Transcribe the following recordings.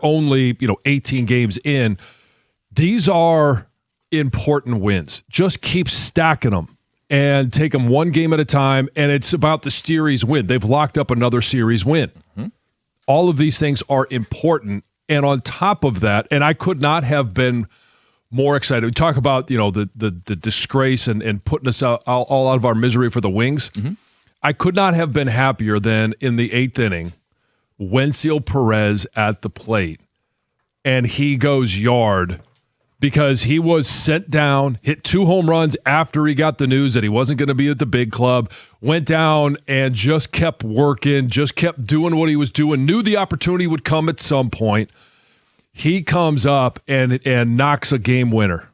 only 18 games in. These are important wins. Just keep stacking them and take them one game at a time, and it's about the series win. They've locked up another series win. Mm-hmm. All of these things are important, and on top of that, and I could not have been more excited. We talk about the disgrace and putting us all out of our misery for the Wings. Mm-hmm. I could not have been happier than in the 8th inning, Wenceel Perez at the plate, and he goes yard because he was sent down, hit 2 home runs after he got the news that he wasn't going to be at the big club, went down and just kept working, just kept doing what he was doing, knew the opportunity would come at some point. He comes up and knocks a game winner.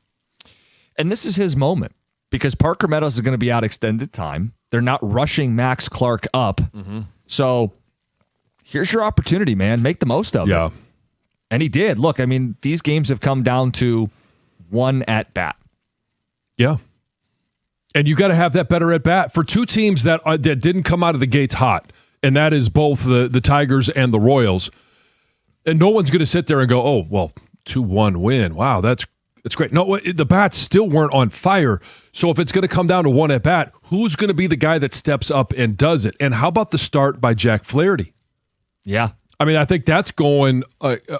And this is his moment because Parker Meadows is going to be out extended time. They're not rushing Max Clark up. Mm-hmm. So here's your opportunity, man. Make the most of it. And he did. Look, I mean, these games have come down to one at bat. Yeah. And you got to have that better at bat for 2 teams that didn't come out of the gates hot, and that is both the Tigers and the Royals. And no one's going to sit there and go, oh, well, 2-1 win. Wow, that's great. No, the bats still weren't on fire. So if it's going to come down to one at bat, who's going to be the guy that steps up and does it? And how about the start by Jack Flaherty? Yeah. I mean, I think that's going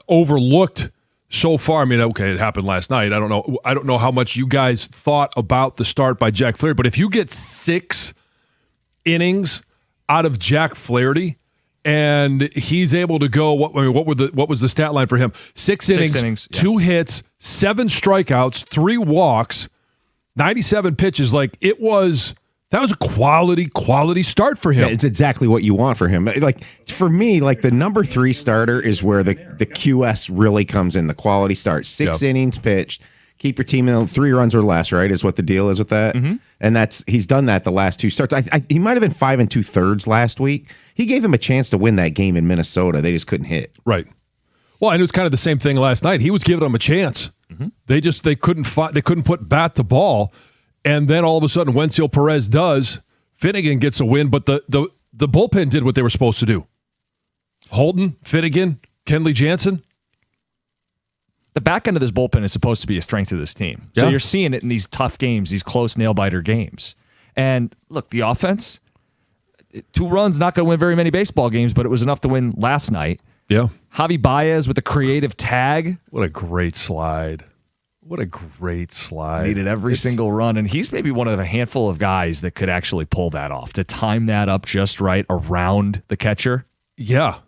overlooked so far. I mean, okay, it happened last night. I don't know how much you guys thought about the start by Jack Flaherty, but if you get 6 innings out of Jack Flaherty and he's able to go, what was the stat line for him? 6 innings, 2 hits, 7 strikeouts, 3 walks, 97 pitches. That was a quality start for him. Yeah, it's exactly what you want for him. Like, for me, the number 3 starter is where the QS really comes in, the quality start. 6 innings pitched, keep your team in 3 runs or less, right, is what the deal is with that. Mm-hmm. And he's done that the last 2 starts. He might have been 5 2/3 last week. He gave them a chance to win that game in Minnesota. They just couldn't hit. Right. Well, and it was kind of the same thing last night. He was giving them a chance. Mm-hmm. They couldn't put bat to ball. And then all of a sudden, Wenceel Perez does. Finnegan gets a win, but the bullpen did what they were supposed to do. Holton, Finnegan, Kenley Jansen. The back end of this bullpen is supposed to be a strength of this team. So you're seeing it in these tough games, these close nail-biter games. And look, the offense, 2 runs, not going to win very many baseball games, but it was enough to win last night. Yeah. Javi Baez with a creative tag. What a great slide. Needed every single run, and he's maybe one of a handful of guys that could actually pull that off, to time that up just right around the catcher. Yeah.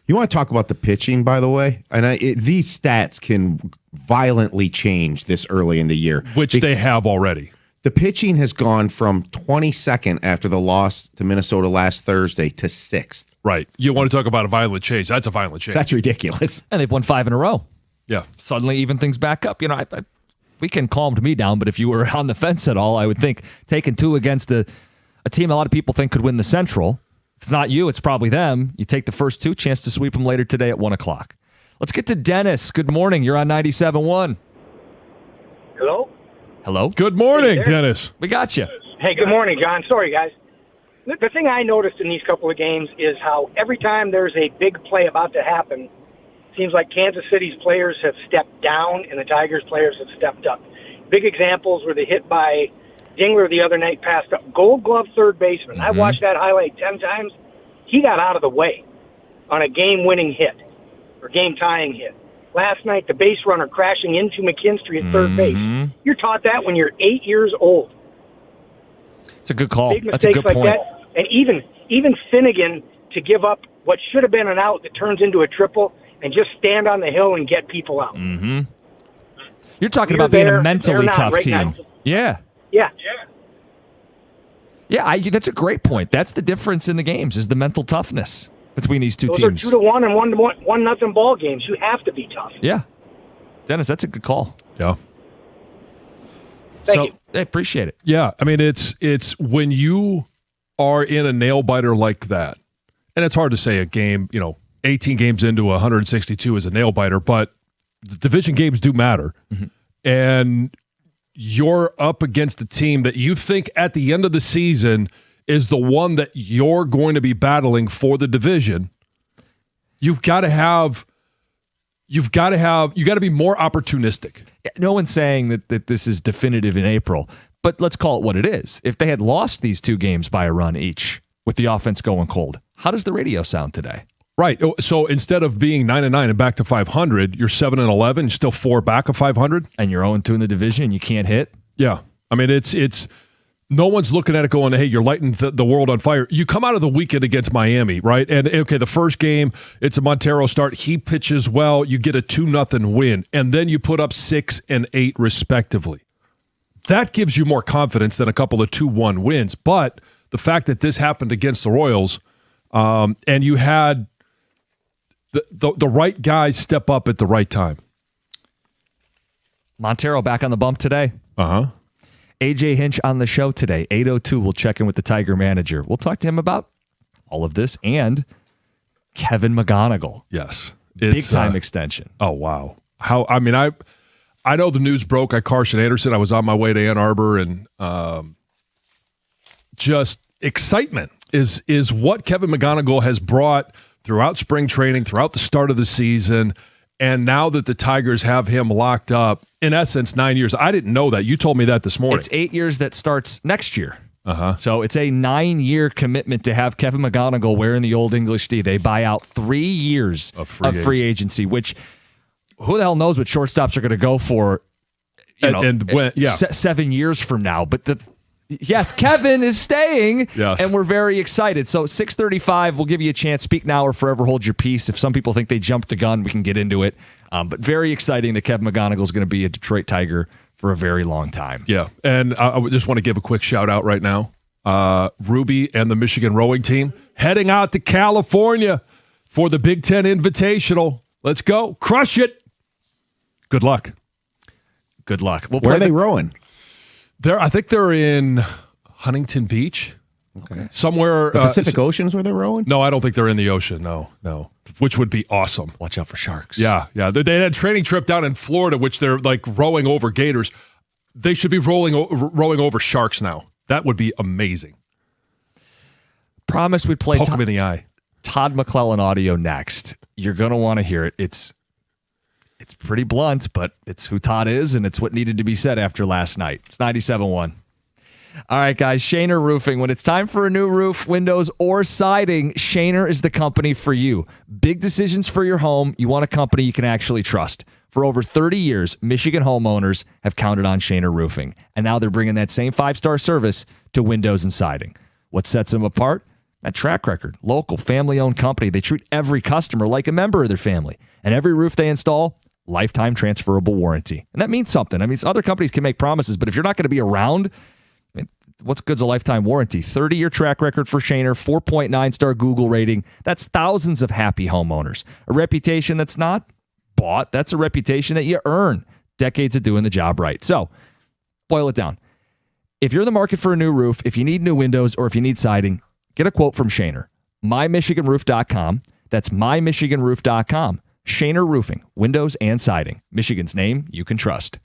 You want to talk about the pitching, by the way? And these stats can violently change this early in the year. Which they have already. The pitching has gone from 22nd after the loss to Minnesota last Thursday to 6th. Right. You want to talk about a violent change. That's a violent change. That's ridiculous. And they've won 5 in a row. Yeah. Suddenly even things back up. Weekend calmed me down, but if you were on the fence at all, I would think taking 2 against a team a lot of people think could win the Central. If it's not you, it's probably them. You take the first 2, chance to sweep them later today at 1 o'clock. Let's get to Dennis. Good morning. You're on 97.1. Hello? Good morning, Dennis. We got you. Hey, good morning, John. Sorry, guys. The thing I noticed in these couple of games is how every time there's a big play about to happen, seems like Kansas City's players have stepped down and the Tigers players have stepped up. Big examples were the hit by Dingler the other night, passed up. Gold Glove third baseman. I watched that highlight 10 times. He got out of the way on a game-winning hit or game-tying hit. Last night, the base runner crashing into McKinstry at third base. You're taught that when you're 8 years old. It's a good call. Big That's a mistakes good like point. that. And even Finnegan to give up what should have been an out that turns into a triple and just stand on the hill and get people out. Mm-hmm. You're talking about being a mentally tough team. Now. Yeah. That's a great point. That's the difference in the games, is the mental toughness between these two Those teams. Those are 2-1 and 1-0 ball games. You have to be tough. Yeah. Dennis, that's a good call. Yeah. Thank you. I appreciate it. Yeah. I mean, it's when you are in a nail biter like that, and it's hard to say a game, 18 games into 162 is a nail biter, but the division games do matter. Mm-hmm. And you're up against a team that you think at the end of the season is the one that you're going to be battling for the division. You've got to be more opportunistic. No one's saying that this is definitive in April, but let's call it what it is. If they had lost these 2 games by a run each with the offense going cold, how does the radio sound today? Right. So instead of being 9-9 and back to 500, you're 7-11, you're still 4 back of 500. And you're 0-2 in the division and you can't hit? Yeah. I mean, it's no one's looking at it going, hey, you're lighting the world on fire. You come out of the weekend against Miami, right? And, okay, the first game, it's a Montero start. He pitches well. You get a 2-0 win. And then you put up 6 and 8 respectively. That gives you more confidence than a couple of 2-1 wins. But the fact that this happened against the Royals and you had the right guys step up at the right time. Montero back on the bump today. Uh-huh. AJ Hinch on the show today. 8:02, we'll check in with the Tiger manager. We'll talk to him about all of this and Kevin McGonagal. Yes. Big-time extension. Oh, wow. I know the news broke. I Carson Anderson. I was on my way to Ann Arbor, and just excitement is what Kevin McGonagal has brought throughout spring training, throughout the start of the season. And now that the Tigers have him locked up, in essence, 9 years. I didn't know that. You told me that this morning. It's 8 years that starts next year. Uh-huh. So it's a 9-year commitment to have Kevin McGonagal wearing the Old English D. They buy out 3 years of free agency, which who the hell knows what shortstops are going to go for 7 years from now. But yes, Kevin is staying, yes, and we're very excited. So 6:35, we'll give you a chance. Speak now or forever hold your peace. If some people think they jumped the gun, we can get into it. But very exciting that Kevin McGonagal is going to be a Detroit Tiger for a very long time. Yeah, and I just want to give a quick shout out right now. Ruby and the Michigan rowing team heading out to California for the Big Ten Invitational. Let's go. Crush it. Good luck. Good luck. Where are they rowing? I think they're in Huntington Beach. Okay. Somewhere. The Pacific Ocean's where they're rowing? No, I don't think they're in the ocean. No. Which would be awesome. Watch out for sharks. Yeah. They had a training trip down in Florida, which they're like rowing over gators. They should be rowing over sharks now. That would be amazing. Promise we'd play Poke him in the eye. Todd McClellan audio next. You're going to want to hear it. It's pretty blunt, but it's who Todd is, and it's what needed to be said after last night. It's 97.1. All right, guys, Shaner Roofing. When it's time for a new roof, windows, or siding, Shaner is the company for you. Big decisions for your home. You want a company you can actually trust. For over 30 years, Michigan homeowners have counted on Shaner Roofing, and now they're bringing that same 5-star service to windows and siding. What sets them apart? That track record. Local, family-owned company. They treat every customer like a member of their family. And every roof they install, lifetime transferable warranty. And that means something. I mean, other companies can make promises, but if you're not going to be around, what's good's a lifetime warranty? 30-year track record for Shaner, 4.9-star Google rating. That's thousands of happy homeowners. A reputation that's not bought. That's a reputation that you earn. Decades of doing the job right. So, boil it down. If you're in the market for a new roof, if you need new windows, or if you need siding, get a quote from Shaner. MyMichiganRoof.com. That's MyMichiganRoof.com. Shaner Roofing, windows and siding. Michigan's name you can trust.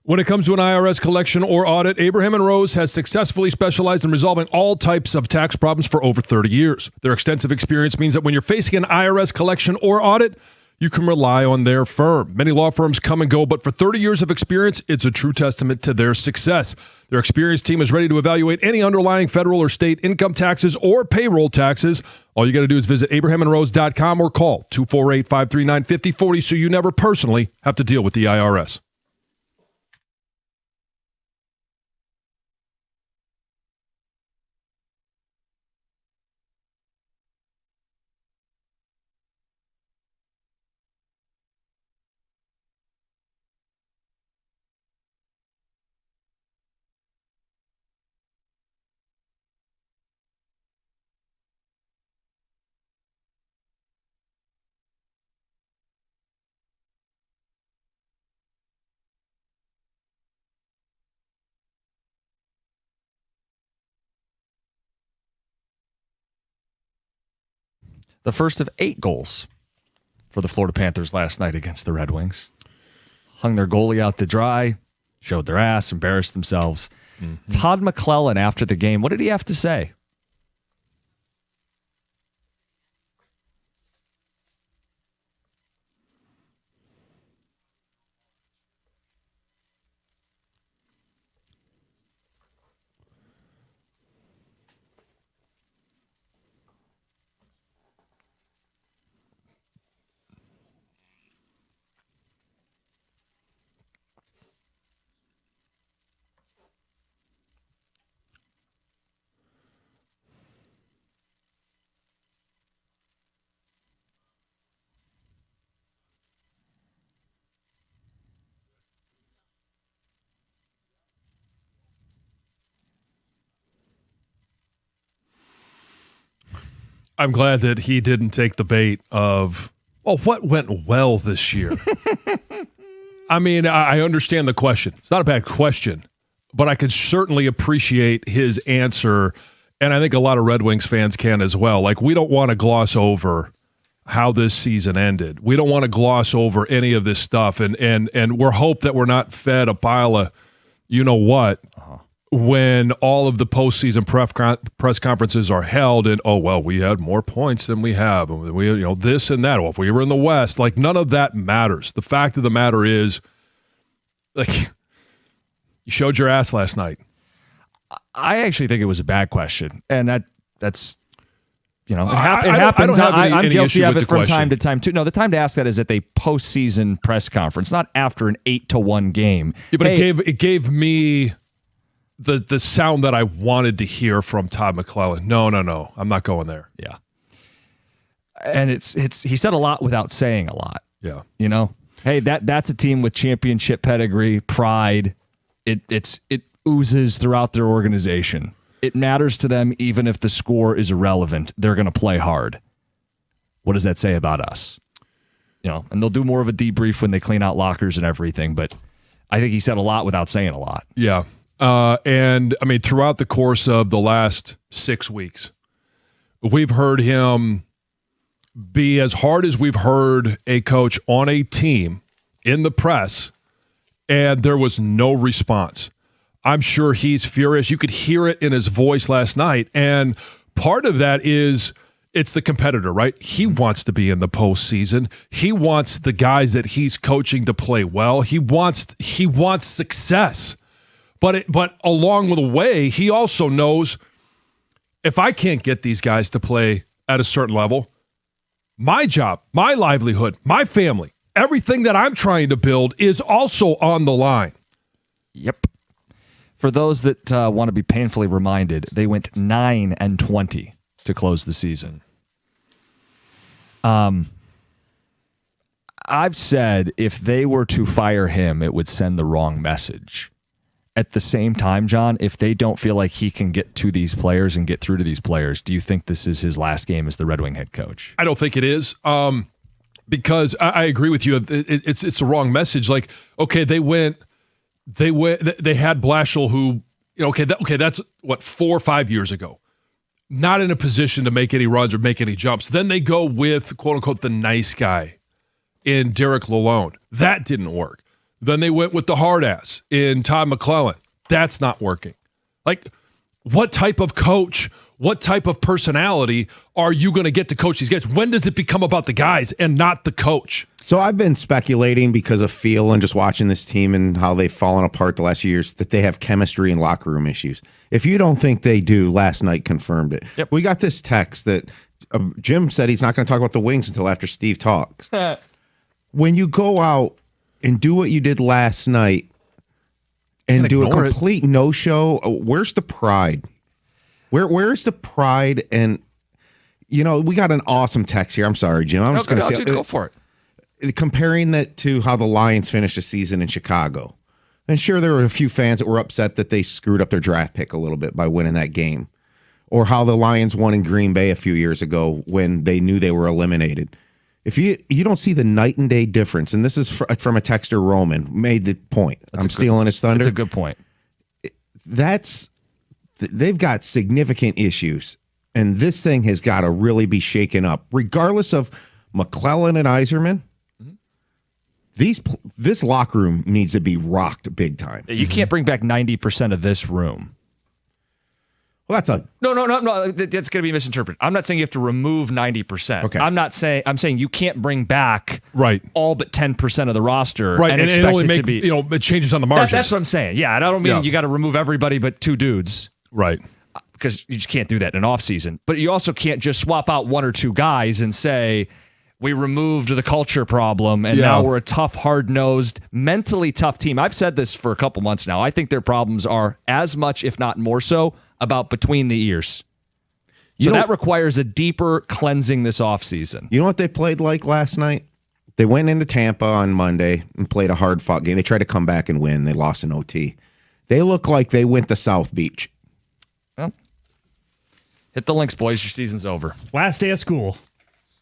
When it comes to an IRS collection or audit, Abraham and Rose has successfully specialized in resolving all types of tax problems for over 30 years. Their extensive experience means that when you're facing an IRS collection or audit, you can rely on their firm. Many law firms come and go, but for 30 years of experience, it's a true testament to their success. Their experienced team is ready to evaluate any underlying federal or state income taxes or payroll taxes. All you got to do is visit abrahamandrose.com or call 248-539-5040 so you never personally have to deal with the IRS. The first of 8 goals for the Florida Panthers last night against the Red Wings. Hung their goalie out to dry, showed their ass, embarrassed themselves. Mm-hmm. Todd McClellan, after the game, what did he have to say? I'm glad that he didn't take the bait of, well, what went well this year? I mean, I understand the question. It's not a bad question, but I could certainly appreciate his answer, and I think a lot of Red Wings fans can as well. Like, we don't want to gloss over how this season ended. We don't want to gloss over any of this stuff, and we're hope that we're not fed a pile of you-know-what when all of the postseason press conferences are held and, oh, well, we had more points than we have. And we, this and that. Well, if we were in the West, like, none of that matters. The fact of the matter is, like, you showed your ass last night. I actually think it was a bad question. And that's, it I happens. don't have I'm any guilty issue of with it the from question. time to time, too. No, the time to ask that is at a postseason press conference, not after an 8-1 game. Yeah, but it gave me the sound that I wanted to hear from Todd McClellan. No, I'm not going there. Yeah. And it's he said a lot without saying a lot. Yeah. Hey, that's a team with championship pedigree, pride. It oozes throughout their organization. It matters to them even if the score is irrelevant. They're going to play hard. What does that say about us? And they'll do more of a debrief when they clean out lockers and everything, but I think he said a lot without saying a lot. Yeah. And I mean, throughout the course of the last 6 weeks, we've heard him be as hard as we've heard a coach on a team in the press, and there was no response. I'm sure he's furious. You could hear it in his voice last night. And part of that is it's the competitor, right? He wants to be in the postseason. He wants the guys that he's coaching to play well. He wants success. But along the way, he also knows if I can't get these guys to play at a certain level, my job, my livelihood, my family, everything that I'm trying to build is also on the line. Yep. For those that want to be painfully reminded, they went 9-20 to close the season. I've said if they were to fire him, it would send the wrong message. At the same time, John, if they don't feel like he can get to these players and get through to these players, do you think this is his last game as the Red Wing head coach? I don't think it is, because I agree with you. It's the wrong message. Like, okay, they had Blashill, who, that's what, 4 or 5 years ago. Not in a position to make any runs or make any jumps. Then they go with, quote unquote, the nice guy in Derek Lalonde. That didn't work. Then they went with the hard ass in Todd McClellan. That's not working. Like, what type of coach, what type of personality are you going to get to coach these guys? When does it become about the guys and not the coach? So I've been speculating because of feel and just watching this team and how they've fallen apart the last few years that they have chemistry and locker room issues. If you don't think they do, last night confirmed it. Yep. We got this text that Jim said he's not going to talk about the Wings until after Steve talks. When you go out and do what you did last night and do a complete no-show, where's the pride? Where's the pride? And, we got an awesome text here. I'm sorry, Jim. I'm just going to say, go for it. Comparing that to how the Lions finished the season in Chicago. And sure, there were a few fans that were upset that they screwed up their draft pick a little bit by winning that game. Or how the Lions won in Green Bay a few years ago when they knew they were eliminated. If you don't see the night and day difference, and this is from a texter, Roman, made the point. I'm stealing his thunder. That's a good point. They've got significant issues, and this thing has got to really be shaken up. Regardless of McClellan and Yzerman, this locker room needs to be rocked big time. You can't bring back 90% of this room. Well, that's a No. That's going to be misinterpreted. I'm not saying you have to remove 90%. Okay. I'm saying you can't bring back Right. all but 10% of the roster Right, and and expect only it make to be changes on the margins. That's what I'm saying. Yeah, and I don't mean you got to remove everybody but two dudes. Right. Because you just can't do that in an offseason. But you also can't just swap out one or two guys and say, we removed the culture problem, and now we're a tough, hard-nosed, mentally tough team. I've said this for a couple months now. I think their problems are as much, if not more so, about between the ears. So that requires a deeper cleansing this offseason. You know what they played like last night? They went into Tampa on Monday and played a hard-fought game. They tried to come back and win. They lost in OT. They look like they went to South Beach. Well, hit the links, boys. Your season's over. Last day of school.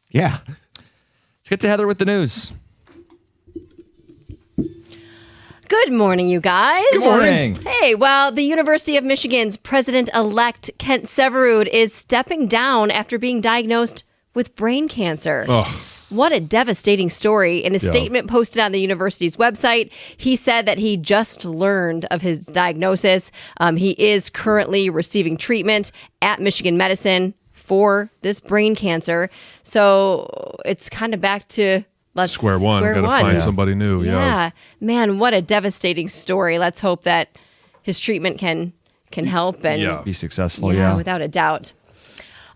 Yeah. Let's get to Heather with the news. Good morning, you guys. Good morning. Hey, well, the University of Michigan's president-elect Kent Severud is stepping down after being diagnosed with brain cancer. Ugh. What a devastating story. In a statement posted on the university's website, he said that he just learned of his diagnosis. He is currently receiving treatment at Michigan Medicine for this brain cancer. So it's kind of back to Square one. Got to find somebody new. Yeah. Man, what a devastating story. Let's hope that his treatment can help and be successful. yeah, without a doubt.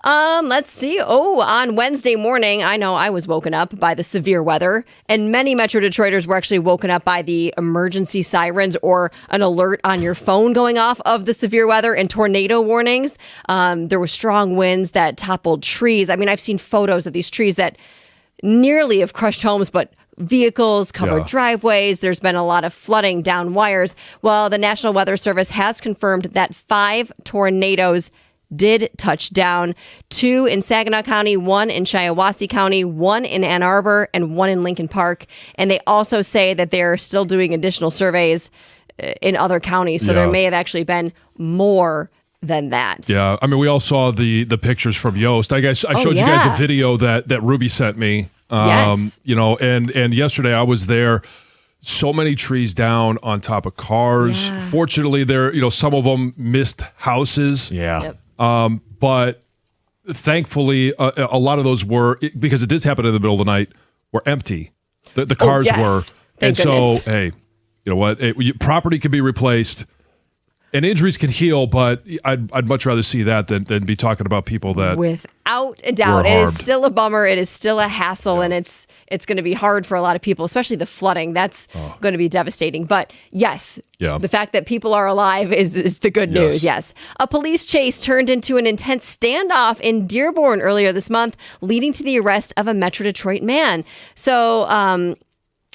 Let's see. Oh, on Wednesday morning, I know I was woken up by the severe weather, and many Metro Detroiters were actually woken up by the emergency sirens or an alert on your phone going off of the severe weather and tornado warnings. There were strong winds that toppled trees. I mean, I've seen photos of these trees that nearly have crushed homes, but vehicles, covered driveways. There's been a lot of flooding down wires. Well, the National Weather Service has confirmed that 5 tornadoes did touch down, 2 in Saginaw County, 1 in Shiawassee County, 1 in Ann Arbor, and 1 in Lincoln Park. And they also say that they're still doing additional surveys in other counties. So there may have actually been more than that. Yeah, I mean, we all saw the pictures from Yost. I guess I showed you guys a video that Ruby sent me. Yes. And yesterday I was there. So many trees down on top of cars. Yeah. Fortunately, some of them missed houses. Yeah. Yep. But thankfully, a lot of those were, because it did happen in the middle of the night, were empty. The cars were. Thank goodness. So, hey, you know what? Property can be replaced. And injuries can heal, but I'd much rather see that than be talking about people that without a doubt, it is still a bummer. It is still a hassle, and it's going to be hard for a lot of people, especially the flooding. That's going to be devastating. But yes, the fact that people are alive is the good news. Yes, a police chase turned into an intense standoff in Dearborn earlier this month, leading to the arrest of a Metro Detroit man. So.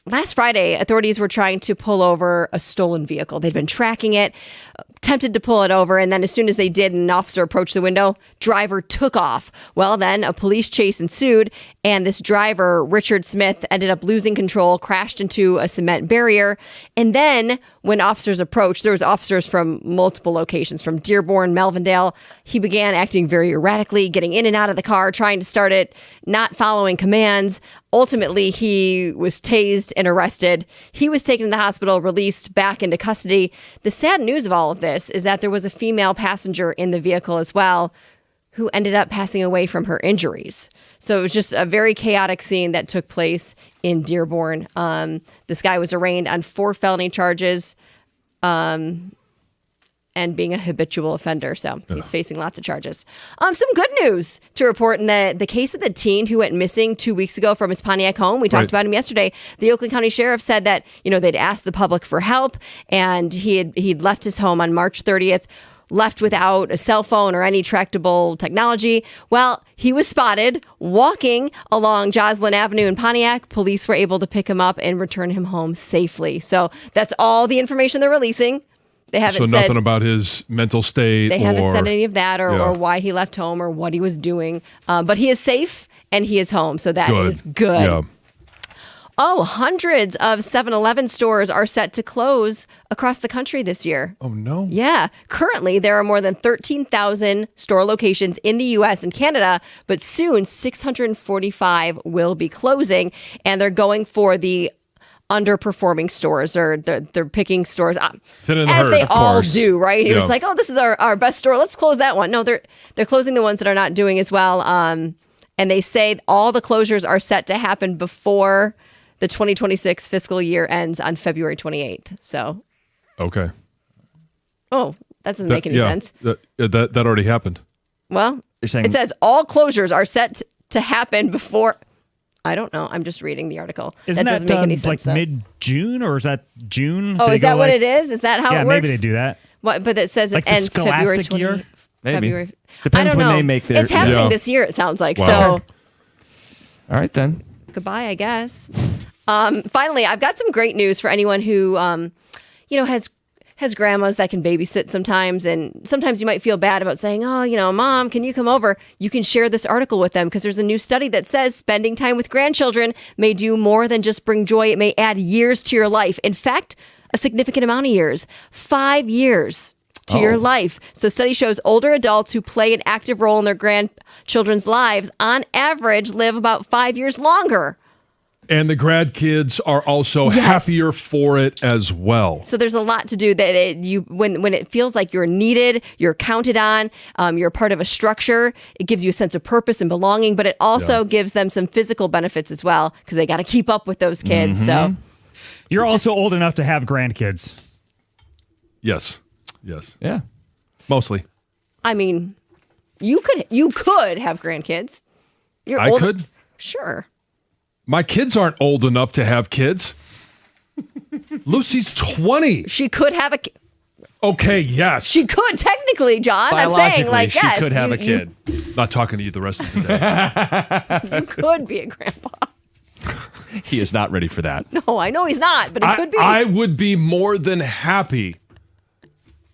Last Friday, authorities were trying to pull over a stolen vehicle. They'd been tracking it, attempted to pull it over, and then as soon as they did, an officer approached the window, driver took off. Well, then a police chase ensued, and this driver, Richard Smith, ended up losing control, crashed into a cement barrier, and then when officers approached, there was officers from multiple locations, from Dearborn, Melvindale. He began acting very erratically, getting in and out of the car, trying to start it, not following commands. Ultimately, he was tased and arrested. He was taken to the hospital, released back into custody. The sad news of all of this is that there was a female passenger in the vehicle as well who ended up passing away from her injuries. So it was just a very chaotic scene that took place in Dearborn. This guy was arraigned on 4 felony charges and being a habitual offender. So he's facing lots of charges. Some good news to report in the case of the teen who went missing 2 weeks ago from his Pontiac home. We talked about him yesterday. The Oakland County Sheriff said that, they'd asked the public for help, and he'd left his home on March 30th, left without a cell phone or any tractable technology. Well, he was spotted walking along Joslyn Avenue in Pontiac. Police were able to pick him up and return him home safely. So that's all the information they're releasing. They haven't said nothing about his mental state. They haven't said any of that or why he left home or what he was doing. But he is safe and he is home. So that is good. Yeah. Oh, hundreds of 7-Eleven stores are set to close across the country this year. Oh, no. Yeah. Currently, there are more than 13,000 store locations in the U.S. and Canada, but soon 645 will be closing, and they're going for the underperforming stores, or they're picking stores up as they all do, right? It was like, oh, this is our best store. Let's close that one. No, they're closing the ones that are not doing as well. And they say all the closures are set to happen before the 2026 fiscal year ends on February 28th. So, okay. Oh, that doesn't make any sense. That already happened. Well, it says all closures are set to happen before. I don't know. I'm just reading the article. Isn't that doesn't make any sense, like mid-June, or is that June? Oh, is that what it is? Is that how it works? Yeah, maybe they do that. What? But it says like it ends February 20th. Year? Maybe. February. Depends when they make their... It's happening this year, it sounds like. Wow. So, all right, then. Goodbye, I guess. Finally, I've got some great news for anyone who, has grandmas that can babysit sometimes. And sometimes you might feel bad about saying, oh, Mom, can you come over? You can share this article with them because there's a new study that says spending time with grandchildren may do more than just bring joy. It may add years to your life. In fact, a significant amount of years, 5 years to your life. So study shows older adults who play an active role in their grandchildren's lives on average live about 5 years longer. And the grandkids are also happier for it as well. So there's a lot to do. That when it feels like you're needed, you're counted on, you're part of a structure, it gives you a sense of purpose and belonging, but it also gives them some physical benefits as well because they got to keep up with those kids. So you're also old enough to have grandkids. Yes. Yeah. Mostly. I mean, you could have grandkids. I could? Sure. My kids aren't old enough to have kids. Lucy's 20. She could have a kid. Okay, yes. She could technically, John. I'm saying, she could have a kid. Not talking to you the rest of the day. You could be a grandpa. He is not ready for that. No, I know he's not, but he could be. I would be more than happy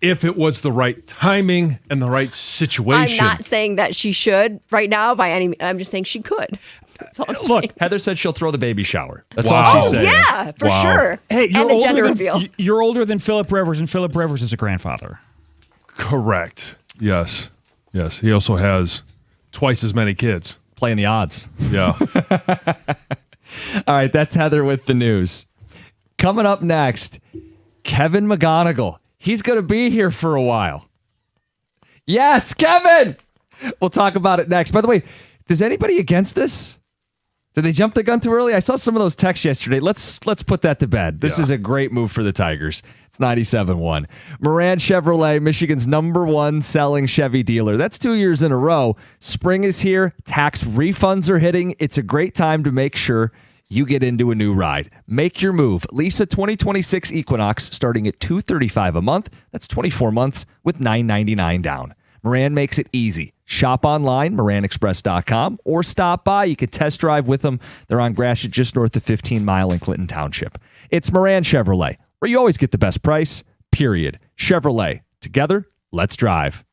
if it was the right timing and the right situation. I'm not saying that she should right now by any. I'm just saying she could. That's all I'm saying. Look, Heather said she'll throw the baby shower. That's Wow. all she's saying. Yeah, for sure. Hey, and the gender reveal. You're older than Philip Rivers, and Philip Rivers is a grandfather. Correct. Yes. He also has twice as many kids. Playing the odds. Yeah. All right, that's Heather with the news. Coming up next, Kevin McGonagal. He's going to be here for a while. Yes, Kevin! We'll talk about it next. By the way, does anybody against this? Did they jump the gun too early? I saw some of those texts yesterday. Let's put that to bed. This is a great move for the Tigers. It's 97-1. Moran Chevrolet, Michigan's #1 selling Chevy dealer. That's 2 years in a row. Spring is here. Tax refunds are hitting. It's a great time to make sure you get into a new ride. Make your move. Lease a 2026 Equinox starting at $235 a month. That's 24 months with $999 down. Moran makes it easy. Shop online, moranexpress.com, or stop by. You can test drive with them. They're on Gratiot, just north of 15 Mile in Clinton Township. It's Moran Chevrolet, where you always get the best price, period. Chevrolet. Together, let's drive.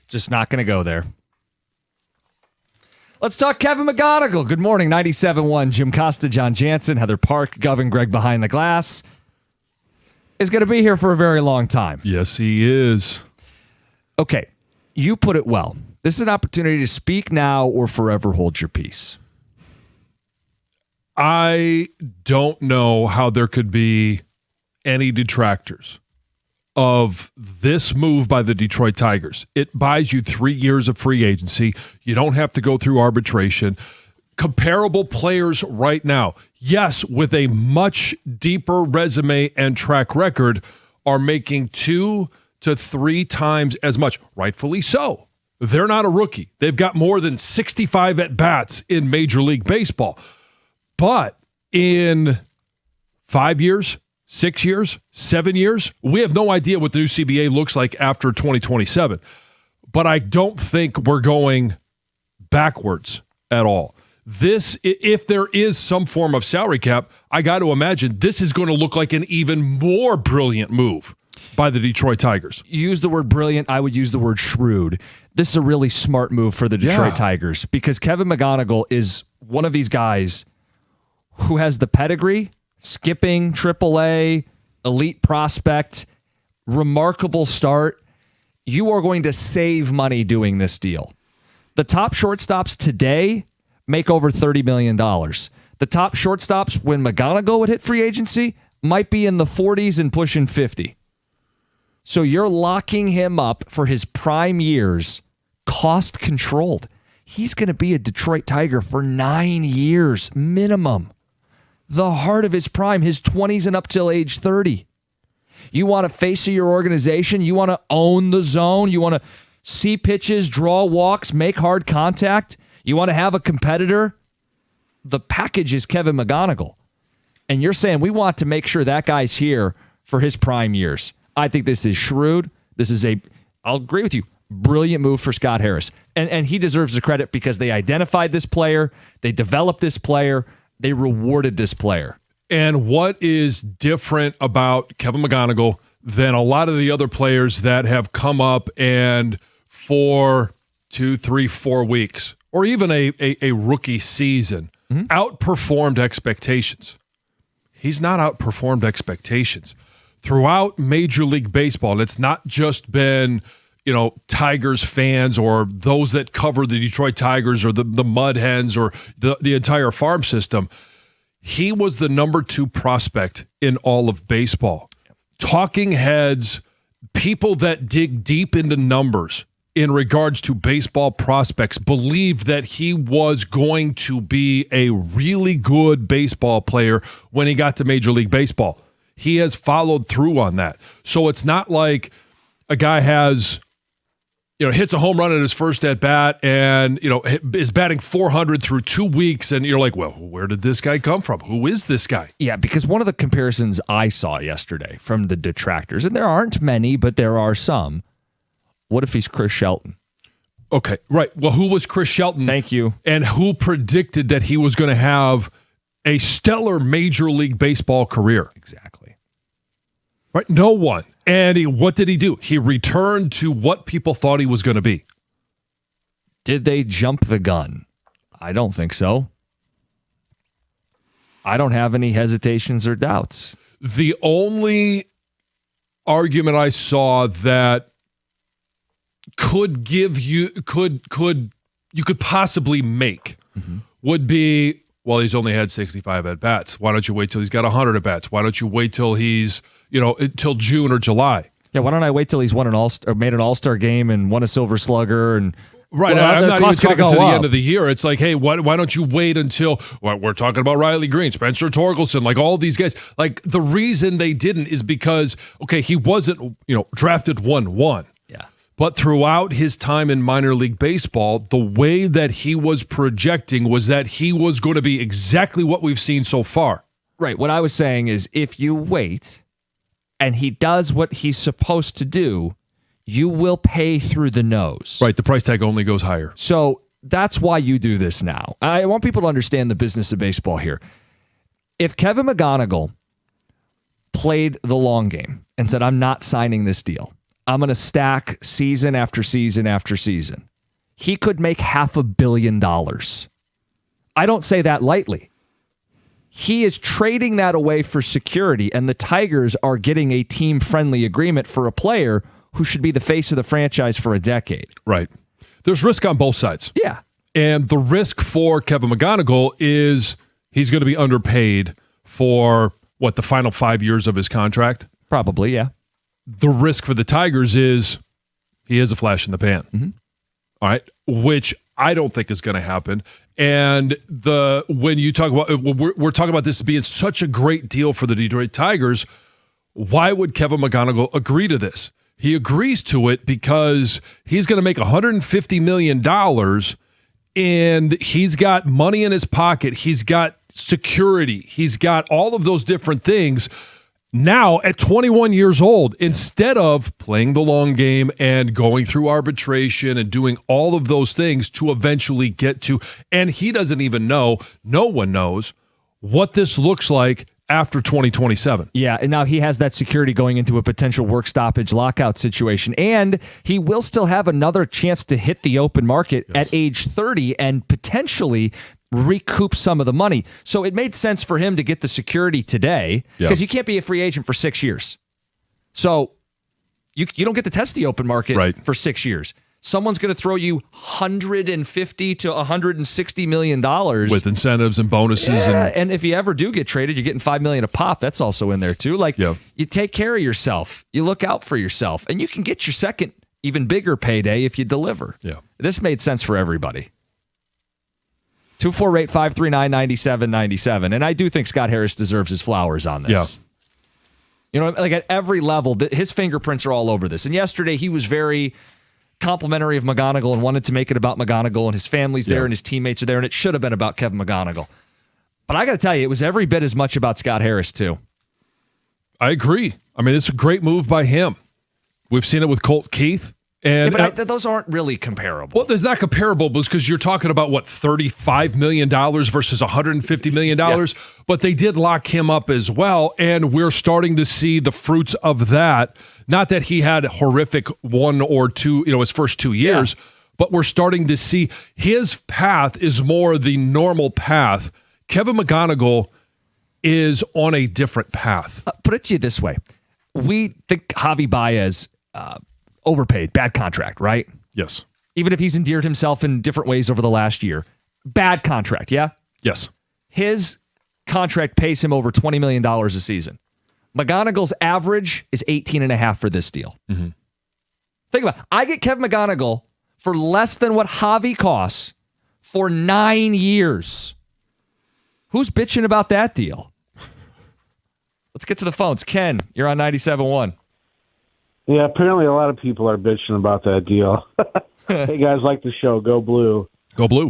Just not going to go there. Let's talk Kevin McGonagal. Good morning, 97.1. Jim Costa, John Jansen, Heather Park, Govin Greg behind the glass. Is going to be here for a very long time. Yes, he is. Okay, you put it well. This is an opportunity to speak now or forever hold your peace. I don't know how there could be any detractors of this move by the Detroit Tigers. It buys you 3 years of free agency. You don't have to go through arbitration. Comparable players right now, yes, with a much deeper resume and track record, are making 2 to 3 times as much. Rightfully so. They're not a rookie. They've got more than 65 at-bats in Major League Baseball. But in 5 years, 6 years, 7 years, we have no idea what the new CBA looks like after 2027. But I don't think we're going backwards at all. This, if there is some form of salary cap, I got to imagine this is going to look like an even more brilliant move by the Detroit Tigers. You use the word brilliant. I would use the word shrewd. This is a really smart move for the Detroit Tigers because Kevin McGonagal is one of these guys who has the pedigree, skipping AAA, elite prospect, remarkable start. You are going to save money doing this deal. The top shortstops today make over $30 million. The top shortstops when McGonagal would hit free agency might be in the 40s and pushing 50. So you're locking him up for his prime years, cost controlled. He's going to be a Detroit Tiger for 9 years minimum. The heart of his prime, his 20s and up till age 30. You want to face of your organization. You want to own the zone. You want to see pitches, draw walks, make hard contact. You want to have a competitor. The package is Kevin McGonagal. And you're saying we want to make sure that guy's here for his prime years. I think this is shrewd. This is I'll agree with you, brilliant move for Scott Harris. And he deserves the credit because they identified this player, they developed this player, they rewarded this player. And what is different about Kevin McGonagal than a lot of the other players that have come up and for 2, 3, 4 weeks, or even a rookie season, outperformed expectations? He's not outperformed expectations. Throughout Major League Baseball, and it's not just been, Tigers fans or those that cover the Detroit Tigers or the Mud Hens or the entire farm system, he was the number 2 prospect in all of baseball. Talking heads, people that dig deep into numbers in regards to baseball prospects, believed that he was going to be a really good baseball player when he got to Major League Baseball. He has followed through on that. So it's not like a guy has, hits a home run at his first at bat and, is batting 400 through 2 weeks. And you're like, well, where did this guy come from? Who is this guy? Yeah, because one of the comparisons I saw yesterday from the detractors, and there aren't many, but there are some. What if he's Chris Shelton? Okay, right. Well, who was Chris Shelton? Thank you. And who predicted that he was going to have a stellar Major League Baseball career? Exactly. Right? No one. And what did he do? He returned to what people thought he was going to be. Did they jump the gun? I don't think so. I don't have any hesitations or doubts. The only argument I saw that could you could possibly make would be, well, he's only had 65 at-bats. Why don't you wait till he's got 100 at-bats? Why don't you wait till he's, till June or July? Yeah, why don't I wait till he's won made an All-Star game and won a Silver Slugger and right? Well, I'm not even talking to the up. end of the year. It's like, hey, why don't you wait until we're talking about Riley Green, Spencer Torkelson, like all these guys. Like the reason they didn't is because he wasn't drafted 1-1. Yeah. But throughout his time in minor league baseball, the way that he was projecting was that he was going to be exactly what we've seen so far. Right. What I was saying is if you wait and he does what he's supposed to do, you will pay through the nose. Right. The price tag only goes higher. So that's why you do this now. I want people to understand the business of baseball here. If Kevin McGonagal played the long game and said, I'm not signing this deal, I'm going to stack season after season after season. He could make $500 million. I don't say that lightly. He is trading that away for security, and the Tigers are getting a team-friendly agreement for a player who should be the face of the franchise for a decade. Right. There's risk on both sides. Yeah. And the risk for Kevin McGonagal is he's going to be underpaid for, the final 5 years of his contract? Probably, yeah. The risk for the Tigers is he is a flash in the pan. Mm-hmm. All right. Which I don't think is going to happen. And when you talk about, we're talking about this being such a great deal for the Detroit Tigers, why would Kevin McGonagal agree to this? He agrees to it because he's going to make $150 million and he's got money in his pocket. He's got security. He's got all of those different things. Now, at 21 years old, instead of playing the long game and going through arbitration and doing all of those things to eventually get to, and he doesn't even know, no one knows, what this looks like after 2027. Yeah, and now he has that security going into a potential work stoppage lockout situation, and he will still have another chance to hit the open market at age 30 and potentially recoup some of the money. So it made sense for him to get the security today because you can't be a free agent for 6 years. So you don't get to test the open market for 6 years. Someone's going to throw you $150 to $160 million with incentives and bonuses. And if you ever do get traded, you're getting $5 million a pop. That's also in there too. You take care of yourself. You look out for yourself, and you can get your second, even bigger payday if you deliver. Yeah, this made sense for everybody. 248-539-9797. And I do think Scott Harris deserves his flowers on this. Yeah. You know, like at every level, his fingerprints are all over this. And yesterday, he was very complimentary of McGonagal and wanted to make it about McGonagal, and his family's there and his teammates are there, and it should have been about Kevin McGonagal. But I got to tell you, it was every bit as much about Scott Harris, too. I agree. I mean, it's a great move by him. We've seen it with Colt Keith. But those aren't really comparable. Well, there's not comparable because you're talking about, $35 million versus $150 million. Yes. But they did lock him up as well, and we're starting to see the fruits of that. Not that he had horrific 1 or 2, his first 2 years, but we're starting to see his path is more the normal path. Kevin McGonagal is on a different path. Put it to you this way. We think Javi Baez overpaid, bad contract, right? Yes. Even if he's endeared himself in different ways over the last year. Bad contract, yeah? Yes. His contract pays him over $20 million a season. McGonagal's average is 18.5 for this deal. Mm-hmm. Think about it. I get Kevin McGonagal for less than what Javi costs for 9 years. Who's bitching about that deal? Let's get to the phones. Ken, you're on 97.1. Yeah, apparently a lot of people are bitching about that deal. Hey, guys, like the show. Go Blue. Go Blue.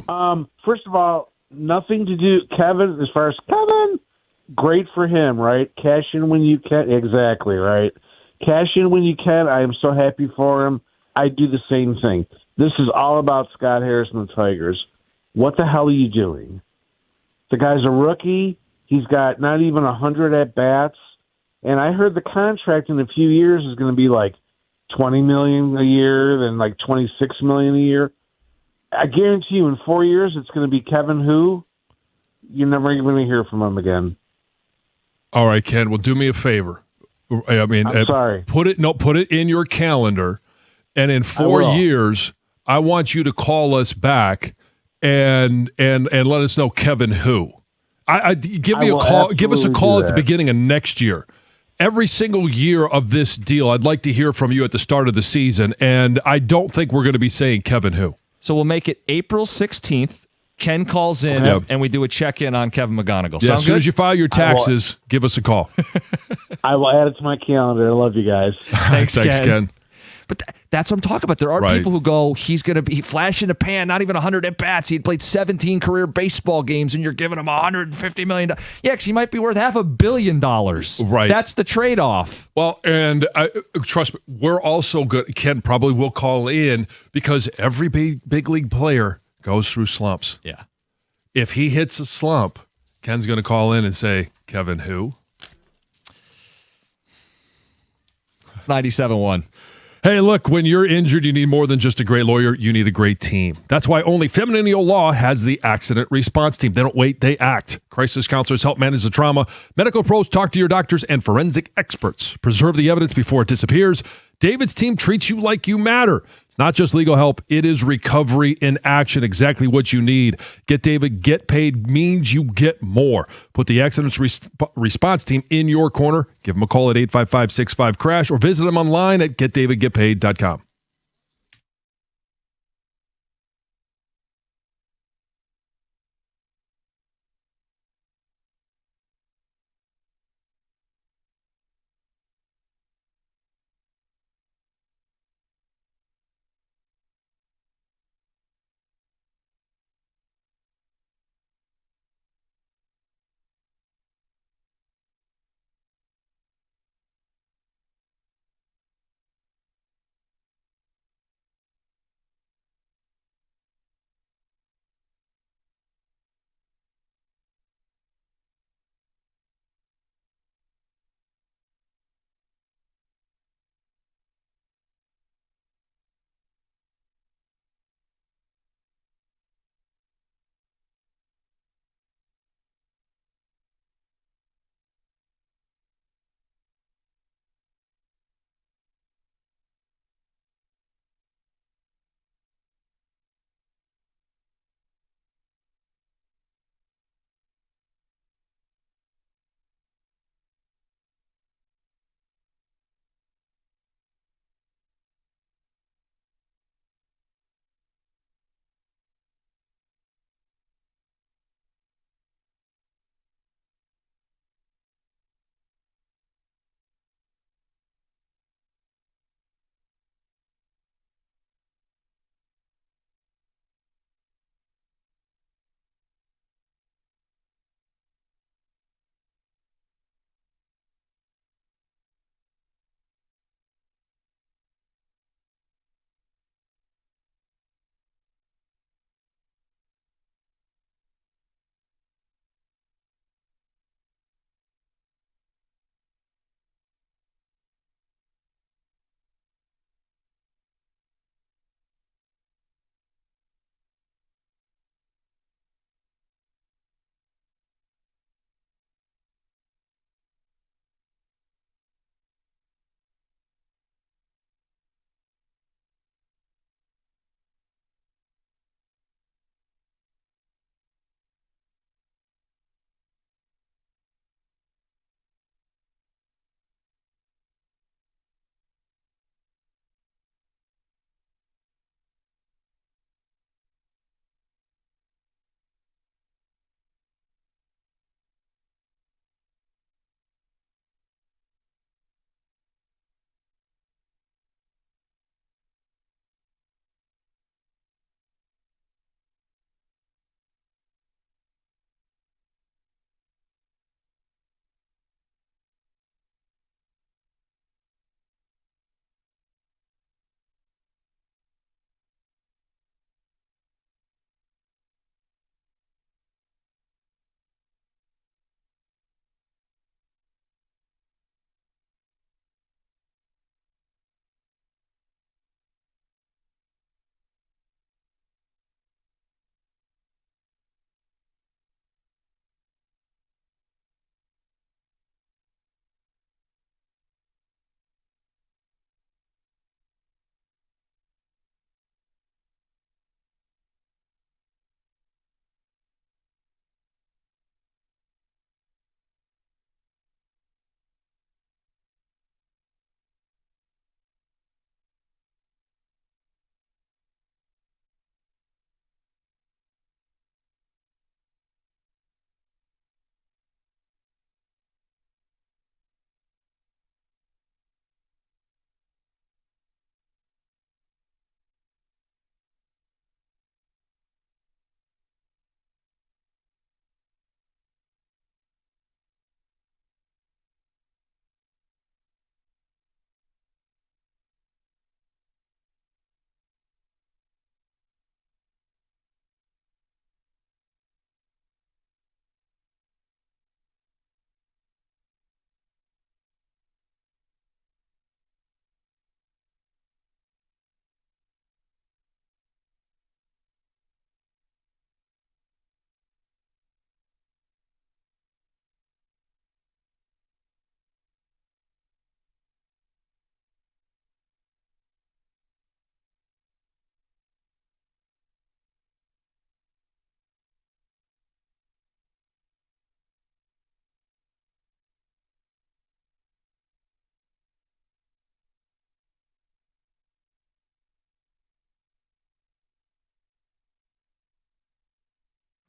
First of all, nothing to do. Kevin, as far as Kevin, great for him, right? Cash in when you can. Exactly, right? Cash in when you can. I am so happy for him. I do the same thing. This is all about Scott Harris and the Tigers. What the hell are you doing? The guy's a rookie. He's got not even 100 at-bats. And I heard the contract in a few years is going to be like $20 million a year, then like $26 million a year. I guarantee you in 4 years it's going to be Kevin who? You're never going to hear from him again. All right, Ken. Well, do me a favor. I mean, I'm sorry. Put it in your calendar, and in 4 years, I want you to call us back and let us know Kevin who. Give me a call. Give us a call at the beginning of next year. Every single year of this deal, I'd like to hear from you at the start of the season, and I don't think we're going to be saying Kevin who. So we'll make it April 16th. Ken calls in, and we do a check-in on Kevin McGonagal. Yeah, as soon as you file your taxes, give us a call. I will add it to my calendar. I love you guys. Thanks, Ken. But that's what I'm talking about. There are people who go, he's going to be flash in the pan, not even 100 at-bats. He had played 17 career baseball games, and you're giving him $150 million. Yeah, because he might be worth $500 million. Right. That's the trade-off. Well, and trust me, we're also good. Ken probably will call in because every big league player goes through slumps. Yeah. If he hits a slump, Ken's going to call in and say, Kevin who? It's 97.1. Hey, look, when you're injured, you need more than just a great lawyer. You need a great team. That's why only Feminine Law has the accident response team. They don't wait, they act. Crisis counselors help manage the trauma. Medical pros talk to your doctors, and forensic experts preserve the evidence before it disappears. David's team treats you like you matter. It's not just legal help. It is recovery in action, exactly what you need. Get David, get paid means you get more. Put the accident response team in your corner. Give them a call at 855-65-CRASH or visit them online at getdavidgetpaid.com.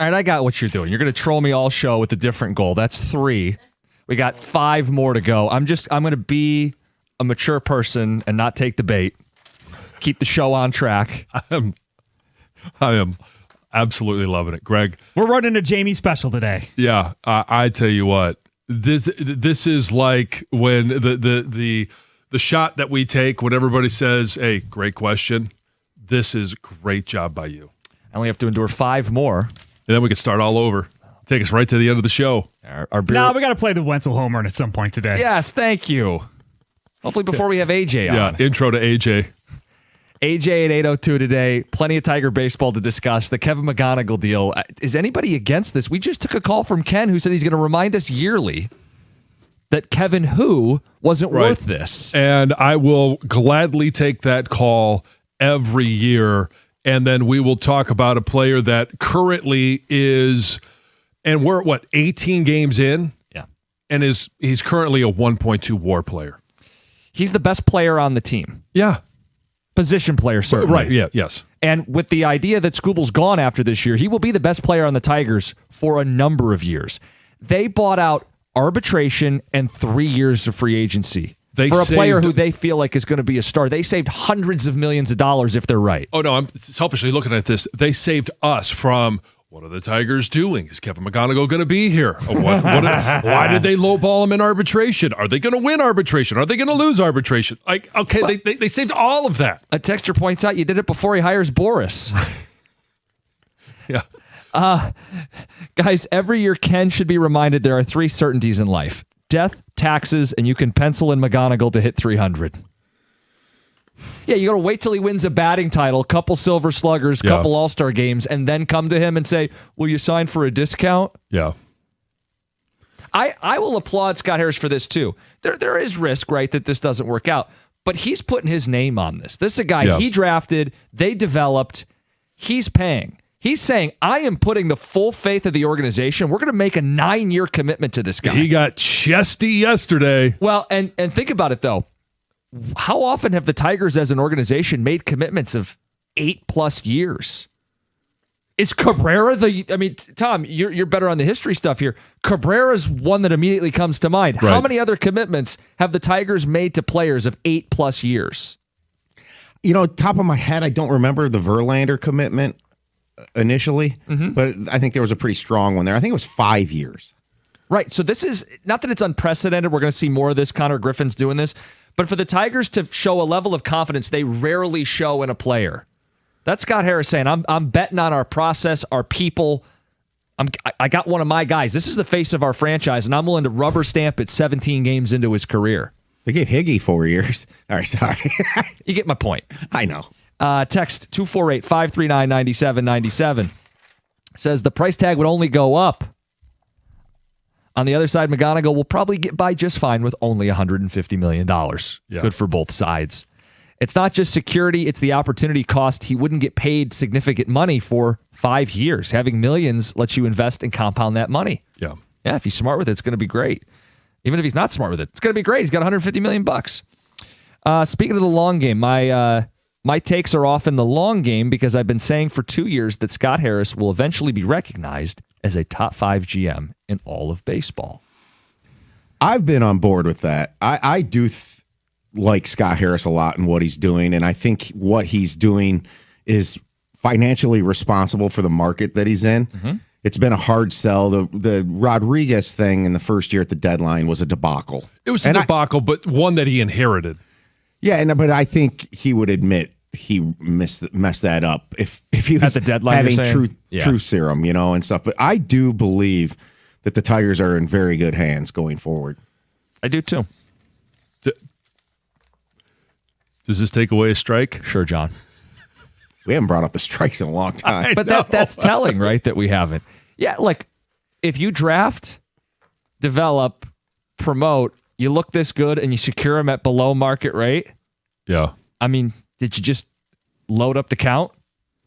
All right, I got what you're doing. You're going to troll me all show with a different goal. That's 3. We got 5 more to go. I'm going to be a mature person and not take the bait. Keep the show on track. I am absolutely loving it, Greg. We're running a Jamie special today. Yeah, I tell you what, this is like when the shot that we take when everybody says, "Hey, great question." This is a great job by you. I only have to endure 5 more. And then we can start all over. Take us right to the end of the show. Our beer. No, we got to play the Wenzel home run at some point today. Yes, thank you. Hopefully before we have AJ on. Yeah, intro to AJ. AJ at 8:02 today. Plenty of Tiger baseball to discuss. The Kevin McGonagal deal. Is anybody against this? We just took a call from Ken who said he's going to remind us yearly that Kevin who wasn't worth this. And I will gladly take that call every year. And then we will talk about a player that currently is, and we're at 18 games in? Yeah. And he's currently a 1.2 WAR player. He's the best player on the team. Yeah. Position player, certainly. Right, yeah, yes. And with the idea that Skubal's gone after this year, he will be the best player on the Tigers for a number of years. They bought out arbitration and 3 years of free agency. For a player who they feel like is going to be a star. They saved hundreds of millions of dollars if they're right. Oh, no, I'm selfishly looking at this. They saved us from, what are the Tigers doing? Is Kevin McGonagal going to be here? Why did they lowball him in arbitration? Are they going to win arbitration? Are they going to lose arbitration? Like, okay, well, they saved all of that. A texter points out you did it before he hires Boris. Yeah. Guys, every year Ken should be reminded there are 3 certainties in life. Death, taxes, and you can pencil in McGonagal to hit 300. Yeah, you got to wait till he wins a batting title, couple Silver Sluggers, couple All-Star games, and then come to him and say, will you sign for a discount? Yeah. I will applaud Scott Harris for this, too. There is risk, right, that this doesn't work out, but he's putting his name on this. This is a guy he drafted, they developed, he's paying. He's saying, I am putting the full faith of the organization. We're going to make a 9-year commitment to this guy. He got chesty yesterday. Well, and think about it, though. How often have the Tigers as an organization made commitments of 8+ years? Is Cabrera Tom, you're better on the history stuff here. Cabrera's one that immediately comes to mind. Right. How many other commitments have the Tigers made to players of 8+ years? You know, top of my head, I don't remember the Verlander commitment initially, but I think there was a pretty strong one there. I think it was 5 years. Right. So this is not that it's unprecedented. We're going to see more of this. Connor Griffin's doing this. But for the Tigers to show a level of confidence they rarely show in a player, that's Scott Harris saying, I'm betting on our process, our people. I got one of my guys. This is the face of our franchise, and I'm willing to rubber stamp it 17 games into his career. They gave Higgy 4 years. All right, sorry. You get my point. I know. Text 248-539-9797 says the price tag would only go up. On the other side, McGonagal will probably get by just fine with only $150 million. Yeah. Good for both sides. It's not just security, it's the opportunity cost. He wouldn't get paid significant money for 5 years. Having millions lets you invest and compound that money. Yeah. Yeah, if he's smart with it, it's going to be great. Even if he's not smart with it, it's going to be great. He's got $150 million. Speaking of the long game, my takes are off in the long game because I've been saying for 2 years that Scott Harris will eventually be recognized as a top 5 GM in all of baseball. I've been on board with that. I do like Scott Harris a lot and what he's doing, and I think what he's doing is financially responsible for the market that he's in. Mm-hmm. It's been a hard sell. The Rodriguez thing in the first year at the deadline was a debacle. It was a debacle, but one that he inherited. Yeah, but I think he would admit he messed that up if he was at the deadline, having truth serum, and stuff. But I do believe that the Tigers are in very good hands going forward. I do too. Does this take away a strike? Sure, John. We haven't brought up the strikes in a long time. But that's telling, right, that we haven't. Yeah, like, if you draft, develop, promote, you look this good, and you secure them at below market rate. Yeah. I mean, did you just load up the count?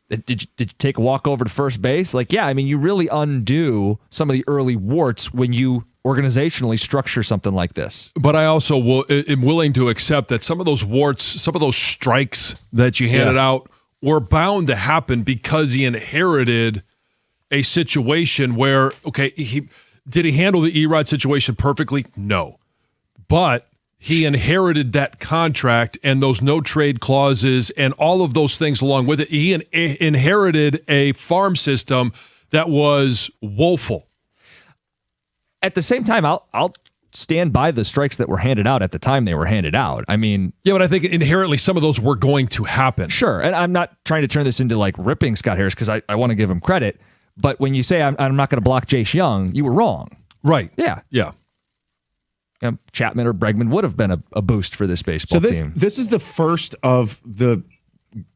Did you take a walk over to first base? Like, yeah, I mean, you really undo some of the early warts when you organizationally structure something like this. But I also am willing to accept that some of those warts, some of those strikes that you handed out were bound to happen because he inherited a situation where, okay, did he handle the Erod situation perfectly? No. But he inherited that contract and those no trade clauses and all of those things along with it. He inherited a farm system that was woeful. At the same time, I'll stand by the strikes that were handed out at the time they were handed out. I mean, yeah, but I think inherently some of those were going to happen. Sure, and I'm not trying to turn this into like ripping Scott Harris because I want to give him credit. But when you say I'm not going to block Jace Young, you were wrong. Right. Yeah. Yeah. Chapman or Bregman would have been a boost for this baseball team. This is the first of the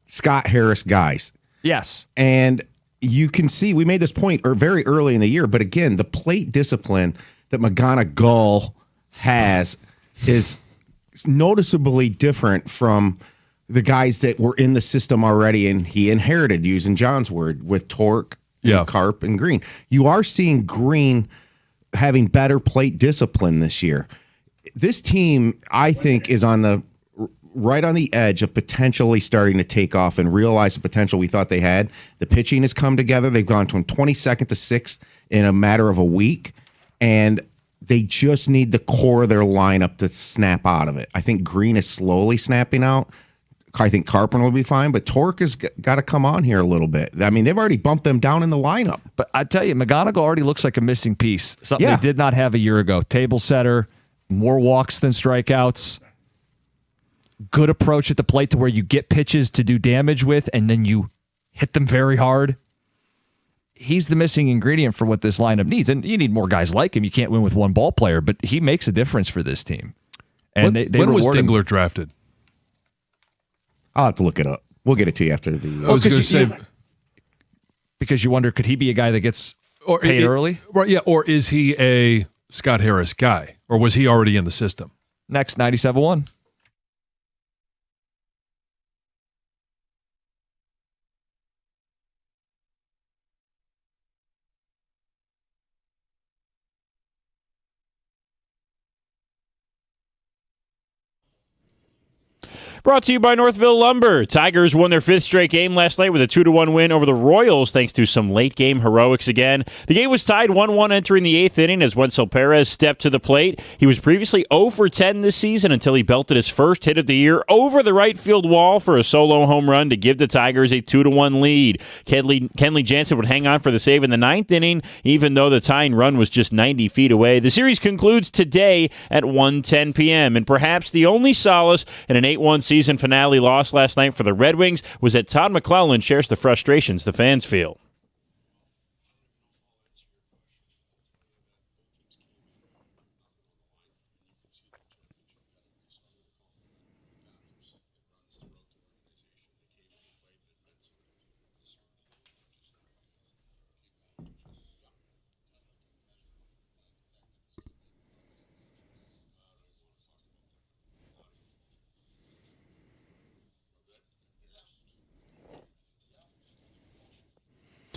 Scott Harris guys. Yes. And you can see, we made this point very early in the year, but again, the plate discipline that McGonagal has is noticeably different from the guys that were in the system already, and he inherited, using John's word, with Torque, Carp, and Green. You are seeing Green having better plate discipline this year. This team, I think, is right on the edge of potentially starting to take off and realize the potential we thought they had. The pitching has come together. They've gone from 22nd to 6th in a matter of a week, and they just need the core of their lineup to snap out of it. I think Green is slowly snapping out. I think Carpenter will be fine, but Torque has got to come on here a little bit. I mean, they've already bumped them down in the lineup. But I tell you, McGonagal already looks like a missing piece. Something they did not have a year ago. Table setter, more walks than strikeouts. Good approach at the plate to where you get pitches to do damage with, and then you hit them very hard. He's the missing ingredient for what this lineup needs. And you need more guys like him. You can't win with one ball player, but he makes a difference for this team. And when was Dingler drafted? I'll have to look it up. We'll get it to you after the... I was going to say... Because you wonder, could he be a guy that gets paid early? Right, yeah. Or is he a Scott Harris guy? Or was he already in the system? Next, 97.1. Brought to you by Northville Lumber. Tigers won their 5th straight game last night with a 2-1 win over the Royals thanks to some late-game heroics again. The game was tied 1-1 entering the 8th inning as Wenzel Perez stepped to the plate. He was previously 0 for 10 this season until he belted his first hit of the year over the right field wall for a solo home run to give the Tigers a 2-1 lead. Kenley Jansen would hang on for the save in the 9th inning, even though the tying run was just 90 feet away. The series concludes today at 1:10 p.m., and perhaps the only solace in an 8-1 season finale loss last night for the Red Wings was that Todd McClellan shares the frustrations the fans feel.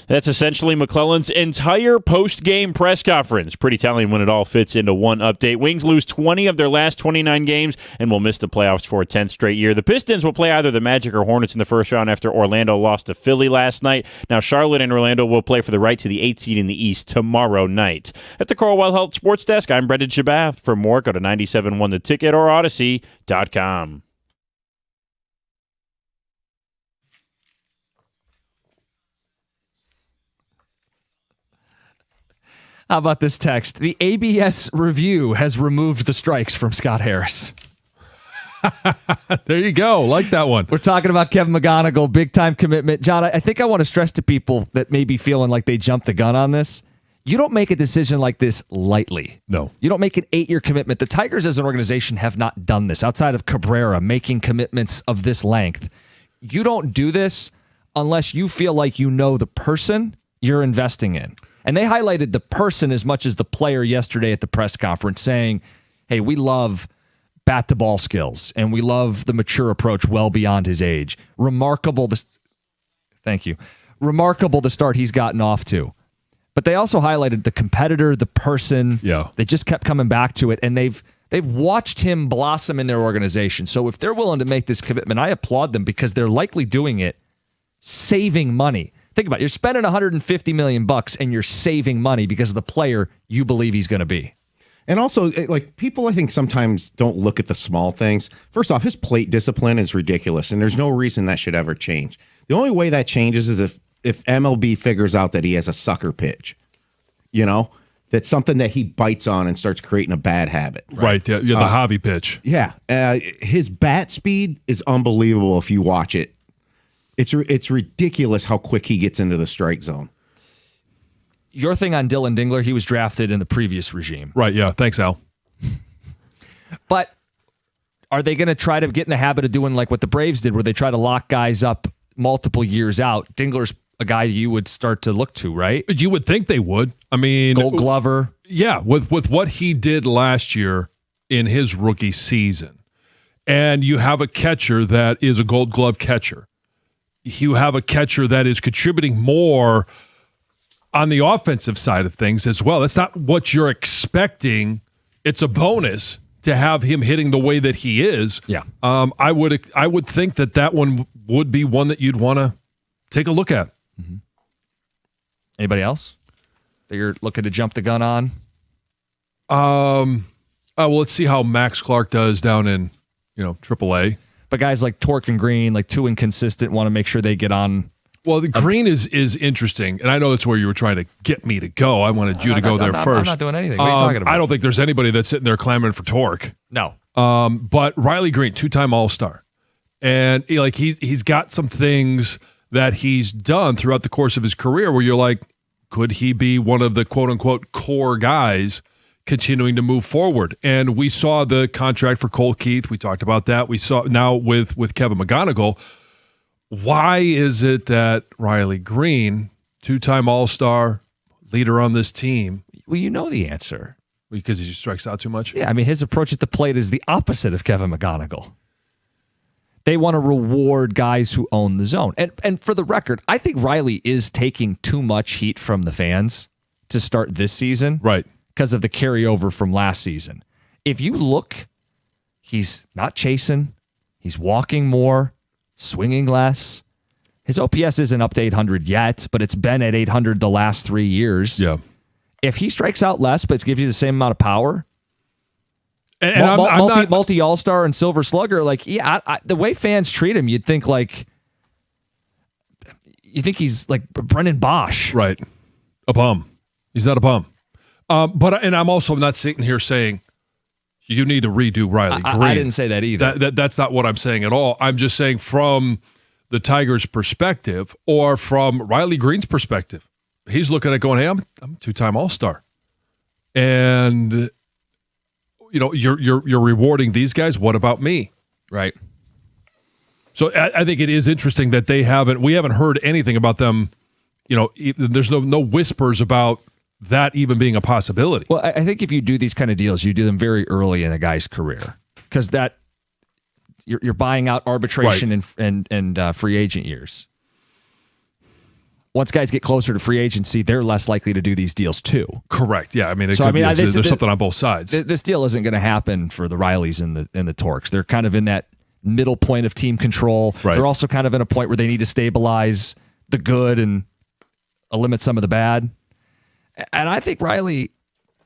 That's essentially McClellan's entire post-game press conference. Pretty telling when it all fits into one update. Wings lose 20 of their last 29 games and will miss the playoffs for a 10th straight year. The Pistons will play either the Magic or Hornets in the first round after Orlando lost to Philly last night. Now Charlotte and Orlando will play for the right to the 8th seed in the East tomorrow night. At the Corwell Health Sports Desk, I'm Brendan Shabath. For more, go to 97.1 The Ticket or Odyssey.com. How about this text? The ABS review has removed the strikes from Scott Harris. There you go. Like that one. We're talking about Kevin McGonagal, big-time commitment. John, I think I want to stress to people that may be feeling like they jumped the gun on this. You don't make a decision like this lightly. No. You don't make an 8-year commitment. The Tigers as an organization have not done this outside of Cabrera making commitments of this length. You don't do this unless you feel like you know the person you're investing in. And they highlighted the person as much as the player yesterday at the press conference, saying, hey, we love bat-to-ball skills, and we love the mature approach well beyond his age. Thank you. Remarkable the start he's gotten off to. But they also highlighted the competitor, the person. Yeah. They just kept coming back to it, and they've watched him blossom in their organization. So if they're willing to make this commitment, I applaud them because they're likely doing it saving money. Think about it. You're spending $150 million and you're saving money because of the player you believe he's going to be. And also, like, people, I think, sometimes don't look at the small things. First off, his plate discipline is ridiculous, and there's no reason that should ever change. The only way that changes is if MLB figures out that he has a sucker pitch. You know? That's something that he bites on and starts creating a bad habit. Right. Yeah, the hobby pitch. Yeah. His bat speed is unbelievable if you watch it. It's ridiculous how quick he gets into the strike zone. Your thing on Dylan Dingler, he was drafted in the previous regime. Right, yeah. Thanks, Al. But are they going to try to get in the habit of doing like what the Braves did, where they try to lock guys up multiple years out? Dingler's a guy you would start to look to, right? You would think they would. I mean, Gold Glover. Yeah, with what he did last year in his rookie season. And you have a catcher that is a Gold Glove catcher. You have a catcher that is contributing more on the offensive side of things as well. That's not what you're expecting. It's a bonus to have him hitting the way that he is. Yeah. I would think that one would be one that you'd want to take a look at. Mm-hmm. Anybody else that you're looking to jump the gun on? Well, let's see how Max Clark does down in, AAA. But guys like Torque and Green, like too inconsistent, want to make sure they get on. Well, the Green is interesting, and I know that's where you were trying to get me to go. I wanted you to go there first. I'm not doing anything. What are you talking about? I don't think there's anybody that's sitting there clamoring for Torque. No. But Riley Green, 2-time All-Star. And he's got some things that he's done throughout the course of his career where you're like, could he be one of the quote-unquote core guys continuing to move forward? And we saw the contract for Cole Keith. We talked about that. We saw now with Kevin McGonagal. Why is it that Riley Green, 2-time All-Star, leader on this team? Well, you know the answer. Because he just strikes out too much? Yeah, I mean, his approach at the plate is the opposite of Kevin McGonagal. They want to reward guys who own the zone. And for the record, I think Riley is taking too much heat from the fans to start this season. Right. Because of the carryover from last season. If you look, he's not chasing. He's walking more, swinging less. His OPS isn't up to 800 yet, but it's been at 800 the last 3 years. Yeah. If he strikes out less, but gives you the same amount of power, and I'm multi All-Star and Silver Slugger, the way fans treat him, you'd think he's like Brendan Bosch. Right. A bum. He's not a bum. But I'm also not sitting here saying you need to redo Riley Green. I didn't say that either. That's not what I'm saying at all. I'm just saying from the Tigers' perspective or from Riley Green's perspective, he's looking at going, hey, I'm a 2-time All-Star. And, you're rewarding these guys. What about me? Right. So I think it is interesting that we haven't heard anything about them. There's no whispers about that even being a possibility. Well, I think if you do these kind of deals, you do them very early in a guy's career because that you're buying out arbitration and free agent years. Once guys get closer to free agency, they're less likely to do these deals too. Correct. Yeah. I mean, there's something on both sides. This deal isn't going to happen for the Rileys and the Torques. They're kind of in that middle point of team control. Right. They're also kind of in a point where they need to stabilize the good and limit some of the bad. And I think Riley,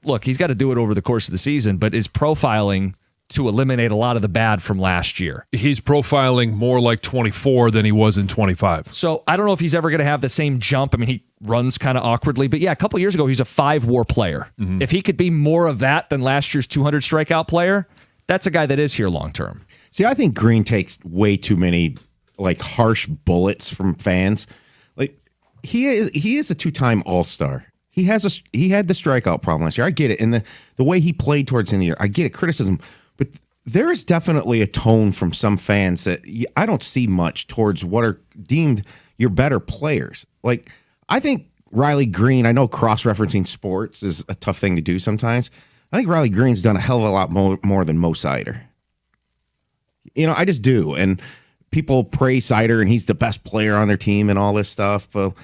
look, he's got to do it over the course of the season, but is profiling to eliminate a lot of the bad from last year. He's profiling more like 24 than he was in 25. So I don't know if he's ever going to have the same jump. I mean, he runs kind of awkwardly, but yeah, a couple years ago, he's a 5-WAR player. Mm-hmm. If he could be more of that than last year's 200 strikeout player, that's a guy that is here long term. See, I think Green takes way too many harsh bullets from fans. He is a 2-time All-Star. He had the strikeout problem last year. I get it. And the way he played towards the end of the year, I get it, criticism. But there is definitely a tone from some fans that I don't see much towards what are deemed your better players. I think Riley Green, I know cross-referencing sports is a tough thing to do sometimes. I think Riley Green's done a hell of a lot more than Mo Sider. I just do. And people praise Sider, and he's the best player on their team and all this stuff. But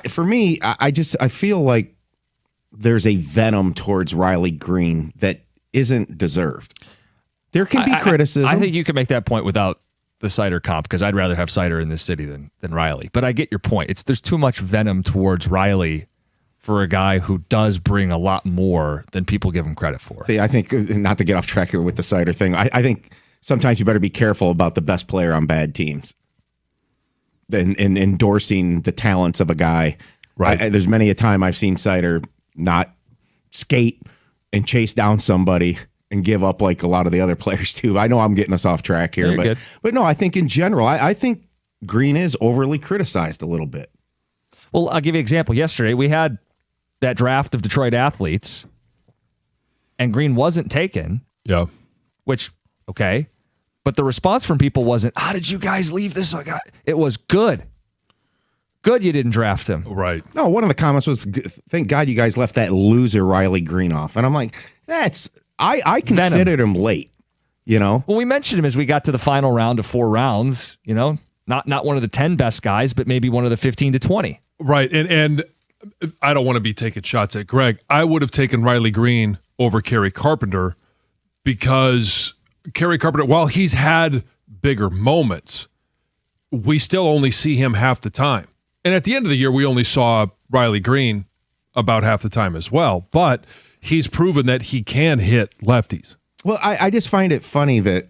for me, I feel like there's a venom towards Riley Green that isn't deserved. There can be criticism. I think you can make that point without the Sider comp because I'd rather have Sider in this city than Riley. But I get your point. There's too much venom towards Riley for a guy who does bring a lot more than people give him credit for. See, I think, not to get off track here with the Sider thing, I think sometimes you better be careful about the best player on bad teams than in endorsing the talents of a guy. Right. There's many a time I've seen Sider not skate and chase down somebody and give up like a lot of the other players too. I know I'm getting us off track here, but no, I think in general, I think Green is overly criticized a little bit. Well, I'll give you an example. Yesterday, we had that draft of Detroit athletes, and Green wasn't taken. Yeah. Which, okay. But the response from people wasn't, how did you guys leave this? It was good. Good you didn't draft him. Right. No, one of the comments was, thank God you guys left that loser Riley Green off. And I'm like, I considered him late, you know? Well, we mentioned him as we got to the final round of 4 rounds, you know? Not one of the 10 best guys, but maybe one of the 15 to 20. Right. And I don't want to be taking shots at Greg. I would have taken Riley Green over Kerry Carpenter because Kerry Carpenter, while he's had bigger moments, we still only see him half the time. And at the end of the year, we only saw Riley Green about half the time as well. But he's proven that he can hit lefties. Well, I just find it funny that,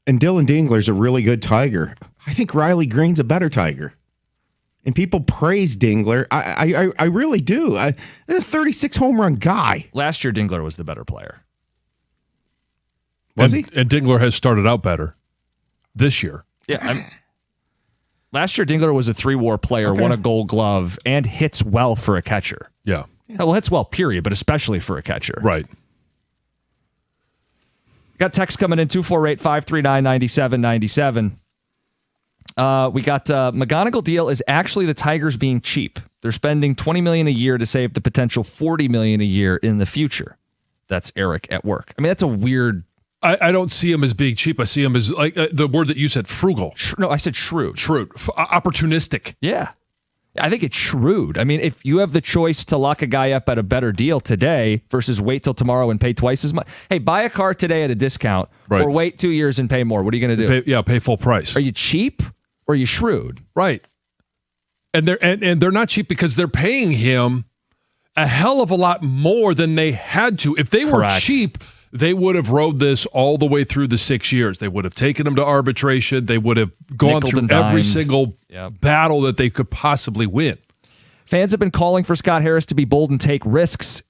and Dylan Dingler's a really good Tiger. I think Riley Green's a better Tiger. And people praise Dingler. I really do. A 36 home run guy. Last year, Dingler was the better player. Was he? And Dingler has started out better this year. Yeah. Last year, Dingler was a 3-WAR player, won a Gold Glove, and hits well for a catcher. Yeah. Well, hits well, period, but especially for a catcher. Right. Got text coming in, 248-539-9797. We got McGonagal deal is actually the Tigers being cheap. They're spending $20 million a year to save the potential $40 million a year in the future. That's Eric at work. I mean, that's a weird. I don't see him as being cheap. I see him as like the word that you said, frugal. No, I said shrewd. Shrewd, opportunistic. Yeah. I think it's shrewd. I mean, if you have the choice to lock a guy up at a better deal today versus wait till tomorrow and pay twice as much. Hey, buy a car today at a discount or wait 2 years and pay more. What are you going to do? Pay full price. Are you cheap or are you shrewd? Right. And they're not cheap because they're paying him a hell of a lot more than they had to. If they were cheap, they would have rode this all the way through the 6 years. They would have taken him to arbitration. They would have gone through every single battle that they could possibly win. Fans have been calling for Scott Harris to be bold and take risks.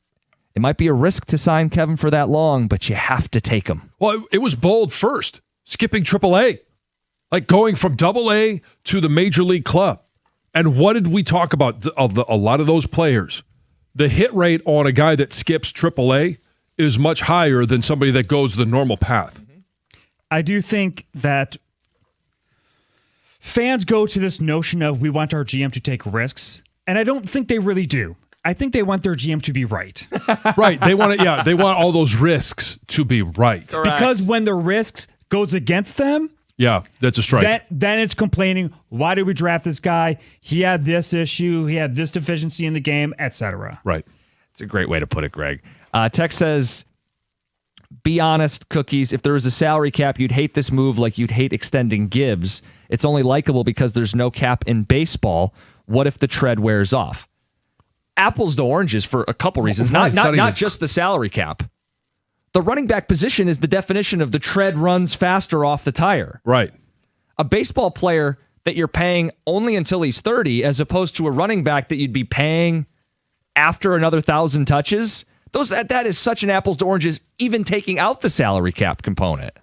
It might be a risk to sign Kevin for that long, but you have to take him. Well, it was bold first, skipping AAA, like going from AA to the major league club. And what did we talk about? A lot of those players, the hit rate on a guy that skips AAA is much higher than somebody that goes the normal path. I do think that fans go to this notion of we want our GM to take risks, and I don't think they really do. I think they want their GM to be right. Right. They want it. Yeah. They want all those risks to be right. Correct. Because when the risks goes against them, that's a strike. Then it's complaining, why did we draft this guy? He had this issue, he had this deficiency in the game, etc. Right. It's a great way to put it, Greg. Tex says, be honest, Cookies. If there was a salary cap, you'd hate this move like you'd hate extending Gibbs. It's only likable because there's no cap in baseball. What if the tread wears off? Apples to oranges for a couple reasons. Not just the salary cap. The running back position is the definition of the tread runs faster off the tire. Right. A baseball player that you're paying only until he's 30, as opposed to a running back that you'd be paying after another 1,000 touches. That is such an apples to oranges, even taking out the salary cap component.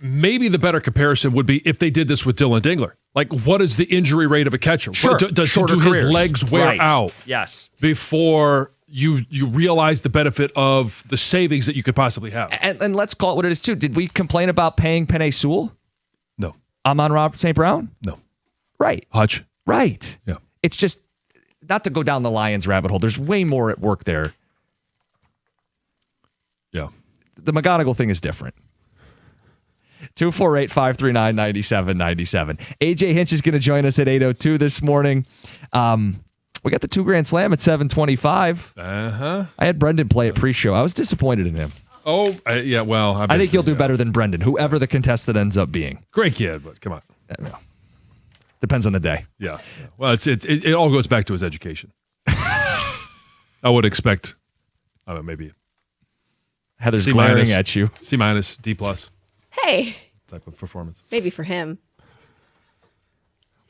Maybe the better comparison would be if they did this with Dylan Dingler. Like, what is the injury rate of a catcher? Sure. Does his legs wear out? Yes. Before you realize the benefit of the savings that you could possibly have. And let's call it what it is, too. Did we complain about paying Penei Sewell? No. Amon-Ra St. Brown? No. Right. Hutch? Right. Yeah. It's just, not to go down the Lions rabbit hole, there's way more at work there. Yeah. The McGonagal thing is different. 248-539-9797. AJ Hinch is going to join us at 8:02 this morning. We got the 2 Grand Slam at 7:25. Uh-huh. I had Brendan play at pre-show. I was disappointed in him. Oh, yeah. Well, I think you'll do better than Brendan, whoever the contestant ends up being. Great kid, but come on. Depends on the day. Yeah. Well, it all goes back to his education. I would expect, I don't know, maybe Heather's C-, glaring at you. C-, D+. Hey, Type of performance. maybe for him.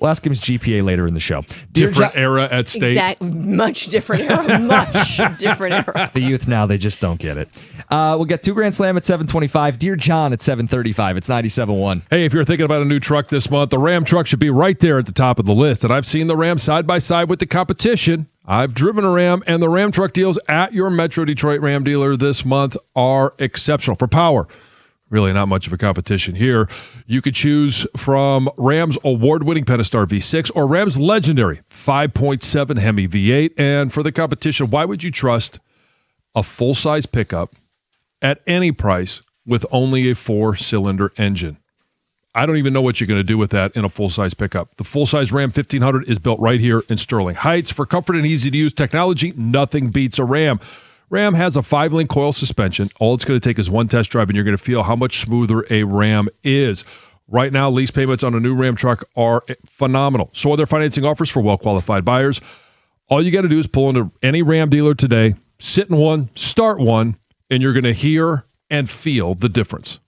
We'll ask him his GPA later in the show. Different era at state. Much different era. Much different era. The youth now, they just don't get it. We'll get 2 Grand Slam at 7:25. Dear John at 7:35. It's 97.1. Hey, if you're thinking about a new truck this month, the Ram truck should be right there at the top of the list. And I've seen the Ram side by side with the competition. I've driven a Ram, and the Ram truck deals at your Metro Detroit Ram dealer this month are exceptional. For power, really not much of a competition here. You could choose from Ram's award-winning Pentastar V6 or Ram's legendary 5.7 Hemi V8. And for the competition, why would you trust a full-size pickup at any price with only a 4-cylinder engine? I don't even know what you're going to do with that in a full-size pickup. The full-size Ram 1500 is built right here in Sterling Heights. For comfort and easy-to-use technology, nothing beats a Ram. Ram has a 5-link coil suspension. All it's going to take is one test drive, and you're going to feel how much smoother a Ram is. Right now, lease payments on a new Ram truck are phenomenal. So are their financing offers for well-qualified buyers. All you got to do is pull into any Ram dealer today, sit in one, start one, and you're going to hear and feel the difference.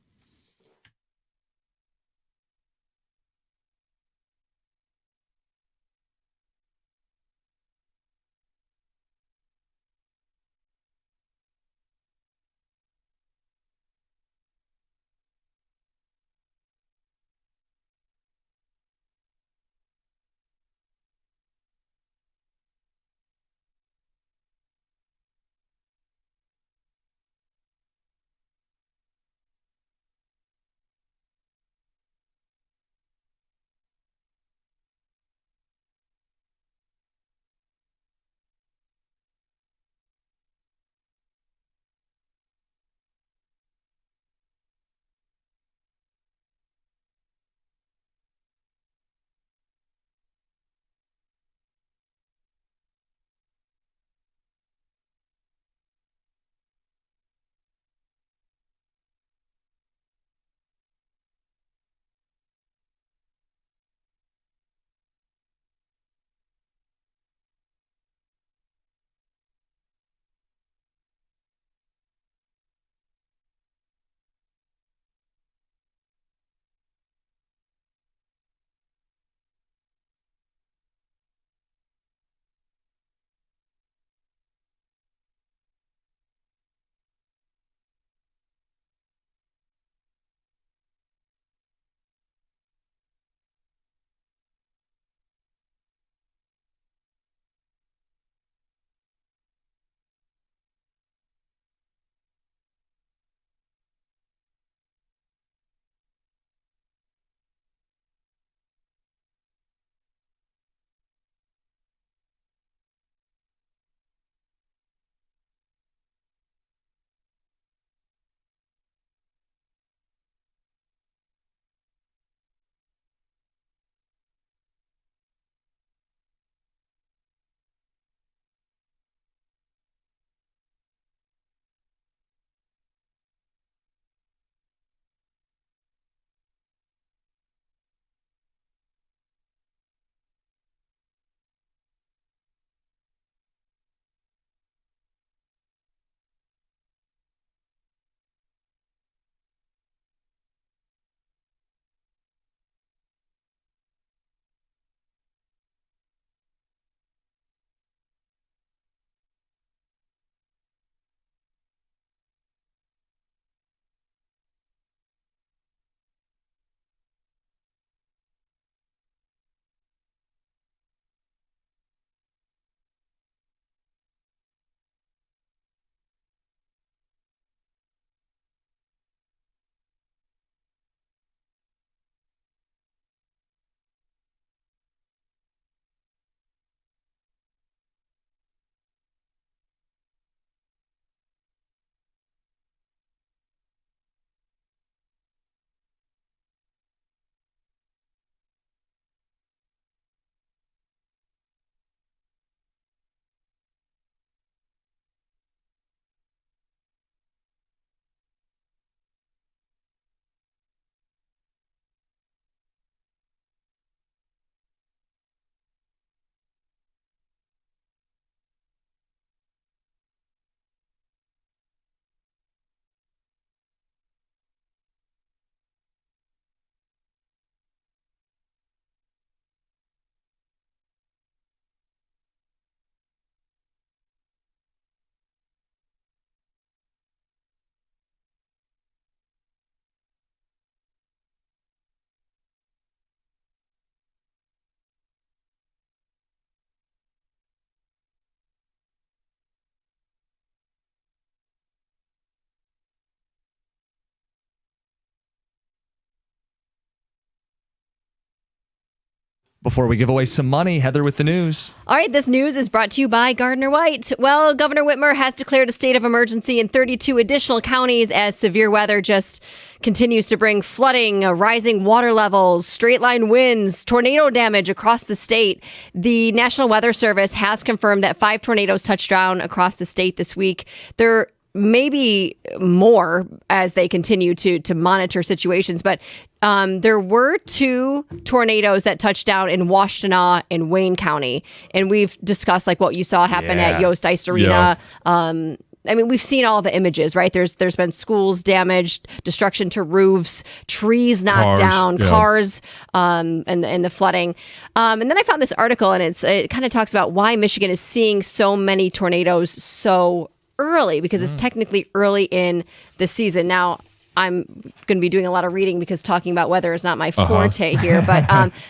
Before we give away some money, Heather with the news. All right, this news is brought to you by Gardner White. Well, Governor Whitmer has declared a state of emergency in 32 additional counties as severe weather just continues to bring flooding, rising water levels, straight line winds, tornado damage across the state. The National Weather Service has confirmed that 5 tornadoes touched down across the state this week. There maybe more as they continue to monitor situations. But there were 2 tornadoes that touched down in Washtenaw and Wayne County. And we've discussed like what you saw happen at Yost Ice Arena. Yeah. I mean, we've seen all the images, right? There's been schools damaged, destruction to roofs, trees knocked down, cars, and the flooding. And then I found this article, and it kind of talks about why Michigan is seeing so many tornadoes so early, because it's technically early in the season. Now, I'm going to be doing a lot of reading because talking about weather is not my forte here. But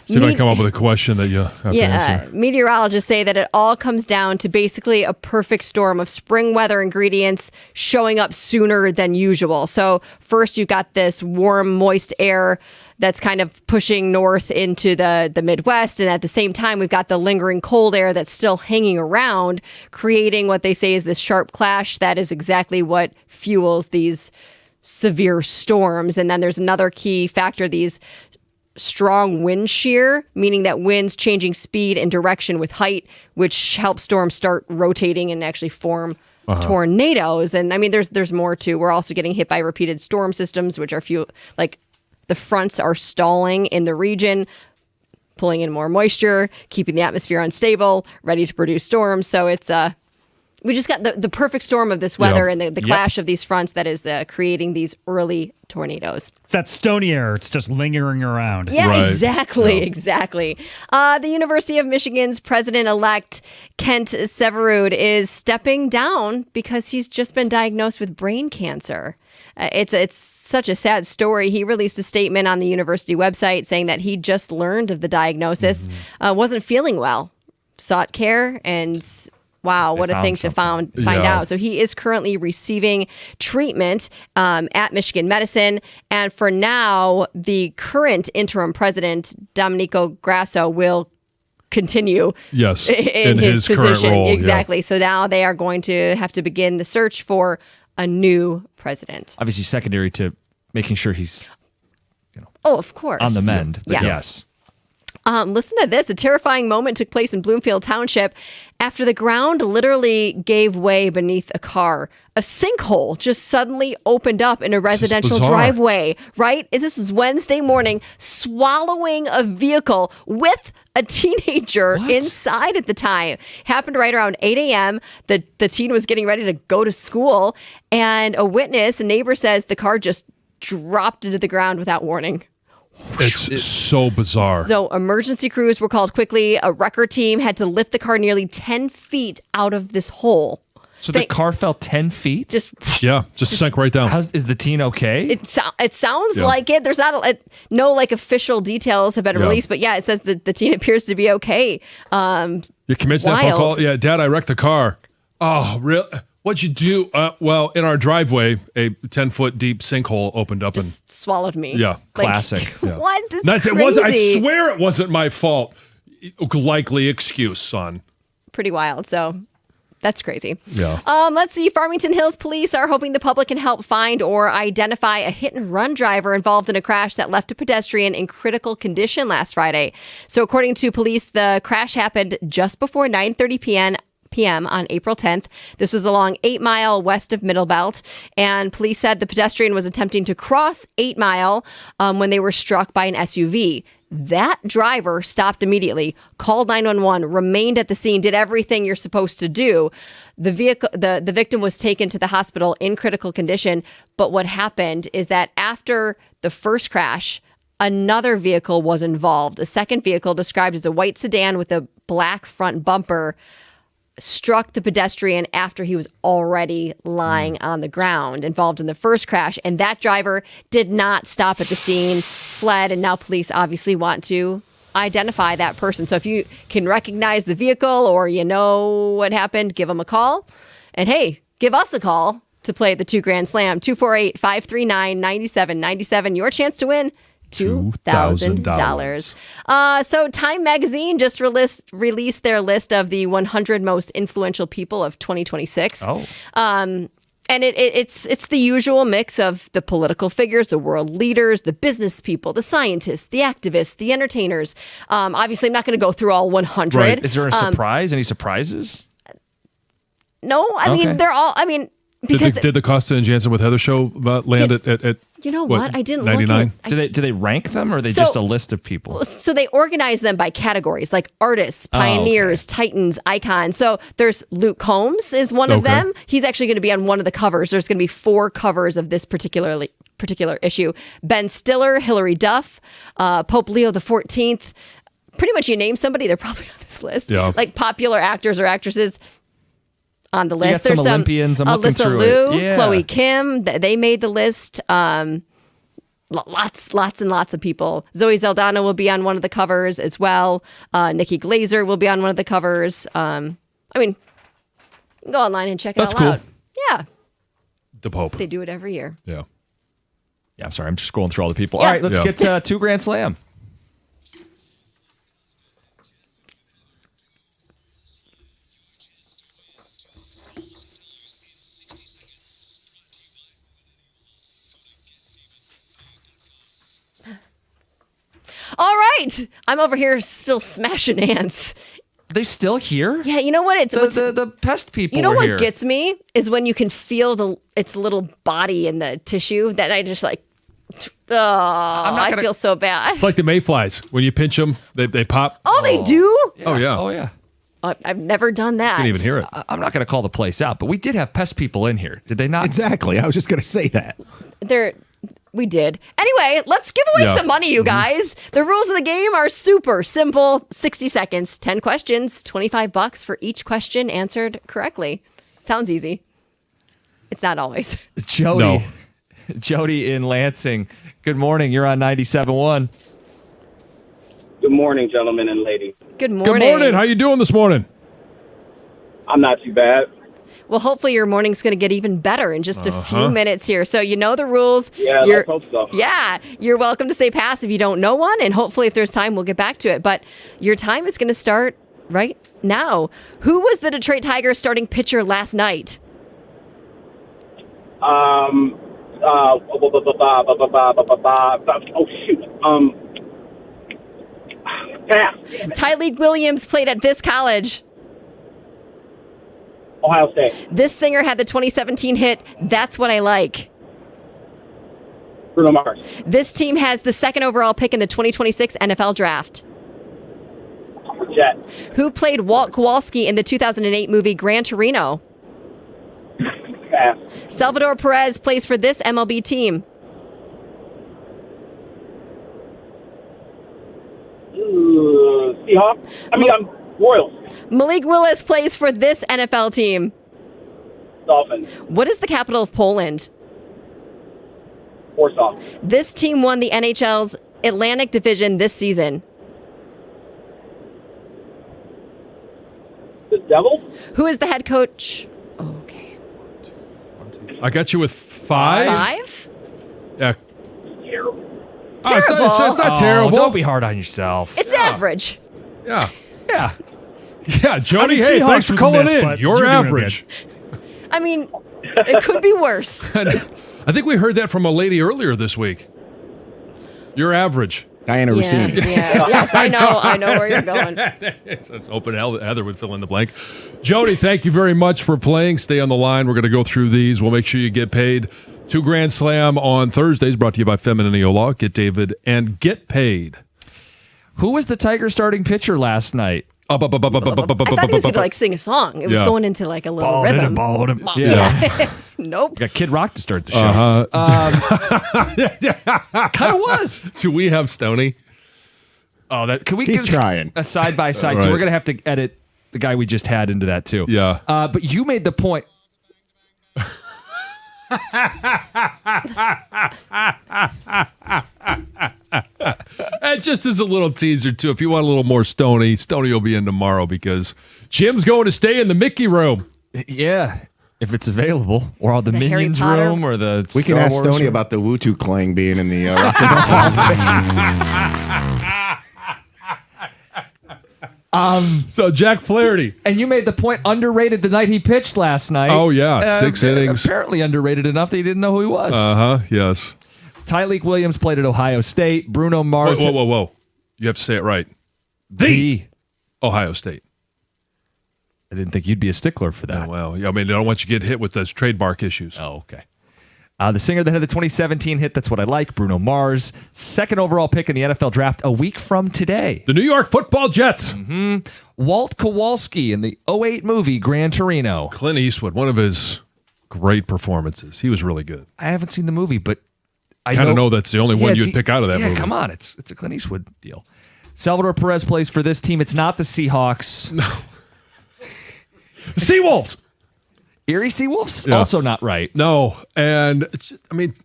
see if I come up with a question that you have to answer. Meteorologists say that it all comes down to basically a perfect storm of spring weather ingredients showing up sooner than usual. So first, you've got this warm, moist air that's kind of pushing north into the Midwest. And at the same time, we've got the lingering cold air that's still hanging around, creating what they say is this sharp clash that is exactly what fuels these severe storms. And then there's another key factor, these strong wind shear, meaning that winds changing speed and direction with height, which helps storms start rotating and actually form tornadoes. And I mean, there's more too. We're also getting hit by repeated storm systems, which are like the fronts are stalling in the region, pulling in more moisture, keeping the atmosphere unstable, ready to produce storms. So it's we just got the perfect storm of this weather and the clash of these fronts that is creating these early tornadoes. It's that stony air. It's just lingering around. Yeah, right. Exactly. The University of Michigan's president-elect, Kent Severud, is stepping down because he's just been diagnosed with brain cancer. It's such a sad story. He released a statement on the university website saying that he just learned of the diagnosis, wasn't feeling well, sought care, and wow, what a thing to find out. So he is currently receiving treatment at Michigan Medicine. And for now, the current interim president, Domenico Grasso, will continue in his position. Role, exactly. So now they are going to have to begin the search for a new president. Obviously secondary to making sure he's of course, on the mend. But yes. Listen to this. A terrifying moment took place in Bloomfield Township after the ground literally gave way beneath a car. A sinkhole just suddenly opened up in a residential driveway, right? This was Wednesday morning, swallowing a vehicle with a teenager inside at the time. Happened right around 8 a.m. The teen was getting ready to go to school, and a neighbor says the car just dropped into the ground without warning. It's so bizarre. So emergency crews were called quickly. A wrecker team had to lift the car nearly 10 feet out of this hole. So the car fell 10 feet? Just sank right down. Is the teen okay? It sounds like it. There's not no official details have been released, but it says that the teen appears to be okay. You can mention that phone call. Yeah, Dad, I wrecked the car. Oh, really? What'd you do? Well, in our driveway, a 10-foot deep sinkhole opened up and swallowed me. Yeah, classic. What? That's crazy. It wasn't. I swear it wasn't my fault. Likely excuse, son. Pretty wild. So that's crazy. Yeah. Let's see. Farmington Hills police are hoping the public can help find or identify a hit-and-run driver involved in a crash that left a pedestrian in critical condition last Friday. So according to police, the crash happened just before 9:30 p.m. on April 10th. This was along 8 Mile west of Middle Belt, and police said the pedestrian was attempting to cross 8 Mile when they were struck by an SUV. That driver stopped immediately, called 911, remained at the scene, did everything you're supposed to do. The victim was taken to the hospital in critical condition, but what happened is that after the first crash, another vehicle was involved. A second vehicle, described as a white sedan with a black front bumper, struck the pedestrian after he was already lying on the ground, involved in the first crash. And that driver did not stop at the scene, fled, and now police obviously want to identify that person. So if you can recognize the vehicle or you know what happened, give them a call. And hey, give us a call to play the $2 Grand Slam, 248-539-9797. Your chance to win $2,000. So Time Magazine just released their list of the 100 most influential people of 2026. Oh. And it's the usual mix of the political figures, the world leaders, the business people, the scientists, the activists, the entertainers. Obviously, I'm not going to go through all 100. Right. Is there a surprise? Any surprises? No, I mean, they're all, because did the Costa and Jansen with Heather show land at you know what? I didn't 99? look at Do they rank them, or are they just a list of people? So they organize them by categories, like artists, pioneers, titans, icons. So there's Luke Combs is one of them. He's actually going to be on one of the covers. There's going to be 4 covers of this particular issue. Ben Stiller, Hilary Duff, Pope Leo XIV. Pretty much you name somebody, they're probably on this list. Yeah. Like popular actors or actresses on the list. got some Olympians. I'm looking Alyssa through Liu, it. Yeah. Chloe Kim. They made the list. Lots and lots of people. Zoe Saldana will be on one of the covers as well. Nikki Glazer will be on one of the covers. You can go online and check it That's all cool. out. Yeah, The Pope. they do it every year. Yeah. Yeah, I'm sorry. I'm just scrolling through all the people. Yeah. All right, let's get 2 Grand Slam. All right, I'm over here still smashing ants. Are they still here? Yeah, you know what? The pest people. You know are what here. gets me is when you can feel its little body in the tissue. That I just like. Oh, I feel so bad. It's like the mayflies. When you pinch them, they pop. Oh, they do? Oh, yeah. Oh yeah. I've never done that. Can't even hear it. I'm not going to call the place out, but we did have pest people in here. Did they not? Exactly. I was just going to say that. We did. Anyway, let's give away some money, you guys. The rules of the game are super simple. 60 seconds, 10 questions, $25 for each question answered correctly. Sounds easy. It's not always. Jody. Jody in Lansing. Good morning. You're on 97.1. Good morning, gentlemen and ladies. Good morning. Good morning. How you doing this morning? I'm not too bad. Well, hopefully your morning's going to get even better in just a few minutes here. So you know the rules. Yeah, let's hope so. Yeah, you're welcome to say pass if you don't know one, and hopefully if there's time, we'll get back to it. But your time is going to start right now. Who was the Detroit Tigers starting pitcher last night? Oh, shoot. Pass. Tyleek Williams played at this college. Ohio State. This singer had the 2017 hit That's What I Like. Bruno Mars. This team has the 2nd overall pick in the 2026 NFL Draft. Jet. Who played Walt Kowalski in the 2008 movie Gran Torino? Pass. Salvador Perez plays for this MLB team. Seahawks. Royals. Malik Willis plays for this NFL team. Dolphins. What is the capital of Poland? Warsaw. This team won the NHL's Atlantic Division this season. The Devils. Who is the head coach? Okay. I got you with 5. 5? Yeah. Terrible. It's not terrible. Don't be hard on yourself. It's average. Yeah. Yeah. Yeah, Jody, Seahawks hey, thanks for was calling missed, in. but You're you're doing average. I mean, it could be worse. I think we heard that from a lady earlier this week. You're average. Diana Rossini. Yeah. Yes, I know where you're going. Let's open Heather would fill in the blank. Jody, thank you very much for playing. Stay on the line. We're going to go through these. We'll make sure you get paid. 2 Grand Slam on Thursdays, brought to you by Feminine Law. Get David and get paid. Who was the Tiger starting pitcher last night? I thought he was going to sing a song. It was going into a little rhythm. Yeah. Nope. Got Kid Rock to start the show. Kind of was. Do we have Stoney? Oh, that can we? He's trying a side by side. So we're gonna have to edit the guy we just had into that too. Yeah. But you made the point. And just as a little teaser, too, if you want a little more Stoney will be in tomorrow because Jim's going to stay in the Mickey room. Yeah. If it's available, or the Harry Minions Potter. room, or the We can Star ask Wars Stoney room. about the Wutu Clang being in the Rock and Roll Hall of Fame. So Jack Flaherty. And you made the point, underrated the night he pitched last night. Oh, yeah. 6 innings. Apparently underrated enough that you didn't know who he was. Yes. Tyleek Williams played at Ohio State. Bruno Mars. Whoa. You have to say it right. The Ohio State. I didn't think you'd be a stickler for that. Oh, well, yeah, I mean, I don't want you to get hit with those trademark issues. Oh, okay. The singer that had the 2017 hit, That's What I Like, Bruno Mars. Second overall pick in the NFL draft a week from today. The New York Football Jets. Walt Kowalski in the 2008 movie Gran Torino. Clint Eastwood, one of his great performances. He was really good. I haven't seen the movie, but I kind of know that's the only one you'd pick out of that movie. Yeah, come on. It's a Clint Eastwood deal. Salvador Perez plays for this team. It's not the Seahawks. No. Seawolves. Erie Seawolves? Yeah. Also not right. No. And, I mean,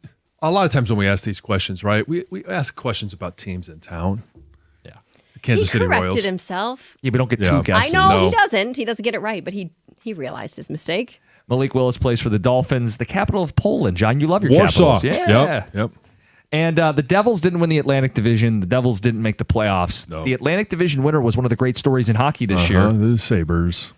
a lot of times when we ask these questions, right, we ask questions about teams in town. Yeah. The Kansas City Royals. He corrected himself. Yeah, we don't get two guesses. I know he doesn't. He doesn't get it right, but he realized his mistake. Malik Willis plays for the Dolphins, the capital of Poland. John, you love your Warsaw. capitals. Yeah. Yep. And the Devils didn't win the Atlantic Division. The Devils didn't make the playoffs. No. The Atlantic Division winner was one of the great stories in hockey this year. The Sabres.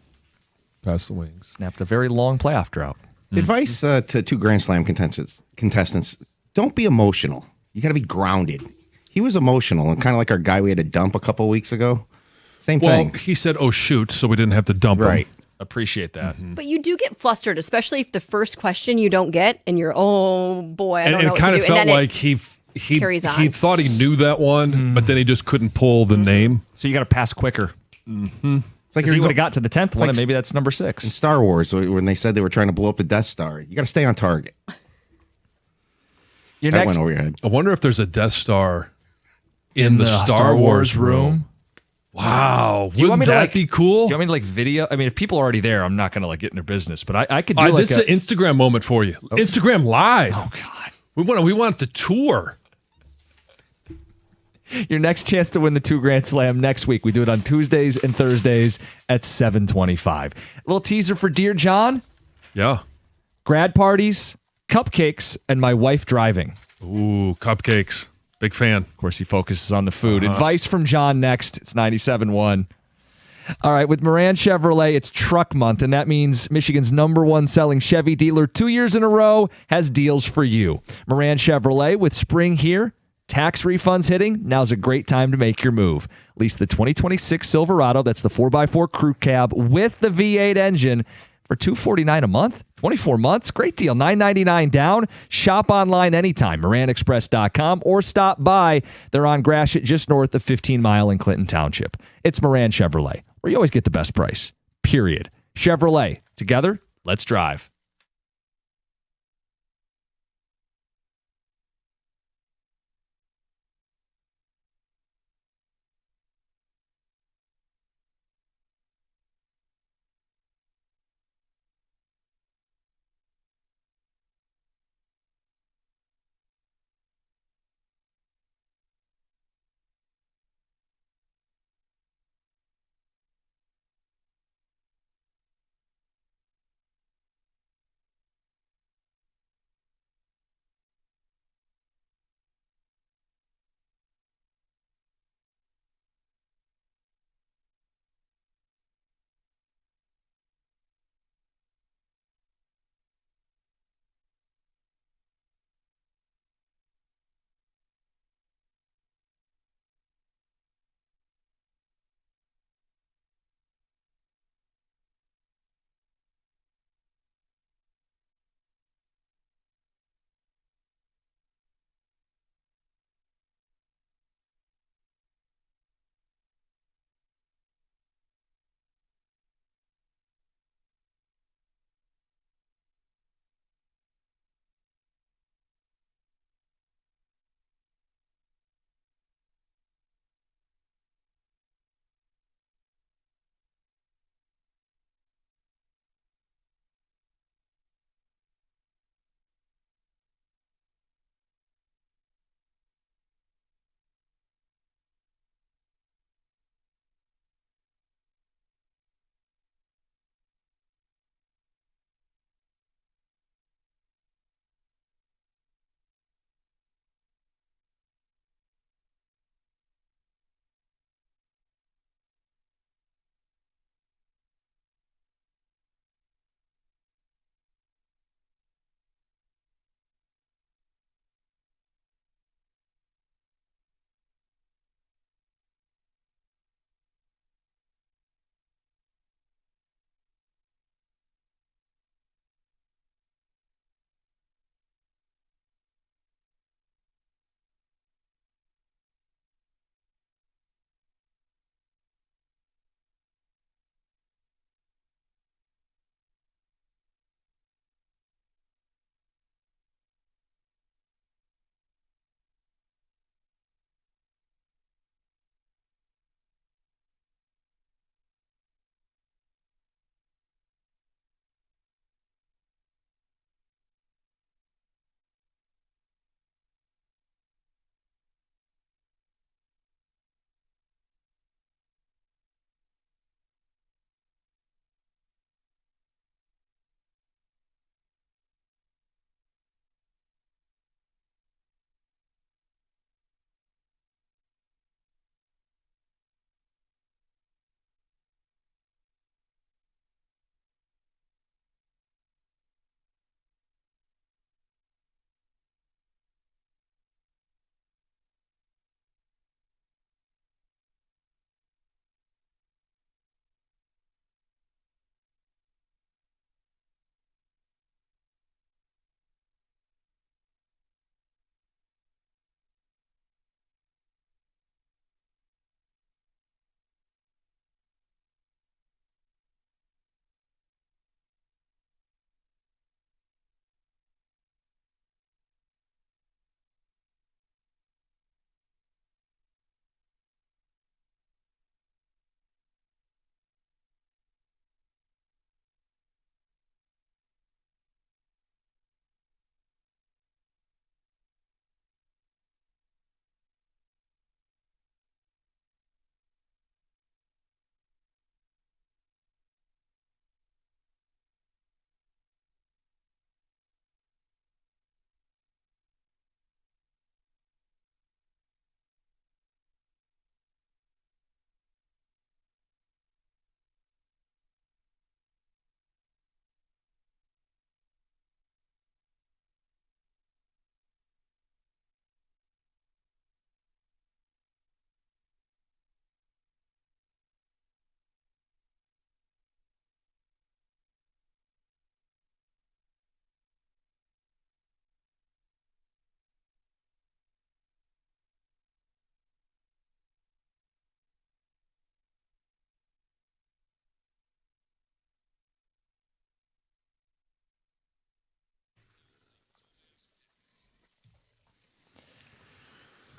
Past the Wings. Snapped a very long playoff drought. Advice to two Grand Slam contestants, don't be emotional. You got to be grounded. He was emotional and kind of like our guy we had to dump a couple weeks ago. Same thing. Well, he said, oh, shoot, so we didn't have to dump him. Appreciate that. But you do get flustered, especially if the first question you don't get and you're, oh boy, I don't know what to do. And it kind of felt and then like he carries on. he thought he knew that one, but then he just couldn't pull the name. So you got to pass quicker. Mm-hmm. It's like he would have got to the 10th one, and maybe that's number 6. In Star Wars, when they said they were trying to blow up the Death Star, you got to stay on target. That went over your head. I wonder if there's a Death Star in the Star Wars room. Wow. Wouldn't that be cool? Do you want me to like video? I mean, if people are already there, I'm not going to like get in their business, but I could do like this is an Instagram moment for you. Oh. Instagram Live. Oh, God. We want the tour. Your next chance to win the 2 Grand Slam next week. We do it on Tuesdays and Thursdays at 7:25. A little teaser for Dear John. Yeah. Grad parties, cupcakes, and my wife driving. Ooh, cupcakes. Big fan. Of course, he focuses on the food. Advice from John next. It's 97.1. All right, with Moran Chevrolet, it's truck month, and that means Michigan's #1 selling Chevy dealer 2 years in a row has deals for you. Moran Chevrolet, with spring here, tax refunds hitting, now's a great time to make your move. Lease the 2026 Silverado, that's the 4x4 crew cab with the V8 engine for $249 a month, 24 months. Great deal, $999 down. Shop online anytime, MoranExpress.com, or stop by. They're on Gratiot, just north of 15 Mile in Clinton Township. It's Moran Chevrolet, where you always get the best price, period. Chevrolet, together, let's drive.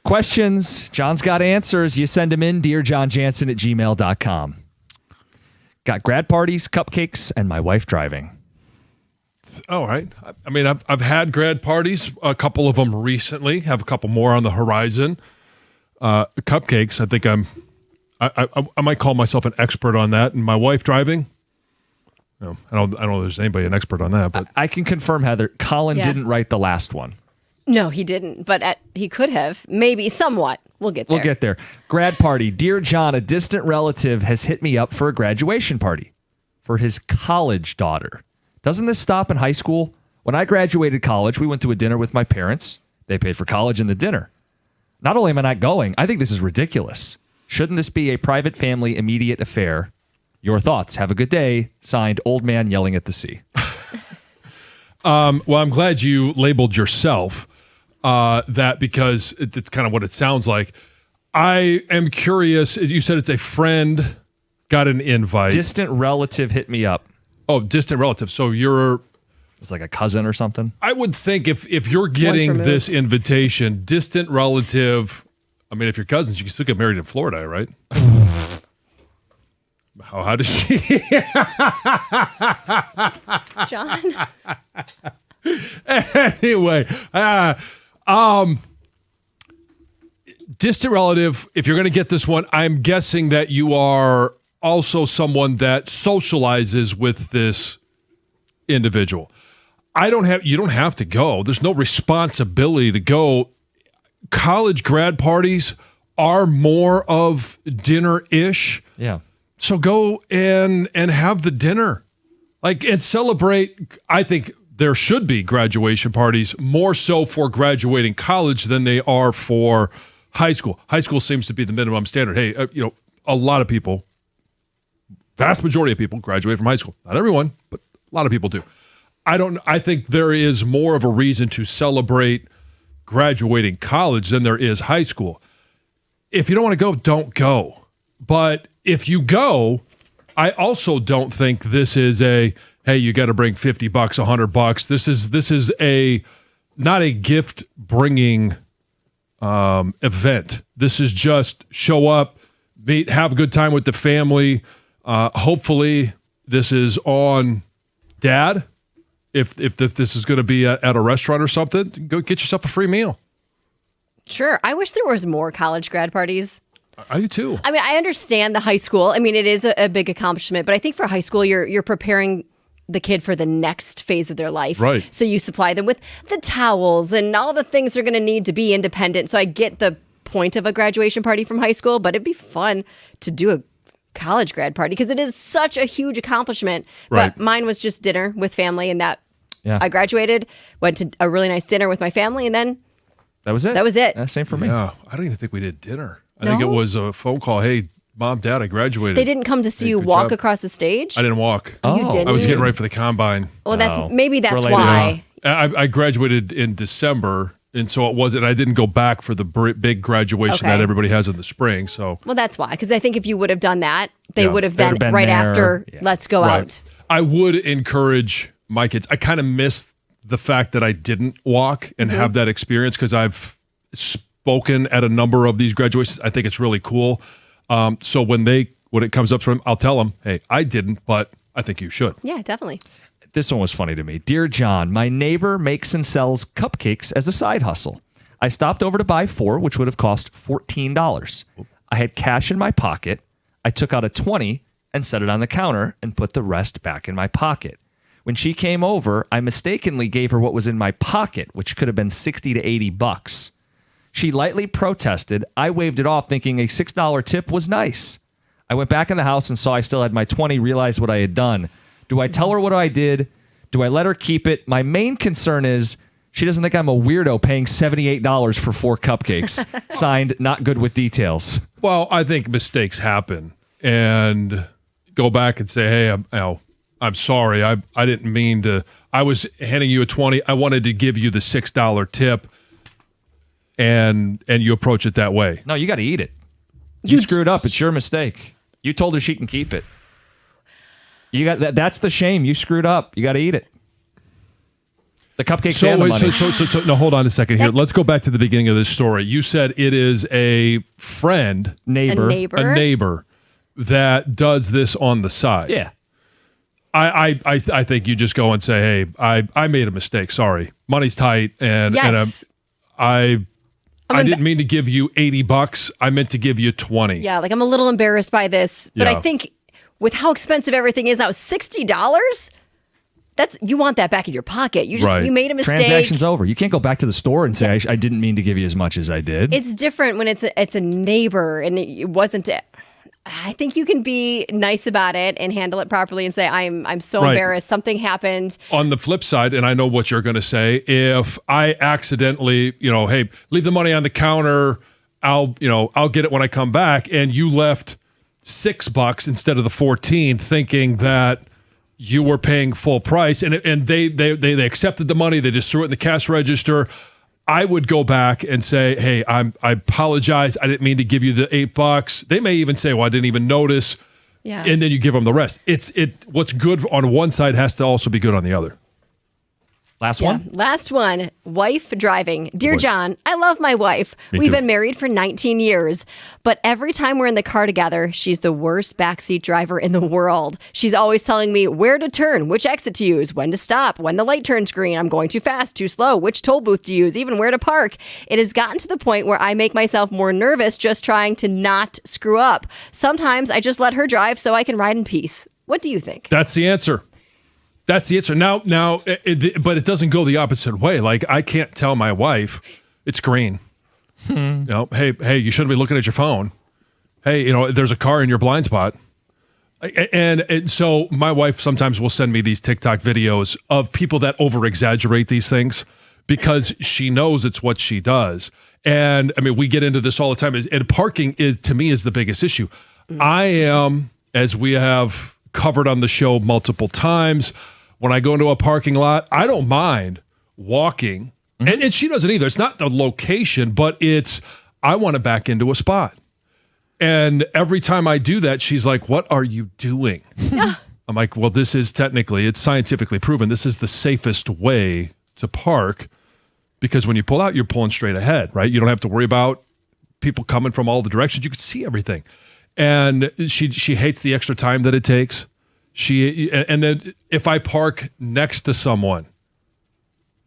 Questions. John's got answers. You send them in, dearjohnjansen@gmail.com. Got grad parties, cupcakes, and my wife driving. All right. I mean, I've had grad parties, a couple of them recently, have a couple more on the horizon. Cupcakes, I think I might call myself an expert on that. And my wife driving, no, I don't know if there's anybody an expert on that. But I can confirm, Heather, Colin didn't write the last one. No, he didn't, but he could have. Maybe, somewhat. We'll get there. We'll get there. Grad party. Dear John, a distant relative has hit me up for a graduation party for his college daughter. Doesn't this stop in high school? When I graduated college, we went to a dinner with my parents. They paid for college and the dinner. Not only am I not going, I think this is ridiculous. Shouldn't this be a private family immediate affair? Your thoughts. Have a good day. Signed, Old Man Yelling at the Sea. Well, I'm glad you labeled yourself that because it's kind of what it sounds like. I am curious. You said it's a friend got an invite. Distant relative hit me up. Oh, distant relative. So you're... It's like a cousin or something? I would think if you're getting this invitation, distant relative... I mean, if you're cousins, you can still get married in Florida, right? How does she... John? Anyway, distant relative, if you're going to get this one, I'm guessing that you are also someone that socializes with this individual. You don't have to go. There's no responsibility to go. College grad parties are more of dinner-ish. Yeah. So go and have the dinner. And celebrate. I think there should be graduation parties more so for graduating college than they are for high school. High school seems to be the minimum standard. Hey, a lot of people, vast majority of people graduate from high school. Not everyone, but a lot of people do. I think there is more of a reason to celebrate graduating college than there is high school. If you don't want to go, don't go. But if you go, I also don't think this is hey, you got to bring $50, $100. This is not a gift bringing event. This is just show up, meet, have a good time with the family. Hopefully this is on dad. If this is going to be at a restaurant or something, go get yourself a free meal. Sure. I wish there was more college grad parties. I do too. I mean, I understand the high school. I mean, it is a big accomplishment, but I think for high school, you're preparing the kid for the next phase of their life. Right. So you supply them with the towels and all the things they're going to need to be independent. So I get the point of a graduation party from high school, but it'd be fun to do a college grad party because it is such a huge accomplishment. Right. But mine was just dinner with family, and Yeah. I graduated, went to a really nice dinner with my family, and then that was it. That was it. Same for me. Yeah, I don't even think we did dinner. I think it was a phone call. Hey, Mom, Dad, I graduated. They didn't come to see you walk across the stage? I didn't walk. Oh. You didn't? I was getting ready for the combine. Well, that's Related. why. I graduated in December, and so it wasn't. I didn't go back for the big graduation that everybody has in the spring. So, well, that's why. Because I think if you would have done that, they would have been right there. after. Yeah. Let's go out. I would encourage my kids. I kind of miss the fact that I didn't walk and have that experience because I've spoken at a number of these graduations. I think it's really cool. So when it comes up to them, I'll tell them, hey, I didn't, but I think you should. Yeah, definitely. This one was funny to me. Dear John, my neighbor makes and sells cupcakes as a side hustle. I stopped over to buy 4, which would have cost $14. I had cash in my pocket. I took out a 20 and set it on the counter and put the rest back in my pocket. When she came over, I mistakenly gave her what was in my pocket, which could have been $60 to $80. She lightly protested. I waved it off, thinking a $6 tip was nice. I went back in the house and saw I still had my 20, realized what I had done. Do I tell her what I did? Do I let her keep it? My main concern is she doesn't think I'm a weirdo paying $78 for 4 cupcakes. Signed, not good with details. Well, I think mistakes happen. And go back and say, hey, I'm sorry. I didn't mean to. I was handing you a 20. I wanted to give you the $6 tip. And you approach it that way. No, you got to eat it. You screwed up. It's your mistake. You told her she can keep it. You got that. That's the shame. You screwed up. You got to eat it. The cupcakes and the money. So, no, hold on a second here. Let's go back to the beginning of this story. You said it is a friend, A neighbor that does this on the side. Yeah. I think you just go and say, hey, I made a mistake. Sorry. Money's tight. And I didn't mean to give you $80. I meant to give you 20. Yeah, like I'm a little embarrassed by this. But I think with how expensive everything is now, $60? You want that back in your pocket. You made a mistake. Transaction's over. You can't go back to the store and say, I didn't mean to give you as much as I did. It's different when it's a neighbor and it wasn't. I think you can be nice about it and handle it properly and say, I'm so embarrassed. Something happened. On the flip side, and I know what you're going to say, if I accidentally, hey, leave the money on the counter, I'll get it when I come back, and you left $6 instead of the 14, thinking that you were paying full price, and they accepted the money, they just threw it in the cash register. I would go back and say, hey, I apologize. I didn't mean to give you the $8. They may even say, well, I didn't even notice. Yeah. And then you give them the rest. What's good on one side has to also be good on the other. Last one. Wife driving. Dear John, I love my wife. We've been married for 19 years, but every time we're in the car together, she's the worst backseat driver in the world. She's always telling me where to turn, which exit to use, when to stop, when the light turns green, I'm going too fast, too slow, which toll booth to use, even where to park. It has gotten to the point where I make myself more nervous just trying to not screw up. Sometimes I just let her drive so I can ride in peace. What do you think? That's the answer. That's the answer. Now, but it doesn't go the opposite way. Like, I can't tell my wife it's green. Hey, you shouldn't be looking at your phone. Hey, there's a car in your blind spot. And so my wife sometimes will send me these TikTok videos of people that over-exaggerate these things because she knows it's what she does. And I mean, we get into this all the time. And parking to me is the biggest issue. I am, as we have covered on the show multiple times, when I go into a parking lot, I don't mind walking. And she doesn't either. It's not the location, but I want to back into a spot. And every time I do that, she's like, what are you doing? I'm like, well, it's scientifically proven. This is the safest way to park because when you pull out, you're pulling straight ahead, right? You don't have to worry about people coming from all the directions. You can see everything. And she hates the extra time that it takes. And then if I park next to someone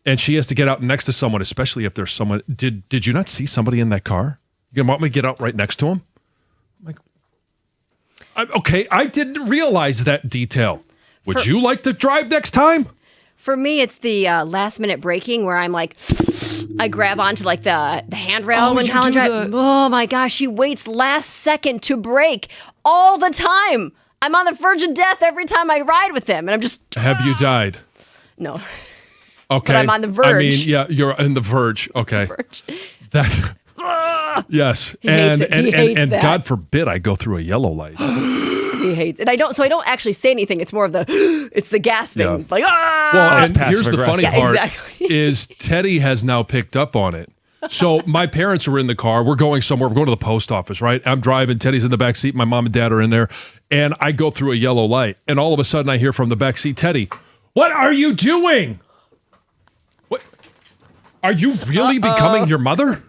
and she has to get out next to someone, especially if there's someone, did you not see somebody in that car? You want me to get out right next to him? I'm like, okay, I didn't realize that detail. Would you like to drive next time? For me, it's the last minute braking where I'm like, I grab onto like the handrail when Colin drives. Oh my gosh, she waits last second to brake all the time. I'm on the verge of death every time I ride with him, and I'm just. Have you died? No. Okay. But I'm on the verge. I mean, yeah, you're on the verge. Okay. The verge. Yes. He hates it. He hates and that. God forbid I go through a yellow light. He hates it. I don't actually say anything. It's more of it's the gasping. Yeah. Like, ah! Well, and here's the funny part exactly. is Teddy has now picked up on it. So my parents were in the car. We're going somewhere. We're going to the post office, right? I'm driving. Teddy's in the back seat. My mom and dad are in there. And I go through a yellow light. And all of a sudden I hear from the back seat, Teddy, what are you doing? What? Are you really becoming your mother?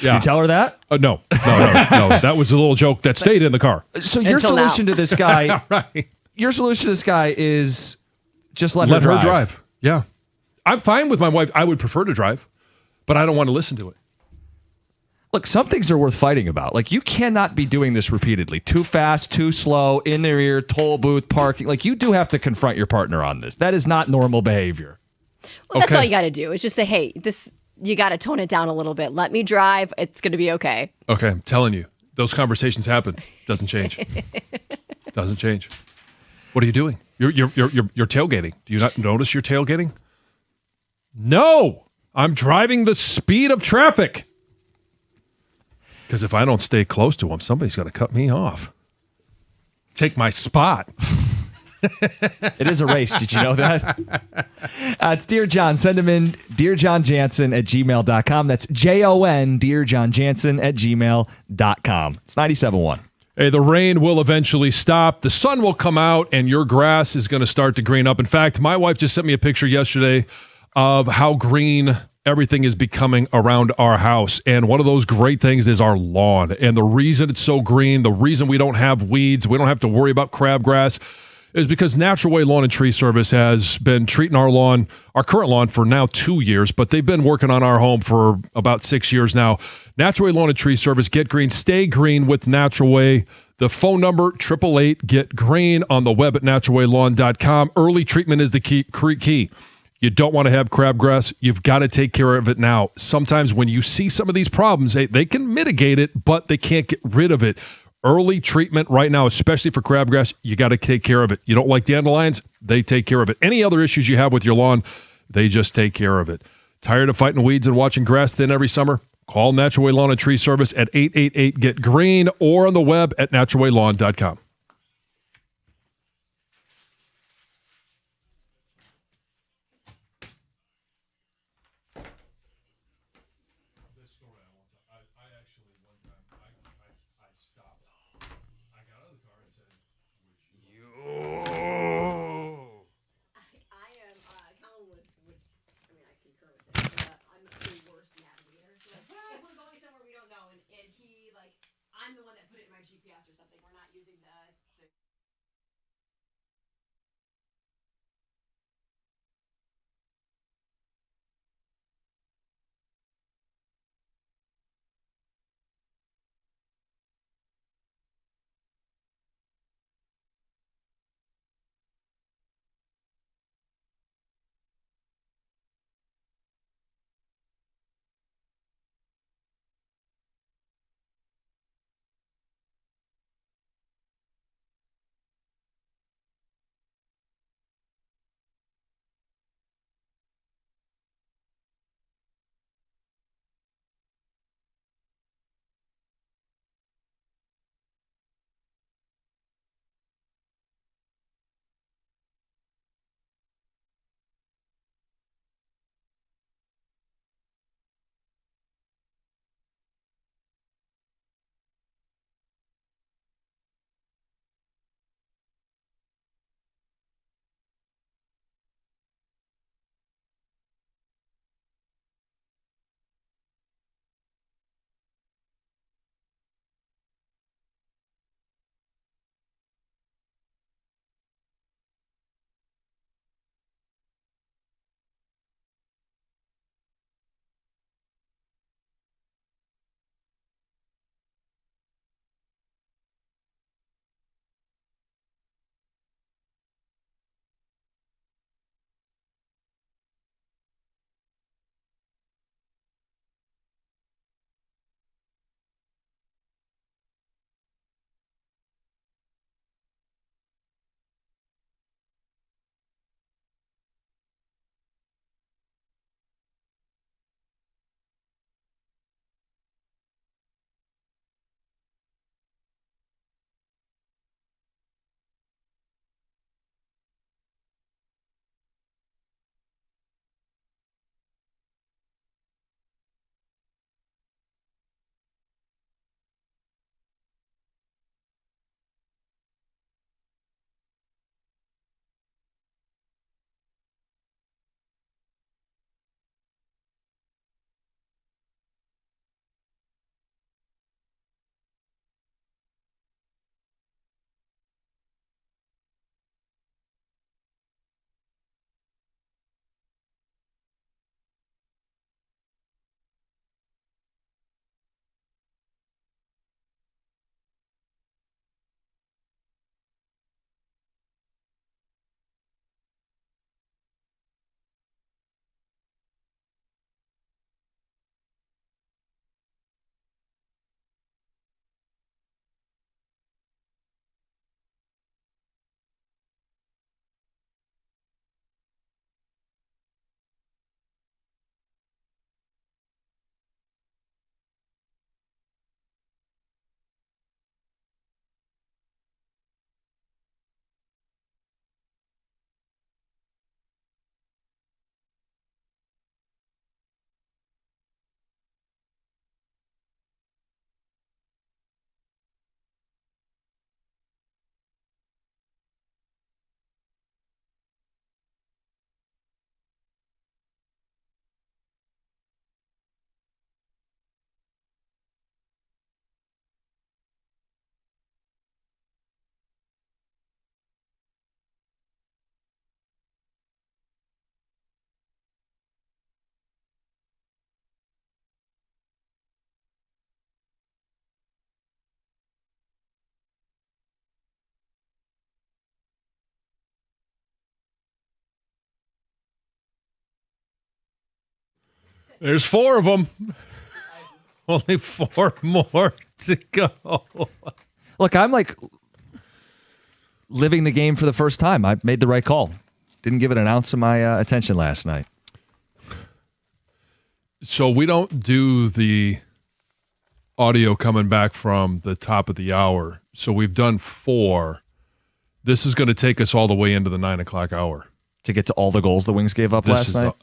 Yeah. You tell her that? No. That was a little joke that stayed in the car. So your solution to this guy, right? Your solution to this guy is just let her drive. Yeah. I'm fine with my wife. I would prefer to drive, but I don't want to listen to it. Look, some things are worth fighting about. Like, you cannot be doing this repeatedly. Too fast, too slow, in their ear, toll booth, parking. Like, you do have to confront your partner on this. That is not normal behavior. Well, that's all you got to do is just say, hey, you got to tone it down a little bit. Let me drive. It's going to be okay. Okay, I'm telling you, those conversations happen. Doesn't change. Doesn't change. What are you doing? You're tailgating. Do you not notice you're tailgating? No, I'm driving the speed of traffic. Because if I don't stay close to him, somebody's got to cut me off. Take my spot. It is a race. Did you know that? It's Dear John. Send him in, dearjohnjansen@gmail.com. That's JON, dearjohnjansen@gmail.com. It's 97.1. Hey, the rain will eventually stop. The sun will come out, and your grass is going to start to green up. In fact, my wife just sent me a picture yesterday of how green everything is becoming around our house. And one of those great things is our lawn. And the reason it's so green, the reason we don't have weeds, we don't have to worry about crabgrass, is because Natural Way Lawn and Tree Service has been treating our lawn, our current lawn, for now 2 years, but they've been working on our home for about 6 years now. Natural Way Lawn and Tree Service. Get green. Stay green with Natural Way. The phone number, 888-GET-GREEN, on the web at naturalwaylawn.com. Early treatment is the key. You don't want to have crabgrass. You've got to take care of it now. Sometimes when you see some of these problems, they can mitigate it, but they can't get rid of it. Early treatment right now, especially for crabgrass, you got to take care of it. You don't like dandelions? They take care of it. Any other issues you have with your lawn, they just take care of it. Tired of fighting weeds and watching grass thin every summer? Call Natural Way Lawn and Tree Service at 888-GET-GREEN or on the web at naturalwaylawn.com. I'm the one that put it in my GPS or something. We're not using the There's 4 of them. Only 4 more to go. Look, I'm like living the game for the first time. I made the right call. Didn't give it an ounce of my attention last night. So we don't do the audio coming back from the top of the hour. So we've done 4. This is going to take us all the way into the 9 o'clock hour. To get to all the goals the Wings gave up last night?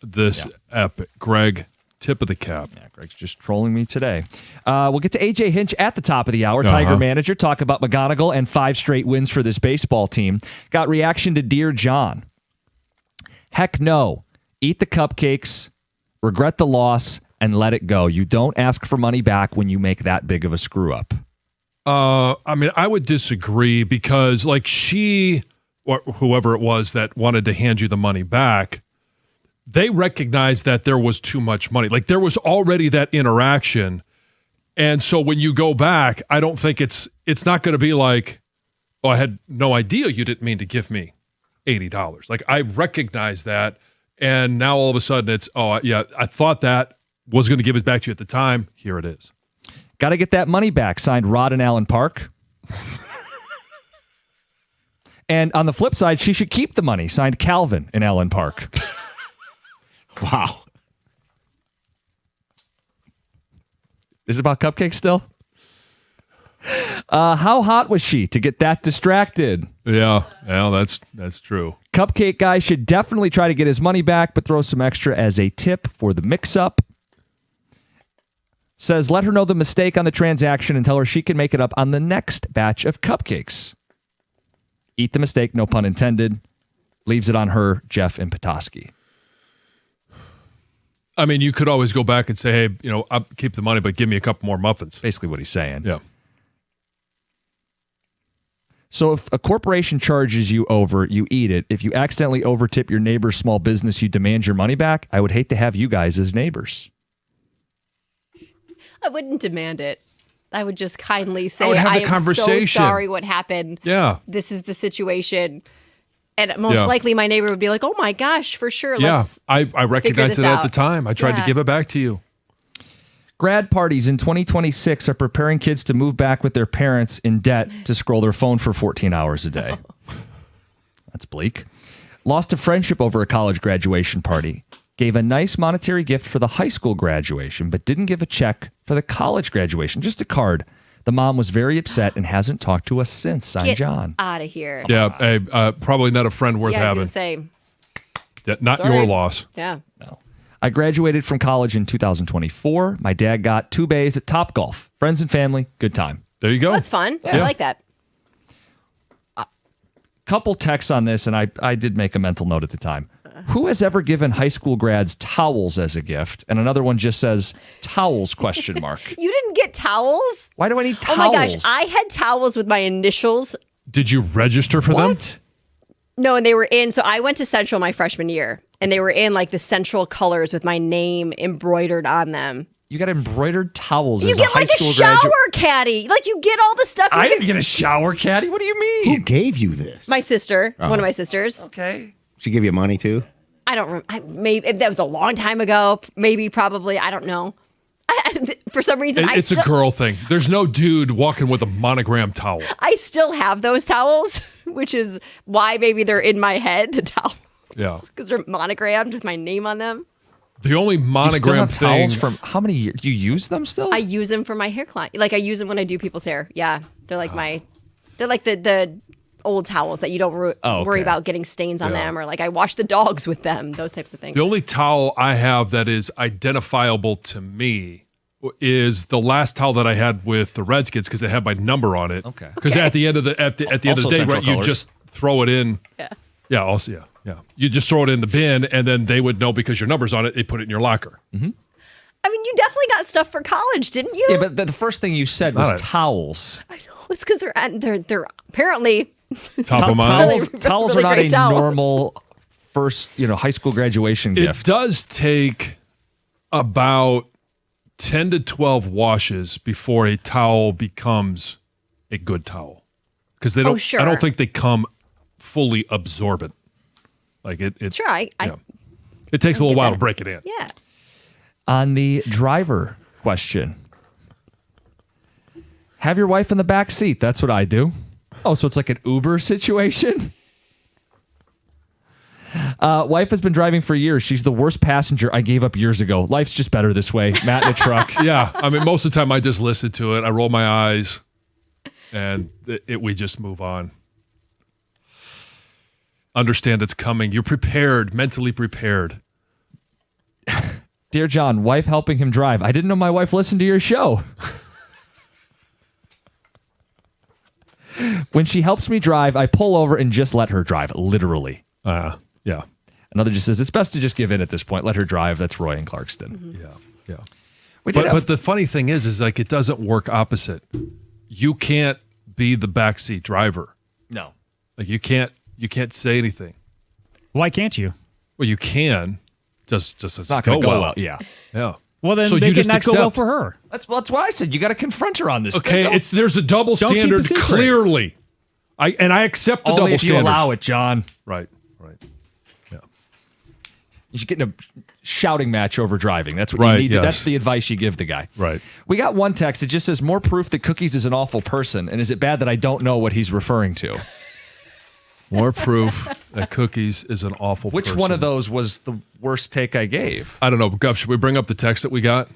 Epic. Greg, tip of the cap. Yeah, Greg's just trolling me today. We'll get to AJ Hinch at the top of the hour, Tiger manager, talk about McGonagal and 5 straight wins for this baseball team. Got reaction to Dear John. Heck no. Eat the cupcakes, regret the loss, and let it go. You don't ask for money back when you make that big of a screw up. I mean, I would disagree because like she, or whoever it was that wanted to hand you the money back, they recognized that there was too much money. Like there was already that interaction. And so when you go back, I don't think it's not going to be like, oh, I had no idea you didn't mean to give me $80. Like I recognize that. And now all of a sudden it's, oh yeah, I thought that was going to give it back to you at the time. Here it is. Got to get that money back. Signed Rod in Allen Park. And on the flip side, she should keep the money. Signed Calvin in Allen Park. Wow. Is it about cupcakes still? How hot was she to get that distracted? Yeah, that's true. Cupcake guy should definitely try to get his money back, but throw some extra as a tip for the mix-up. Says, let her know the mistake on the transaction and tell her she can make it up on the next batch of cupcakes. Eat the mistake, no pun intended. Leaves it on her, Jeff, and Petoskey. I mean, you could always go back and say, hey, I'll keep the money, but give me a couple more muffins. Basically what he's saying. Yeah. So if a corporation charges you over, you eat it. If you accidentally overtip your neighbor's small business, you demand your money back. I would hate to have you guys as neighbors. I wouldn't demand it. I would just kindly say, I am so sorry what happened. Yeah. This is the situation. And most likely my neighbor would be like, oh my gosh, for sure. Yeah, I recognized it at the time. I tried to give it back to you. Grad parties in 2026 are preparing kids to move back with their parents in debt to scroll their phone for 14 hours a day. That's bleak. Lost a friendship over a college graduation party. Gave a nice monetary gift for the high school graduation, but didn't give a check for the college graduation. Just a card. The mom was very upset and hasn't talked to us since. Signed, John. Out of here. Yeah, probably not a friend worth having. I was going to say. Not your loss. Yeah. No. I graduated from college in 2024. My dad got 2 bays at Topgolf. Friends and family, good time. There you go. That's fun. Yeah. I like that. Couple texts on this, and I did make a mental note at the time. Who has ever given high school grads towels as a gift? And another one just says towels, question mark. You didn't get towels? Why do I need towels? Oh my gosh, I had towels with my initials. Did you register for them? No, and they were in, so I went to Central my freshman year, and they were in like the Central colors with my name embroidered on them. You got embroidered towels as a high school graduate? You get like a shower caddy. Like you get all the stuff. I didn't get a shower caddy. What do you mean? Who gave you this? My sister, one of my sisters. Okay. She gave you money too? I don't remember. Maybe that was a long time ago. Maybe, probably. I don't know. For some reason, it's a girl thing. There's no dude walking with a monogram towel. I still have those towels, which is why maybe they're in my head. The towels, because they're monogrammed with my name on them. The only monogram thing. Towels from how many years? Do you use them still? I use them for my hair client. Like I use them when I do people's hair. Yeah, they're like they're like the old towels that you don't worry about getting stains on them, or like I wash the dogs with them, those types of things. The only towel I have that is identifiable to me is the last towel that I had with the Redskins because it had my number on it. Okay. Because at the end of the end of the day, right, you just throw it in. Yeah. Yeah. Also, yeah. You just throw it in the bin, and then they would know because your number's on it. They put it in your locker. Mm-hmm. I mean, you definitely got stuff for college, didn't you? Yeah, but the first thing you said was towels. I know. It's because they're apparently. Top of mind. Towels are not a normal first, high school graduation gift. It does take about 10 to 12 washes before a towel becomes a good towel. Because they don't. Sure. I don't think they come fully absorbent. Like it. Sure, it takes a little while to break it in. Yeah. on the driver question. Have your wife in the back seat. That's what I do. Oh, so it's like an Uber situation? Wife has been driving for years. She's the worst passenger. I gave up years ago. Life's just better this way. Matt in the truck. Yeah. I mean, most of the time I just listen to it. I roll my eyes and we just move on. Understand it's coming. You're prepared, mentally prepared. Dear John, wife helping him drive. I didn't know my wife listened to your show. When she helps me drive, I pull over and just let her drive, literally. Yeah. Another just says, it's best to just give in at this point. Let her drive. That's Roy in Clarkston. Mm-hmm. Yeah. But the funny thing is like it doesn't work opposite. You can't be the backseat driver. No. Like you can't say anything. Why can't you? Well, you can. Just it's not going to go well. Yeah. Well, then so they you can just not go well for her. That's why I said you got to confront her on this. Okay, there's a double Don't keep standard a secret. clearly. I accept the Only double if you standard. allow it, John. Right. Yeah. You should get in a shouting match over driving. That's what you need. Yes. That's the advice you give the guy. Right. We got one text. It just says, more proof that Cookies is an awful person. And is it bad that I don't know what he's referring to? More proof that Cookies is an awful Which person. one of those was the worst take I gave? I don't know. Guff, should we bring up the text that we got?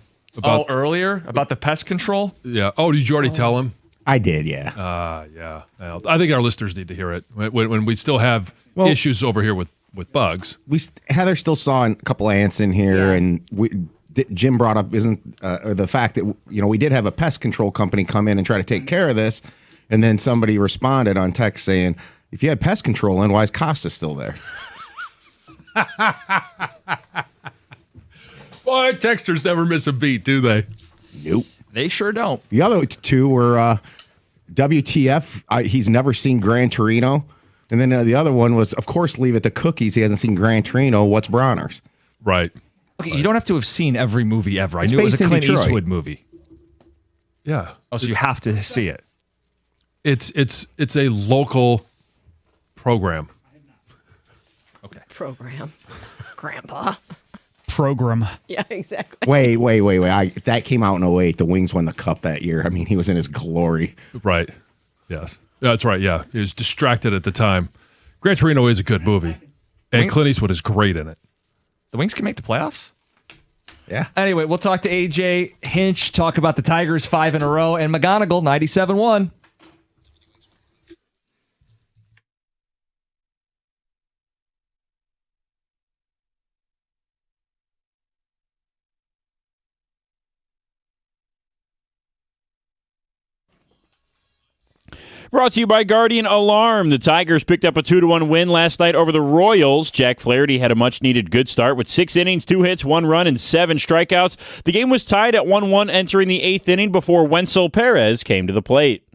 Earlier? About the pest control? Yeah. Oh, did you already tell him? I did, yeah. Yeah. Well, I think our listeners need to hear it when we still have issues over here with bugs. Heather still saw a couple ants in here, and Jim brought up the fact that we did have a pest control company come in and try to take care of this, and then somebody responded on text saying, if you had pest control in, why is Costa still there? Boy, texters never miss a beat, do they? Nope. They sure don't. The other two were WTF, he's never seen Gran Torino. And then the other one was, of course, leave it to Cookies. He hasn't seen Gran Torino. What's Bronner's? Right. Okay, you don't have to have seen every movie ever. I knew it was a based in Clint Detroit. Eastwood movie. Yeah. Oh, so you have to see it. It's a local program. Okay. Program. Grandpa. Program. Yeah, exactly. Wait. That came out in 2008. The Wings won the cup that year. I mean, he was in his glory. Right. Yes. That's right. Yeah. He was distracted at the time. Gran Torino is a good movie. And Clint Eastwood is great in it. The Wings can make the playoffs? Yeah. Anyway, we'll talk to AJ Hinch, talk about the Tigers 5 in a row, and McGonagal 97-1. Brought to you by Guardian Alarm. The Tigers picked up a 2-1 win last night over the Royals. Jack Flaherty had a much-needed good start with 6 innings, 2 hits, 1 run, and 7 strikeouts. The game was tied at 1-1 entering the 8th inning before Wenzel Perez came to the plate.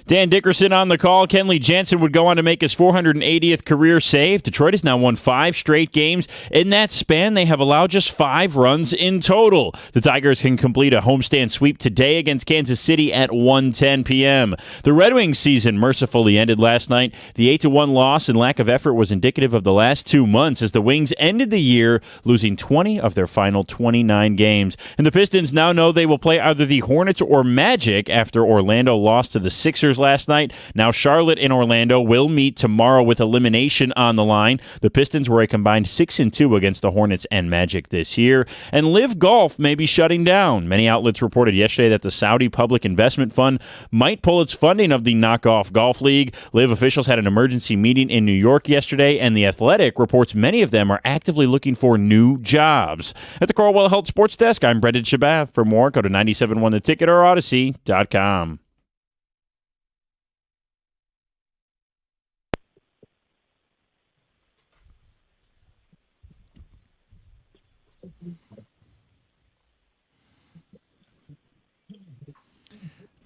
Dan Dickerson on the call. Kenley Jansen would go on to make his 480th career save. Detroit has now won 5 straight games. In that span, they have allowed just 5 runs in total. The Tigers can complete a homestand sweep today against Kansas City at 1:10 p.m. The Red Wings season mercifully ended last night. The 8-1 loss and lack of effort was indicative of the last 2 months as the Wings ended the year losing 20 of their final 29 games. And the Pistons now know they will play either the Hornets or Magic after Orlando lost to the Sixers last night. Now Charlotte and Orlando will meet tomorrow with elimination on the line. The Pistons were a combined 6-2 against the Hornets and Magic this year. And Live Golf may be shutting down. Many outlets reported yesterday that the Saudi Public Investment Fund might pull its funding of the knockoff golf league. Live officials had an emergency meeting in New York yesterday, and The Athletic reports many of them are actively looking for new jobs. At the Corwell Health Sports Desk, I'm Brendan Shabath. For more, go to 971theticket or Odyssey.com.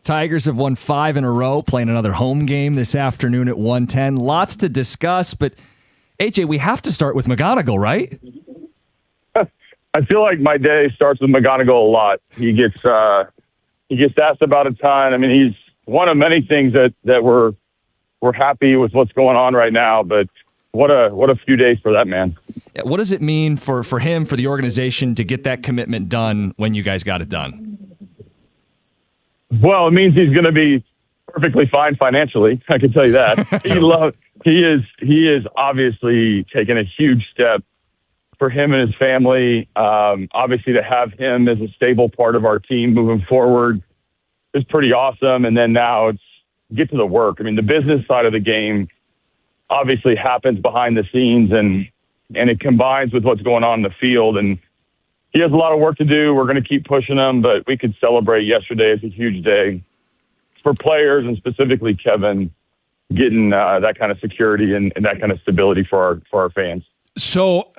Tigers have won 5 in a row, playing another home game this afternoon at 1:10. Lots to discuss, but AJ, we have to start with McGonagal, right? I feel like my day starts with McGonagal a lot. He gets asked about a ton. I mean, he's one of many things that we're happy with what's going on right now, but what a few days for that man. What does it mean for him, for the organization, to get that commitment done when you guys got it done? Well, it means he's going to be perfectly fine financially. I can tell you that. He is obviously taken a huge step for him and his family. Obviously, to have him as a stable part of our team moving forward is pretty awesome. And then now it's get to the work. I mean, the business side of the game obviously happens behind the scenes, and it combines with what's going on in the field. And he has a lot of work to do. We're going to keep pushing him, but we could celebrate yesterday as a huge day for players, and specifically Kevin, getting that kind of security and that kind of stability for our fans. So,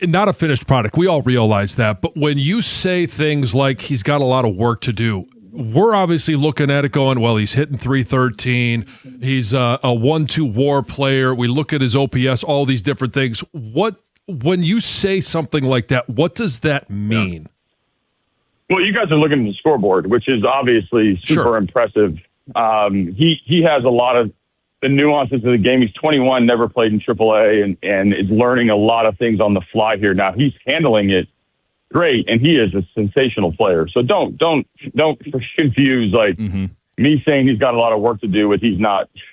not a finished product. We all realize that. But when you say things like he's got a lot of work to do, we're obviously looking at it going, well, he's hitting .313. He's a 1-2 WAR player. We look at his OPS, all these different things. When you say something like that, what does that mean? Well, you guys are looking at the scoreboard, which is obviously super impressive. He has a lot of the nuances of the game. He's 21, never played in AAA, and is learning a lot of things on the fly here. Now he's handling it great, and he is a sensational player. So don't confuse me saying he's got a lot of work to do with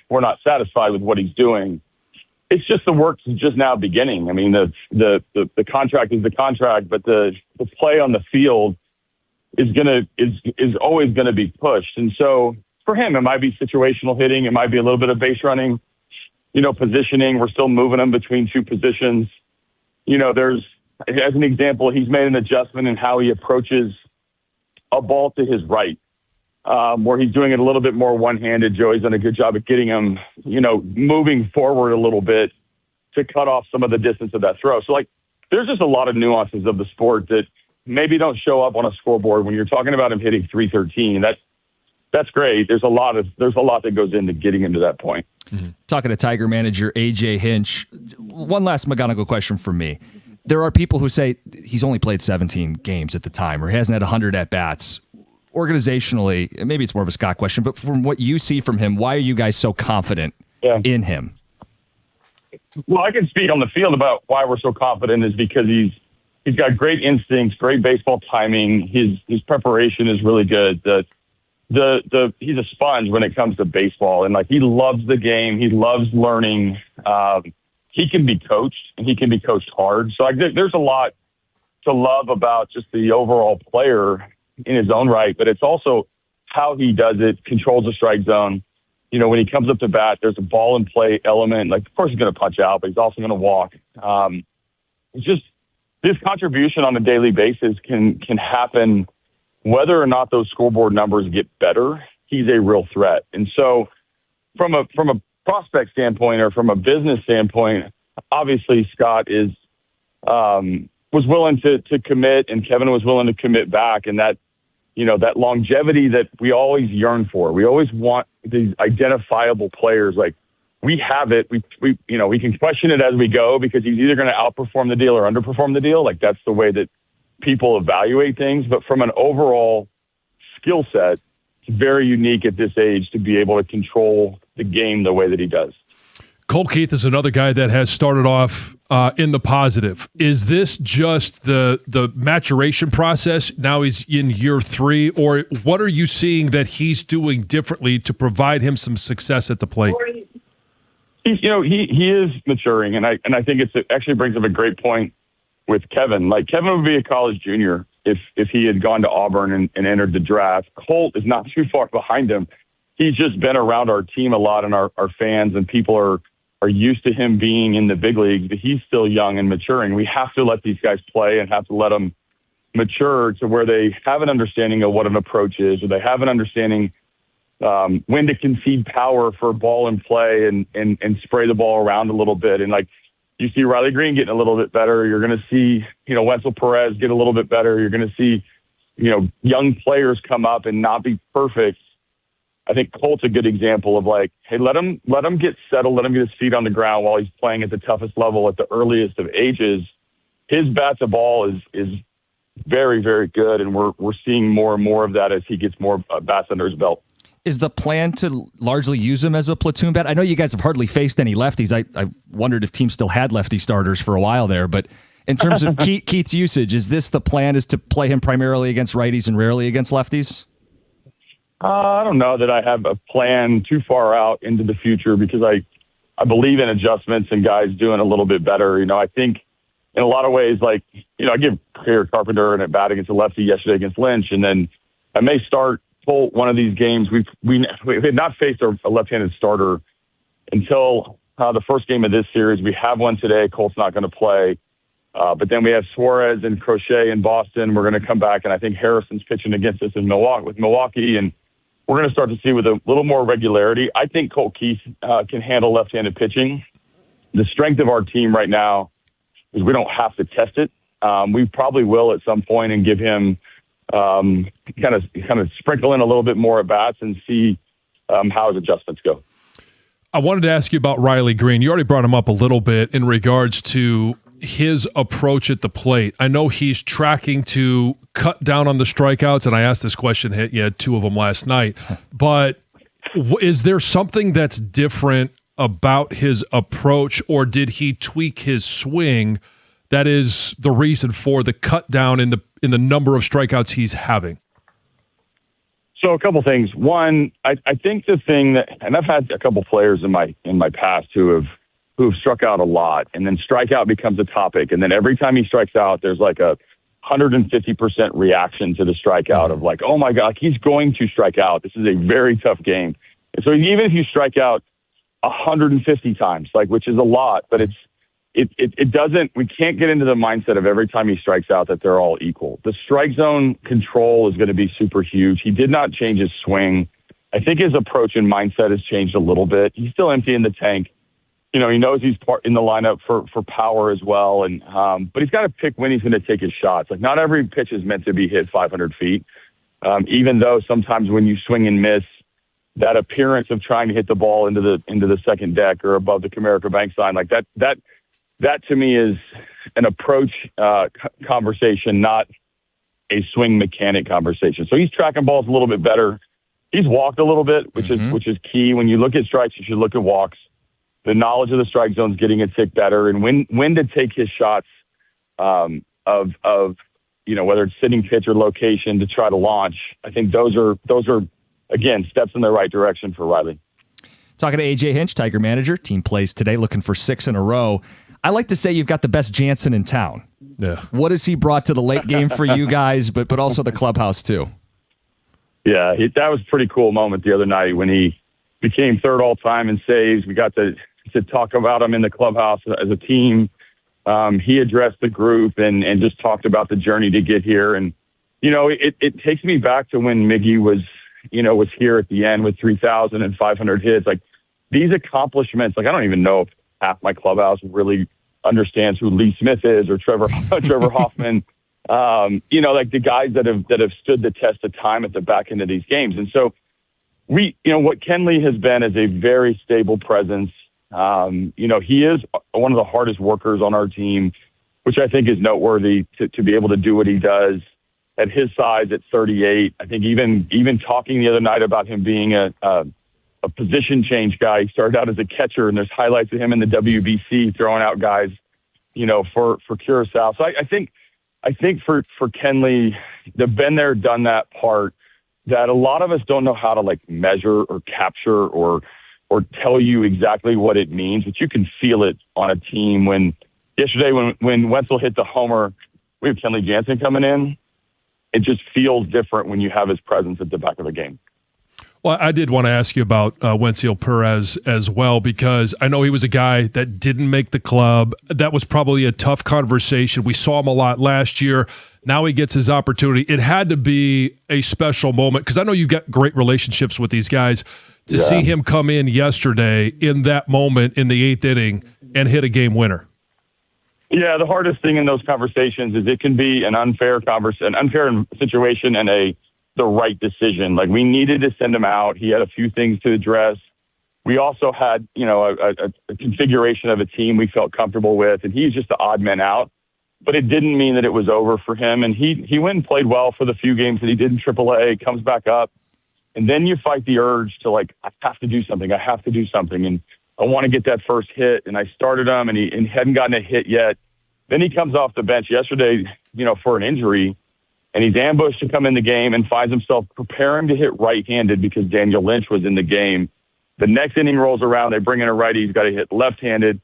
we're not satisfied with what he's doing. It's just the work's just now beginning. I mean, the contract is the contract, but the play on the field is always gonna be pushed. And so for him, it might be situational hitting, it might be a little bit of base running, positioning. We're still moving him between two positions. As an example, he's made an adjustment in how he approaches a ball to his right, where he's doing it a little bit more one-handed. Joey's done a good job at getting him, moving forward a little bit to cut off some of the distance of that throw. So, there's just a lot of nuances of the sport that maybe don't show up on a scoreboard. When you're talking about him hitting .313, that's great. There's a lot that goes into getting him to that point. Mm-hmm. Talking to Tiger manager AJ Hinch, one last McGonagal question for me. There are people who say he's only played 17 games at the time, or he hasn't had 100 at-bats. Organizationally, maybe it's more of a Scott question, but from what you see from him, why are you guys so confident in him? Well, I can speak on the field about why we're so confident is because he's got great instincts, great baseball timing. His preparation is really good. He's a sponge when it comes to baseball, and he loves the game. He loves learning. He can be coached, and he can be coached hard. So there's a lot to love about just the overall player in his own right, but it's also how he does it, controls the strike zone. When he comes up to bat, there's a ball and play element. Of course he's going to punch out, but he's also going to walk. It's just this contribution on a daily basis can happen whether or not those scoreboard numbers get better. He's a real threat. And so from a prospect standpoint or from a business standpoint, obviously Scott was willing to commit, and Kevin was willing to commit back, and that that longevity that we always yearn for. We always want these identifiable players. We have it. We can question it as we go because he's either going to outperform the deal or underperform the deal. That's the way that people evaluate things. But from an overall skill set, it's very unique at this age to be able to control the game the way that he does. Cole Keith is another guy that has started off in the positive. Is this just the maturation process? Now he's in year 3, or what are you seeing that he's doing differently to provide him some success at the plate? He is maturing, and I think it actually brings up a great point with Kevin. Kevin would be a college junior if he had gone to Auburn and entered the draft. Colt is not too far behind him. He's just been around our team a lot, and our fans and people are used to him being in the big leagues, but he's still young and maturing. We have to let these guys play and have to let them mature to where they have an understanding of what an approach is, or they have an understanding when to concede power for ball and play and spray the ball around a little bit. And you see Riley Green getting a little bit better. You're going to see, Wenzel Perez get a little bit better. You're going to see, young players come up and not be perfect. I think Colt's a good example of hey, let him get settled, let him get his feet on the ground while he's playing at the toughest level at the earliest of ages. his bat to ball is very, very good, and we're seeing more and more of that as he gets more bats under his belt. Is the plan to largely use him as a platoon bat? I know you guys have hardly faced any lefties. I wondered if teams still had lefty starters for a while there, but in terms of Keith's usage, is this the plan, is to play him primarily against righties and rarely against lefties? I don't know that I have a plan too far out into the future because I believe in adjustments and guys doing a little bit better. I think in a lot of ways, I give Carpenter an at bat against a lefty yesterday against Lynch, and then I may start one of these games. We had not faced a left-handed starter until the first game of this series. We have one today. Colt's not going to play. But then we have Suarez and Crochet in Boston. We're going to come back, and I think Harrison's pitching against us in Milwaukee, and we're going to start to see with a little more regularity. I think Colt Keith can handle left-handed pitching. The strength of our team right now is we don't have to test it. We probably will at some point and give him kind of sprinkle in a little bit more at bats and see how his adjustments go. I wanted to ask you about Riley Green. You already brought him up a little bit in regards to his approach at the plate. I know he's tracking to cut down on the strikeouts, and I asked this question, you had 2 of them last night, but is there something that's different about his approach, or did he tweak his swing that is the reason for the cut down in the number of strikeouts he's having? So a couple things. One, I think the thing that, and I've had a couple players in my past who have struck out a lot, and then strikeout becomes a topic, and then every time he strikes out, there's like a 150% reaction to the strikeout of like, oh my God, he's going to strike out. This is a very tough game. And so even if you strike out 150 times, which is a lot, but it doesn't, we can't get into the mindset of every time he strikes out that they're all equal. The strike zone control is going to be super huge. He did not change his swing. I think his approach and mindset has changed a little bit. He's still emptying the tank. He knows he's part in the lineup for power as well. And, but he's got to pick when he's going to take his shots. Not every pitch is meant to be hit 500 feet. Even though sometimes when you swing and miss, that appearance of trying to hit the ball into the second deck or above the Comerica Bank sign, that to me is an approach conversation, not a swing mechanic conversation. So he's tracking balls a little bit better. He's walked a little bit, which is key. When you look at strikes, you should look at walks. The knowledge of the strike zone is getting a tick better, and when to take his shots of whether it's sitting pitch or location to try to launch. I think those are again steps in the right direction for Riley. Talking to AJ Hinch, Tiger manager. Team plays today, looking for 6 in a row. I like to say you've got the best Jansen in town. Yeah. What has he brought to the late game for you guys, but also the clubhouse too? Yeah, that was a pretty cool moment the other night when he became 3rd all time in saves. We got to talk about him in the clubhouse as a team. He addressed the group and just talked about the journey to get here. And, it takes me back to when Miggy was here at the end with 3,500 hits. These accomplishments, I don't even know if half my clubhouse really understands who Lee Smith is or Trevor Hoffman. The guys that have stood the test of time at the back end of these games. And so what Kenley has been is a very stable presence. He is one of the hardest workers on our team, which I think is noteworthy to be able to do what he does at his size at 38. I think even talking the other night about him being a position change guy. He started out as a catcher, and there's highlights of him in the WBC throwing out guys, for Curacao. So I think for Kenley, the been there, done that part that a lot of us don't know how to measure or capture or tell you exactly what it means, but you can feel it on a team. Yesterday when Wenzel hit the homer, we have Kenley Jansen coming in. It just feels different when you have his presence at the back of the game. Well, I did want to ask you about Wenzel Perez as well, because I know he was a guy that didn't make the club. That was probably a tough conversation. We saw him a lot last year. Now he gets his opportunity. It had to be a special moment, because I know you've got great relationships with these guys. To see him come in yesterday in that moment in the 8th inning and hit a game winner. Yeah, the hardest thing in those conversations is it can be an unfair situation and the right decision. We needed to send him out. He had a few things to address. We also had, a configuration of a team we felt comfortable with, and he's just the odd man out. but it didn't mean that it was over for him. And he went and played well for the few games that he did in AAA, comes back up. And then you fight the urge to, like, I have to do something. I have to do something. And I want to get that first hit. And I started him, and he hadn't gotten a hit yet. Then he comes off the bench yesterday, for an injury, and he's ambushed to come in the game and finds himself preparing to hit right-handed because Daniel Lynch was in the game. The next inning rolls around. They bring in a righty. He's got to hit left-handed.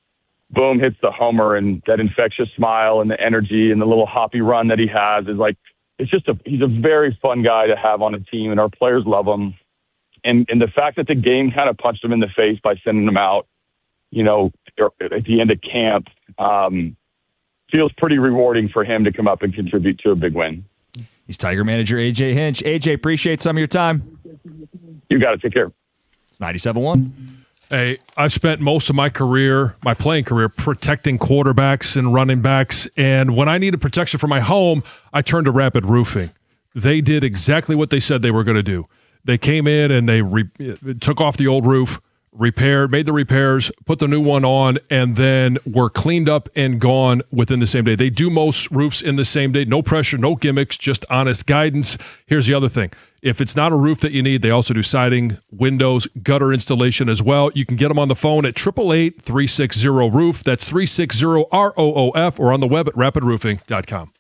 Boom, hits the homer, and that infectious smile and the energy and the little hoppy run that he has is like, he's a very fun guy to have on a team, and our players love him. And the fact that the game kind of punched him in the face by sending him out, at the end of camp, feels pretty rewarding for him to come up and contribute to a big win. He's Tiger manager AJ Hinch. AJ, appreciate some of your time. You got to take care. It's 97.1. Hey, I've spent most of my playing career, protecting quarterbacks and running backs. And when I needed protection for my home, I turned to Rapid Roofing. They did exactly what they said they were going to do. They came in and they took off the old roof, made the repairs, put the new one on, and then were cleaned up and gone within the same day. They do most roofs in the same day. No pressure, no gimmicks, just honest guidance. Here's the other thing. If it's not a roof that you need, they also do siding, windows, gutter installation as well. You can get them on the phone at 888-360-ROOF. That's 360-ROOF, or on the web at rapidroofing.com.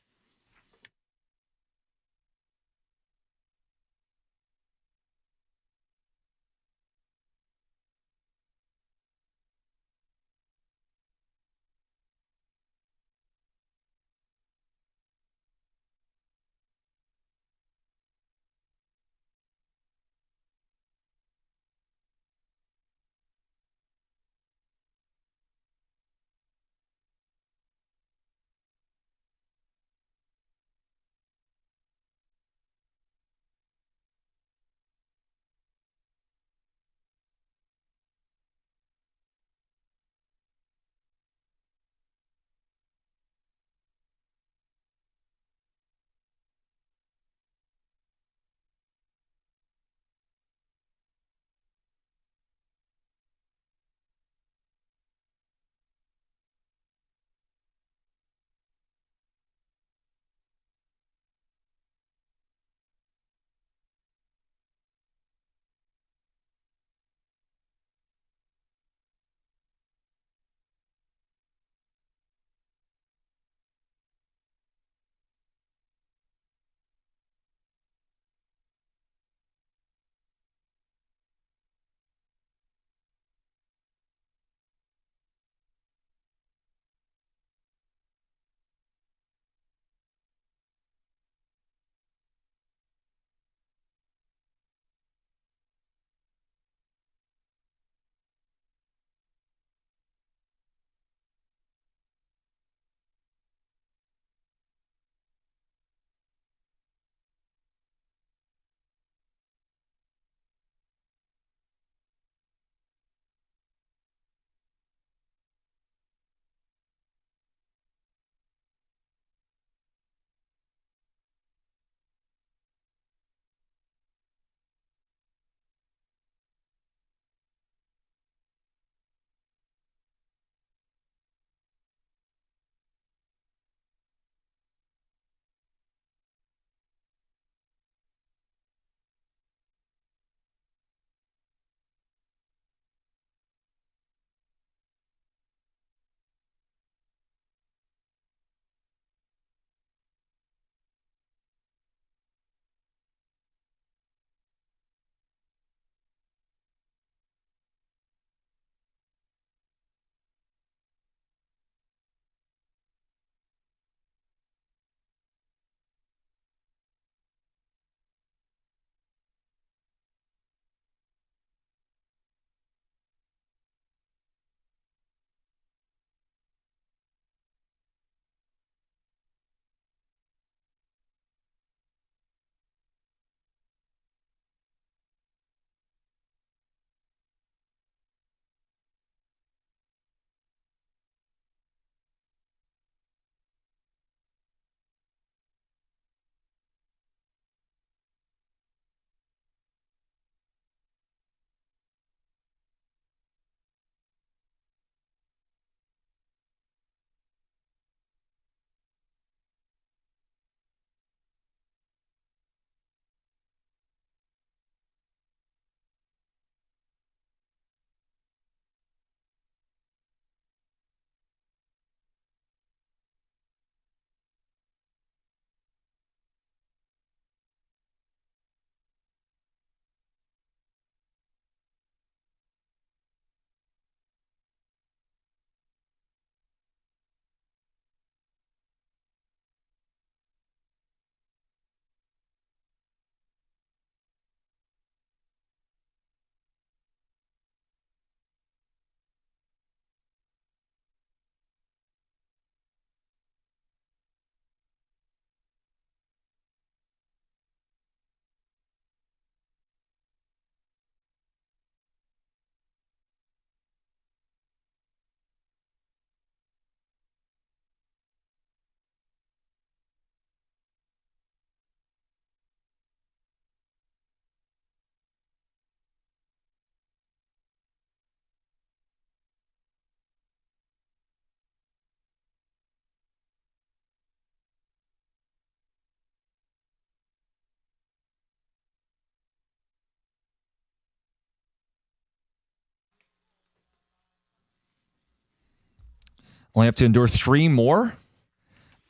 Only have to endure 3 more.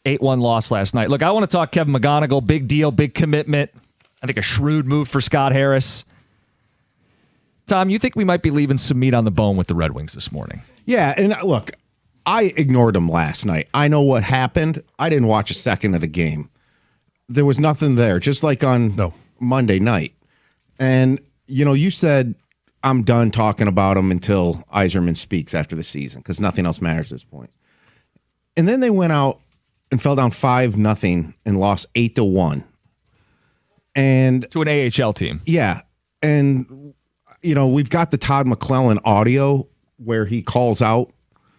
8-1 loss last night. Look, I want to talk Kevin McGonagal. Big deal, big commitment. I think a shrewd move for Scott Harris. Tom, you think we might be leaving some meat on the bone with the Red Wings this morning? Yeah, and look, I ignored them last night. I know what happened. I didn't watch a second of the game. There was nothing there, just like on Monday night. And, you said, I'm done talking about them until Yzerman speaks after the season because nothing else matters at this point. And then they went out and fell down 5-0 and lost 8-1. And to an AHL team. Yeah. And, we've got the Todd McClellan audio where he calls out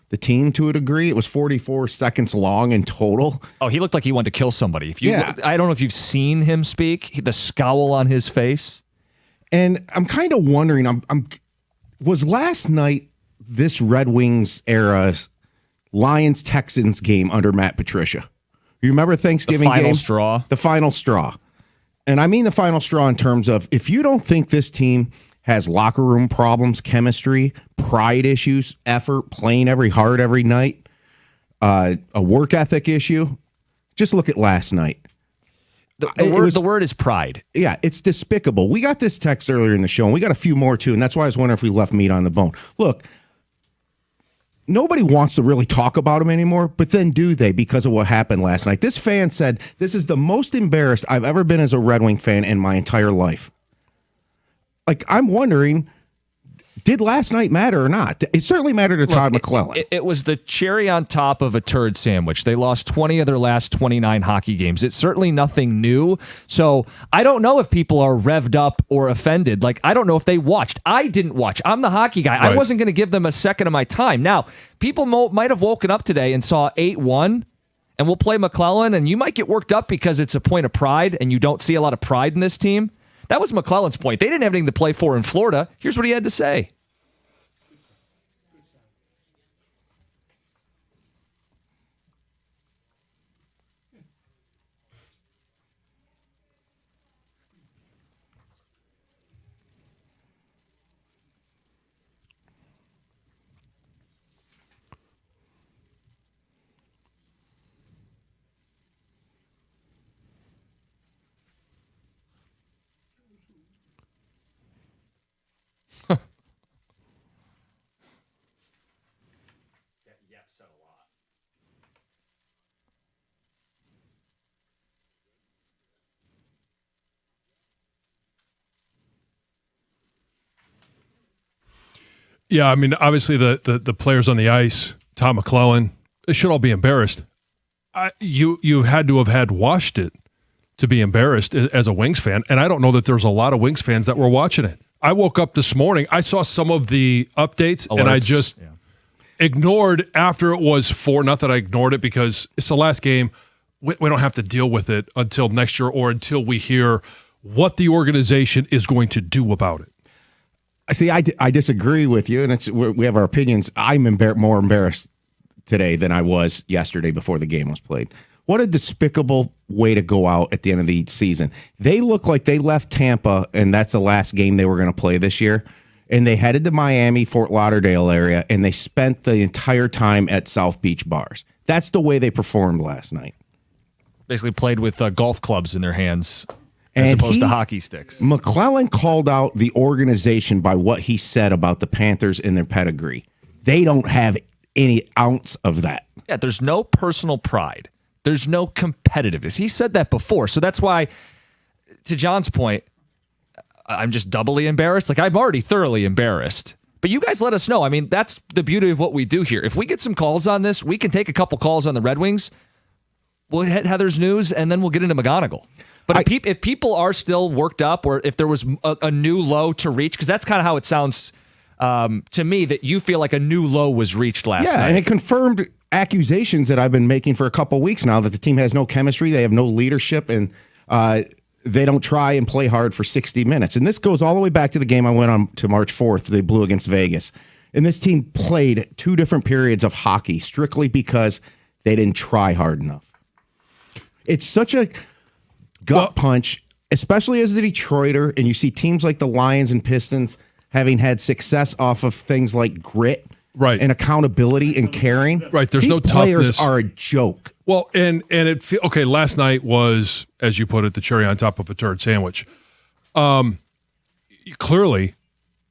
the team to a degree. It was 44 seconds long in total. Oh, he looked like he wanted to kill somebody. I don't know if you've seen him speak, the scowl on his face. And I'm kind of wondering, was last night this Red Wings era Lions-Texans game under Matt Patricia? You remember Thanksgiving game? The final straw. The final straw. And I mean the final straw in terms of if you don't think this team has locker room problems, chemistry, pride issues, effort, playing hard every night, a work ethic issue, just look at last night. The word is pride. Yeah, it's despicable. We got this text earlier in the show, and we got a few more too, and that's why I was wondering if we left meat on the bone. Look, nobody wants to really talk about him anymore, but then do they because of what happened last night? This fan said, this is the most embarrassed I've ever been as a Red Wing fan in my entire life. Like, I'm wondering, did last night matter or not? It certainly mattered to Todd McClellan. It was the cherry on top of a turd sandwich. They lost 20 of their last 29 hockey games. It's certainly nothing new. So I don't know if people are revved up or offended. Like, I don't know if they watched. I didn't watch. I'm the hockey guy. Right. I wasn't going to give them a second of my time. Now, people might have woken up today and saw 8-1, and we'll play McClellan, and you might get worked up because it's a point of pride, and you don't see a lot of pride in this team. That was McClellan's point. They didn't have anything to play for in Florida. Here's what he had to say. Yeah, I mean, obviously the players on the ice, Tom McClellan, they should all be embarrassed. You had to have had watched it to be embarrassed as a Wings fan, and I don't know that there's a lot of Wings fans that were watching it. I woke up this morning, I saw some of the updates, and I just ignored after it was 4-0. I ignored it because it's the last game. We don't have to deal with it until next year or until we hear what the organization is going to do about it. See, I disagree with you, and we have our opinions. I'm more embarrassed today than I was yesterday before the game was played. What a despicable way to go out at the end of the season. They look like they left Tampa, and that's the last game they were going to play this year, and they headed to Miami, Fort Lauderdale area, and they spent the entire time at South Beach bars. That's the way they performed last night. Basically played with golf clubs in their hands. As opposed to hockey sticks. McClellan called out the organization by what he said about the Panthers and their pedigree. They don't have any ounce of that. Yeah, there's no personal pride. There's no competitiveness. He said that before. So that's why, to John's point, I'm just doubly embarrassed. Like, I'm already thoroughly embarrassed. But you guys let us know. I mean, that's the beauty of what we do here. If we get some calls on this, we can take a couple calls on the Red Wings. We'll hit Heather's news, and then we'll get into McGonagal. But if people are still worked up, or if there was a new low to reach, because that's kind of how it sounds to me, that you feel like a new low was reached last night. Yeah, and it confirmed accusations that I've been making for a couple of weeks now, that the team has no chemistry, they have no leadership, and they don't try and play hard for 60 minutes. And this goes all the way back to the game I went on to March 4th, they blew against Vegas. And this team played 2 different periods of hockey strictly because they didn't try hard enough. It's such a gut punch, especially as a Detroiter, and you see teams like the Lions and Pistons having had success off of things like grit right, and accountability and caring. Right, there's These no players toughness. are a joke. Well, and okay. Last night was, as you put it, the cherry on top of a turd sandwich. Clearly,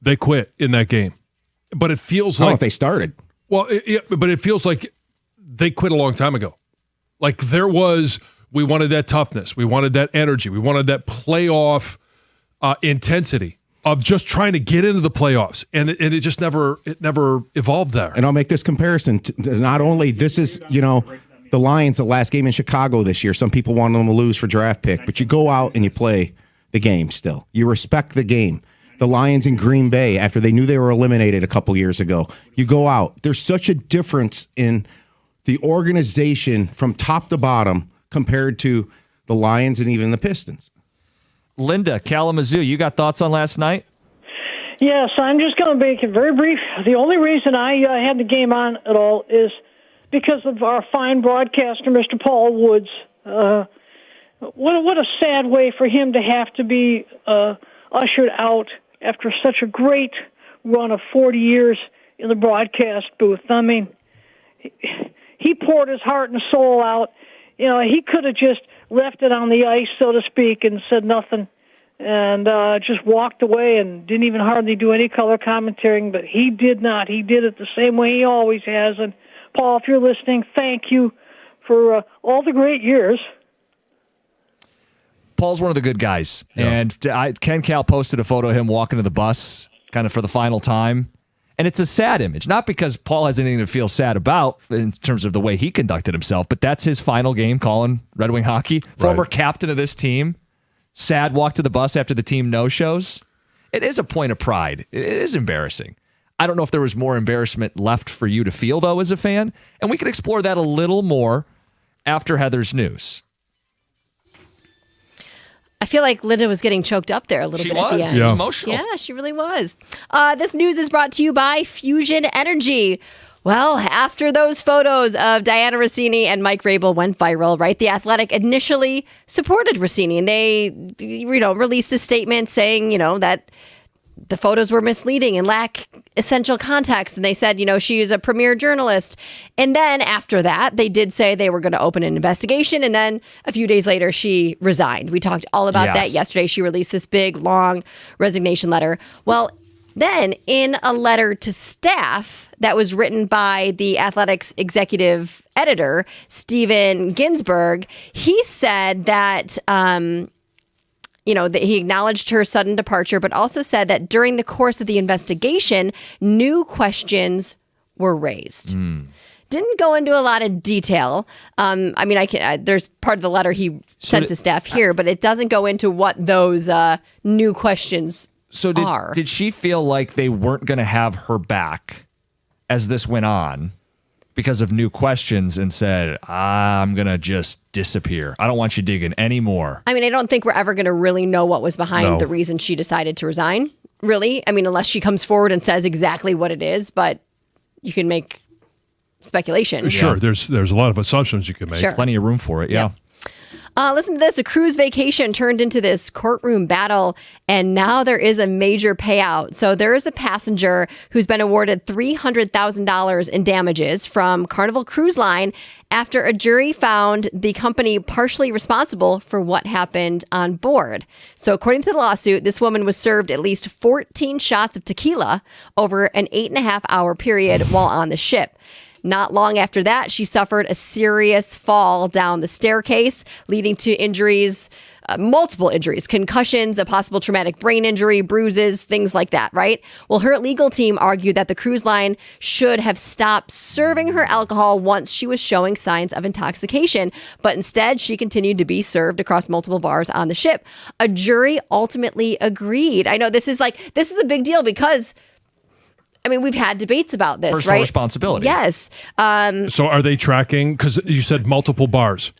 they quit in that game, but it feels like they started. Well, but it feels like they quit a long time ago. Like we wanted that toughness, we wanted that energy, we wanted that playoff intensity of just trying to get into the playoffs, and it just never evolved there. And I'll make this comparison to not only this is the Lions, the last game in Chicago this year. Some people want them to lose for draft pick, but you go out and you play the game still. You respect the game. The Lions in Green Bay, after they knew they were eliminated a couple years ago, you go out. There's such a difference in the organization from top to bottom compared to the Lions and even the Pistons. Linda, Kalamazoo, you got thoughts on last night? Yes, I'm just going to make it very brief. The only reason I had the game on at all is because of our fine broadcaster, Mr. Paul Woods. What a sad way for him to have to be ushered out after such a great run of 40 years in the broadcast booth. I mean, he poured his heart and soul out. He could have just left it on the ice, so to speak, and said nothing, and just walked away and didn't even hardly do any color commentating, but he did not. He did it the same way he always has. And, Paul, if you're listening, thank you for all the great years. Paul's one of the good guys, and Ken Cal posted a photo of him walking to the bus kind of for the final time, and it's a sad image, not because Paul has anything to feel sad about in terms of the way he conducted himself, but that's his final game calling Red Wing hockey. Former captain of this team, sad walk to the bus after the team no-shows. It is a point of pride. It is embarrassing. I don't know if there was more embarrassment left for you to feel, though, as a fan, and we can explore that a little more after Heather's news. I feel like Linda was getting choked up there a little bit at the end. She was emotional. Yeah, she really was. This news is brought to you by Fusion Energy. Well, after those photos of Diana Rossini and Mike Rabel went viral, right? The Athletic initially supported Rossini, and they, released a statement saying, that the photos were misleading and lack essential context. And they said, she is a premier journalist. And then after that, they did say they were going to open an investigation. And then a few days later, she resigned. We talked all about that yesterday. She released this big, long resignation letter. Well, then in a letter to staff that was written by the Athletics executive editor, Steven Ginsberg, he said that that he acknowledged her sudden departure, but also said that during the course of the investigation, new questions were raised. Didn't go into a lot of detail. There's part of the letter he sent to staff here, but it doesn't go into what those new questions are. Did she feel like they weren't going to have her back as this went on because of new questions and said, I'm going to just disappear. I don't want you digging anymore. I don't think we're ever going to really know what was behind the reason she decided to resign, really. Unless she comes forward and says exactly what it is, but you can make speculation. Sure, there's a lot of assumptions you can make. Sure. Plenty of room for it, yeah. Listen to this. A cruise vacation turned into this courtroom battle, and now there is a major payout. So there is a passenger who's been awarded $300,000 in damages from Carnival Cruise Line after a jury found the company partially responsible for what happened on board. So according to the lawsuit, this woman was served at least 14 shots of tequila over an 8.5-hour period while on the ship. Not long after that, she suffered a serious fall down the staircase, leading to injuries, multiple injuries, concussions, a possible traumatic brain injury, bruises, things like that, right? Well, her legal team argued that the cruise line should have stopped serving her alcohol once she was showing signs of intoxication, but instead she continued to be served across multiple bars on the ship. A jury ultimately agreed. I know this is a big deal because we've had debates about this, Personal right? responsibility. Yes. So are they tracking, because you said multiple bars.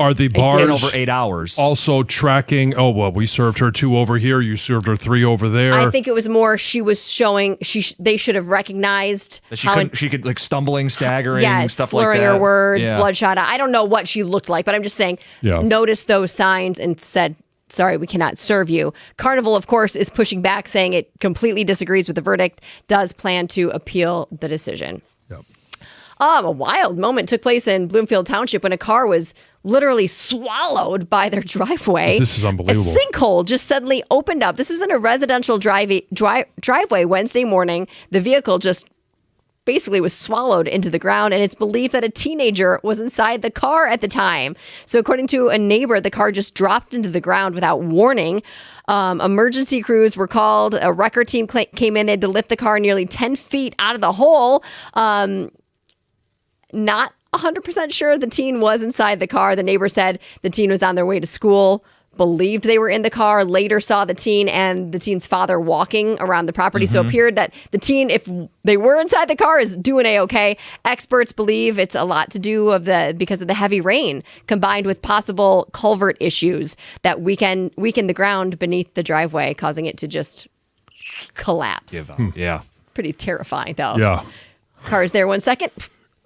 Are the bars over 8 hours also tracking, we served her 2 over here, you served her 3 over there? I think it was more she was showing, they should have recognized that she could like stumbling, staggering, stuff like that. slurring her words, bloodshot. I don't know what she looked like, but I'm just saying, notice those signs and said, sorry, we cannot serve you. Carnival, of course, is pushing back, saying it completely disagrees with the verdict, does plan to appeal the decision. Yep. A wild moment took place in Bloomfield Township when a car was literally swallowed by their driveway. This is unbelievable. A sinkhole just suddenly opened up. This was in a residential driveway Wednesday morning. The vehicle just basically was swallowed into the ground, and it's believed that a teenager was inside the car at the time. So according to a neighbor, the car just dropped into the ground without warning. Emergency crews were called. A wrecker team came in. They had to lift the car nearly 10 feet out of the hole. Not 100% sure the teen was inside the car. The neighbor said the teen was on their way to school, believed they were in the car, later saw the teen and the teen's father walking around the property. So it appeared that the teen, if they were inside the car, is doing A-okay. Experts believe it's a lot to do because of the heavy rain combined with possible culvert issues that weaken the ground beneath the driveway, causing it to just collapse. Yeah. Pretty terrifying, though. Yeah. Car's there 1 second.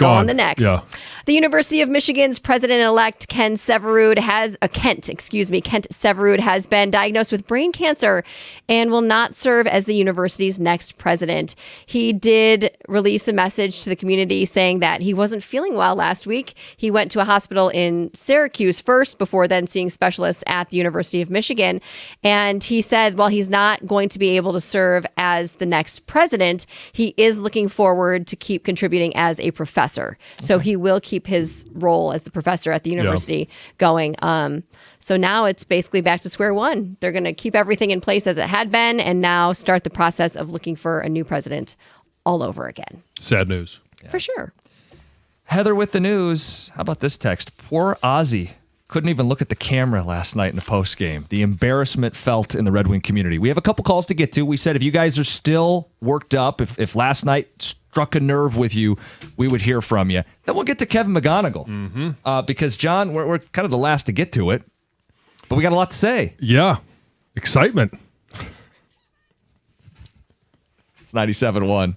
On the next. Yeah. The University of Michigan's president-elect Kent Severud has been diagnosed with brain cancer and will not serve as the university's next president. He did release a message to the community saying that he wasn't feeling well last week. He went to a hospital in Syracuse first before then seeing specialists at the University of Michigan. And he said while he's not going to be able to serve as the next president, he is looking forward to keep contributing as a professor. So he will keep his role as the professor at the university going. So now it's basically back to square one. They're going to keep everything in place as it had been and now start the process of looking for a new president all over again. Sad news. For sure. Heather with the news. How about this text? Poor Ozzy couldn't even look at the camera last night in the post game. The embarrassment felt in the Red Wing community. We have a couple calls to get to. We said if you guys are still worked up, if last night struck a nerve with you, we would hear from you. Then we'll get to Kevin McGonagal. Because, John, we're kind of the last to get to it. But we got a lot to say. Yeah. Excitement. It's 97.1.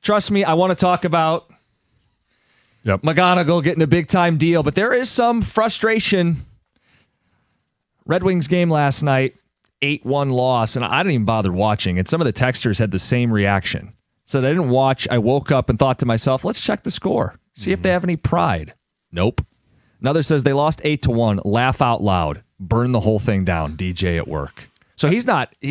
Trust me, I want to talk about McGonagal getting a big-time deal, but there is some frustration. Red Wings game last night, 8-1 loss, and I didn't even bother watching, and some of the texters had the same reaction. So they didn't watch. I woke up and thought to myself, let's check the score, see if they have any pride. Nope. Another says they lost 8-1, laugh out loud, burn the whole thing down, DJ at work. So he's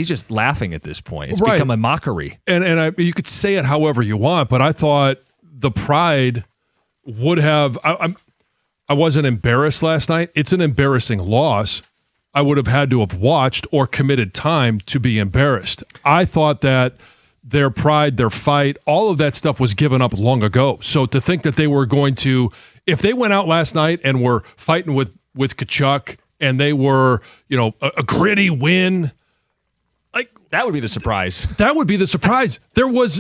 just laughing at this point. It's become a mockery. And you could say it however you want, but I thought the pride would have, I wasn't embarrassed last night. It's an embarrassing loss. I would have had to have watched or committed time to be embarrassed. I thought that their pride, their fight, all of that stuff was given up long ago. So to think that they were going to, if they went out last night and were fighting with Tkachuk and they were, a gritty win, like that would be the surprise. That would be the surprise. Where was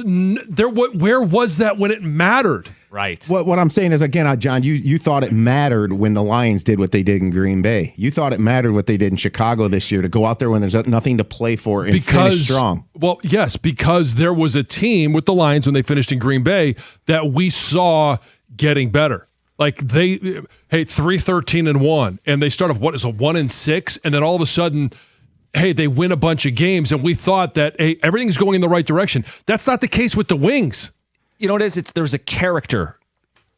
that when it mattered? Right. What I'm saying is, again, John, you thought it mattered when the Lions did what they did in Green Bay. You thought it mattered what they did in Chicago this year to go out there when there's nothing to play for and finish strong. Well, yes, because there was a team with the Lions when they finished in Green Bay that we saw getting better. Like 3-13-1, and they start off 1-6, and then all of a sudden, they win a bunch of games, and we thought that everything's going in the right direction. That's not the case with the Wings. You know what it is? There's a character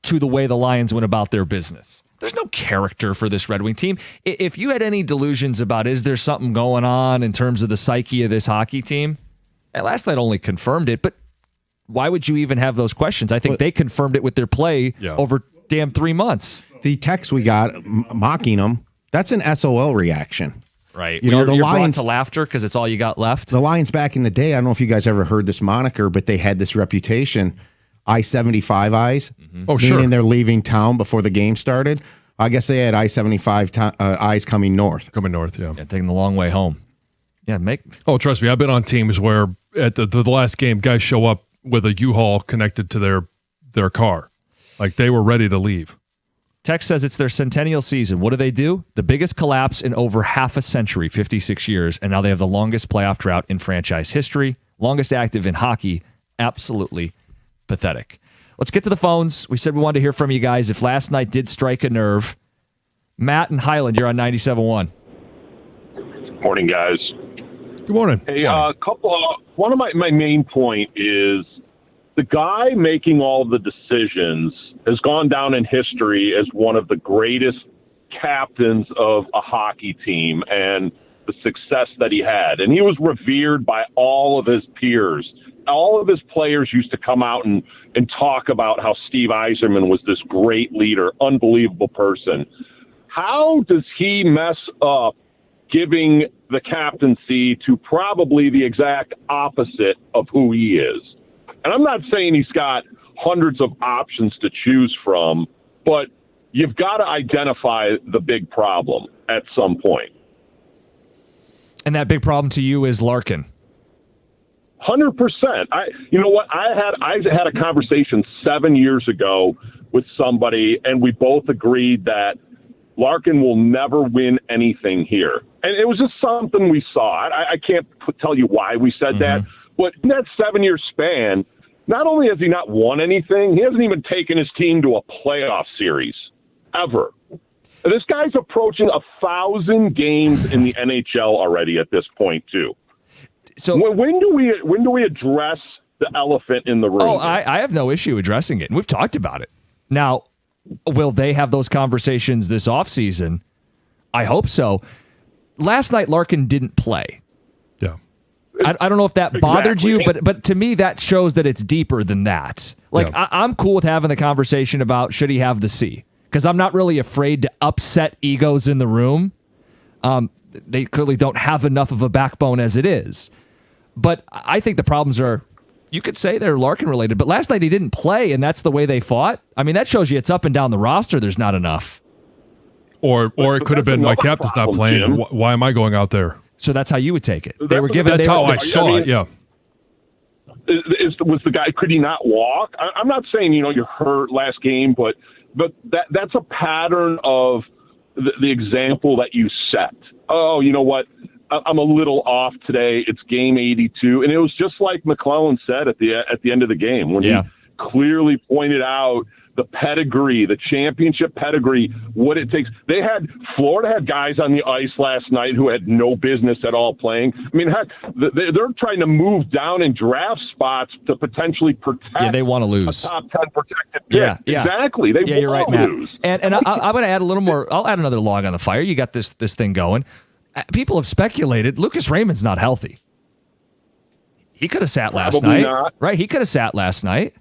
to the way the Lions went about their business. There's no character for this Red Wing team. If you had any delusions about is there something going on in terms of the psyche of this hockey team, last night only confirmed it, but why would you even have those questions? I think they confirmed it with their play over damn 3 months. The text we got mocking them, that's an SOL reaction. Right. The Lions Lions brought to laughter because it's all you got left. The Lions back in the day, I don't know if you guys ever heard this moniker, but they had this reputation, I-75 eyes. Mm-hmm. Oh, sure. Meaning they're leaving town before the game started. I guess they had I-75 eyes coming north. Coming north, yeah. Taking the long way home. Yeah, Oh, trust me, I've been on teams where at the last game, guys show up with a U-Haul connected to their car. Like they were ready to leave. Tex says it's their centennial season. What do? The biggest collapse in over half a century, 56 years, and now they have the longest playoff drought in franchise history, longest active in hockey. Absolutely pathetic. Let's get to the phones. We said we wanted to hear from you guys. If last night did strike a nerve, Matt and Highland, you're on 97.1. Morning, guys. Good morning. Hey, one of my main point is the guy making all the decisions has gone down in history as one of the greatest captains of a hockey team and the success that he had. And he was revered by all of his peers. All of his players used to come out and talk about how Steve Yzerman was this great leader, unbelievable person. How does he mess up giving the captaincy to probably the exact opposite of who he is? And I'm not saying he's got hundreds of options to choose from, but you've got to identify the big problem at some point. And that big problem to you is Larkin. 100%. You know what? I had a conversation 7 years ago with somebody, and we both agreed that Larkin will never win anything here. And it was just something we saw. I can't tell you why we said that, but in that 7-year span, not only has he not won anything, he hasn't even taken his team to a playoff series, ever. This guy's approaching 1,000 games in the NHL already at this point, too. So when do we address the elephant in the room? Oh, I have no issue addressing it. We've talked about it. Now, will they have those conversations this offseason? I hope so. Last night, Larkin didn't play. Yeah. I don't know if that bothered you, but to me, that shows that it's deeper than that. Like, yeah. I'm cool with having the conversation about should he have the C, because I'm not really afraid to upset egos in the room. They clearly don't have enough of a backbone as it is. But I think the problems are, you could say they're Larkin related, but last night he didn't play, and that's the way they fought. I mean, that shows you it's up and down the roster. There's not enough. Or it could have been my captain's not playing. Jim. Why am I going out there? So that's how you would take it. They were given. That's how I saw it. Yeah. Was the guy? Could he not walk? I'm not saying you're hurt last game, but that's a pattern of the example that you set. Oh, you know what? I'm a little off today. It's game 82. And it was just like McClellan said at the end of the game when he clearly pointed out the pedigree, the championship pedigree, what it takes. Florida had guys on the ice last night who had no business at all playing. I mean, heck, they're trying to move down in draft spots to potentially protect. Yeah, they want to lose. A top 10 protected pick. Yeah, exactly. They you're right, want to Matt. lose. And I'm going to add a little more. I'll add another log on the fire. You got this thing going. People have speculated Lucas Raymond's not healthy. He could have sat last night. Not. Right? He could have sat last night.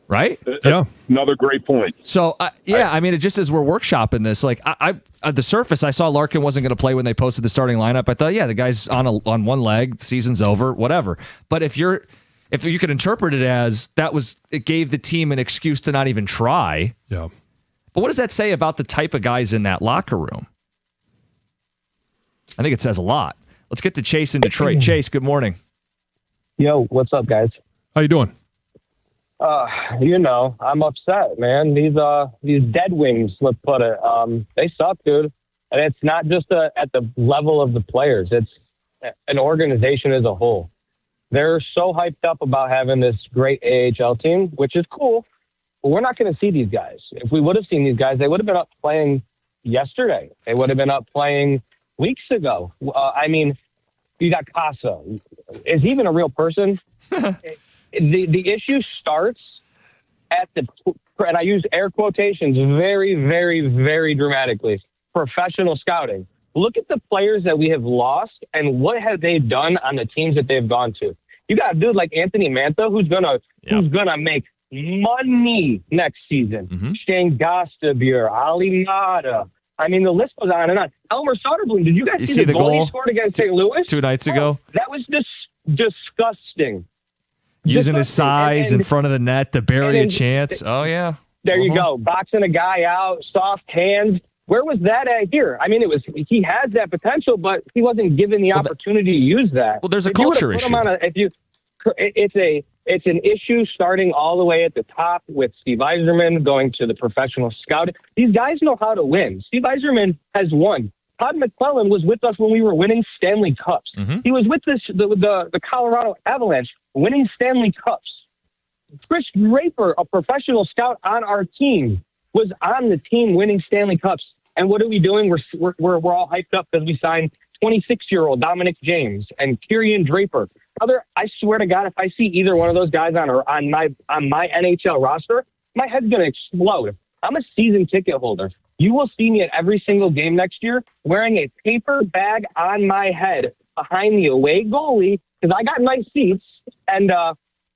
Right? Yeah. Another great point. So, I mean, it just as we're workshopping this, like I at the surface, I saw Larkin wasn't going to play when they posted the starting lineup. I thought, the guy's on one leg, season's over, whatever. But if you could interpret it as it gave the team an excuse to not even try. Yeah. But what does that say about the type of guys in that locker room? I think it says a lot. Let's get to Chase in Detroit. Chase, good morning. Yo, what's up, guys? How you doing? I'm upset, man. These dead wings, let's put it, they suck, dude. And it's not just at the level of the players. It's an organization as a whole. They're so hyped up about having this great AHL team, which is cool, but we're not going to see these guys. If we would have seen these guys, they would have been up playing yesterday. They would have been up playing weeks ago. You got Casa. Is he even a real person? The issue starts at and I use air quotations very, very, very dramatically, professional scouting. Look at the players that we have lost and what have they done on the teams that they've gone to. You got a dude like Anthony Mantha who's gonna make money next season. Mm-hmm. Shane Gostabure, Ali Mata. I mean, the list goes on and on. Elmer Soderblom, did you guys see the goal he scored against St. Louis 2 nights ago? That was just disgusting. Using his size in front of the net to bury a chance. Oh, yeah. There you go. Boxing a guy out, soft hands. Where was that at here? I mean, he has that potential, but he wasn't given the opportunity to use that. Well, there's a culture issue. It's an issue starting all the way at the top with Steve Yzerman going to the professional scout. These guys know how to win. Steve Yzerman has won. Todd McClellan was with us when we were winning Stanley Cups. Mm-hmm. He was with the Colorado Avalanche winning Stanley Cups. Chris Draper, a professional scout on our team, was on the team winning Stanley Cups. And what are we doing? We're all hyped up because we signed 26-year-old Dominic James and Kieran Draper. I swear to God, if I see either one of those guys on my NHL roster, my head's going to explode. I'm a season ticket holder. You will see me at every single game next year wearing a paper bag on my head behind the away goalie because I got nice seats, and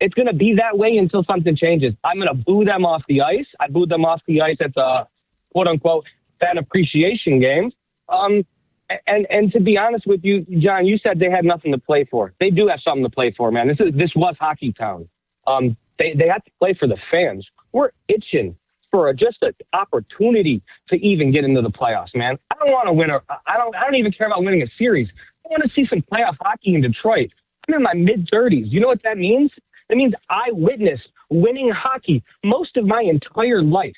it's going to be that way until something changes. I'm going to boo them off the ice. I booed them off the ice at the quote-unquote fan appreciation game. And to be honest with you, John, you said they had nothing to play for. They do have something to play for, man. This was Hockey Town. They have to play for the fans. We're itching for just an opportunity to even get into the playoffs, man. I don't want to win. I don't even care about winning a series. I want to see some playoff hockey in Detroit. I'm in my mid-30s. You know what that means? That means I witnessed winning hockey most of my entire life.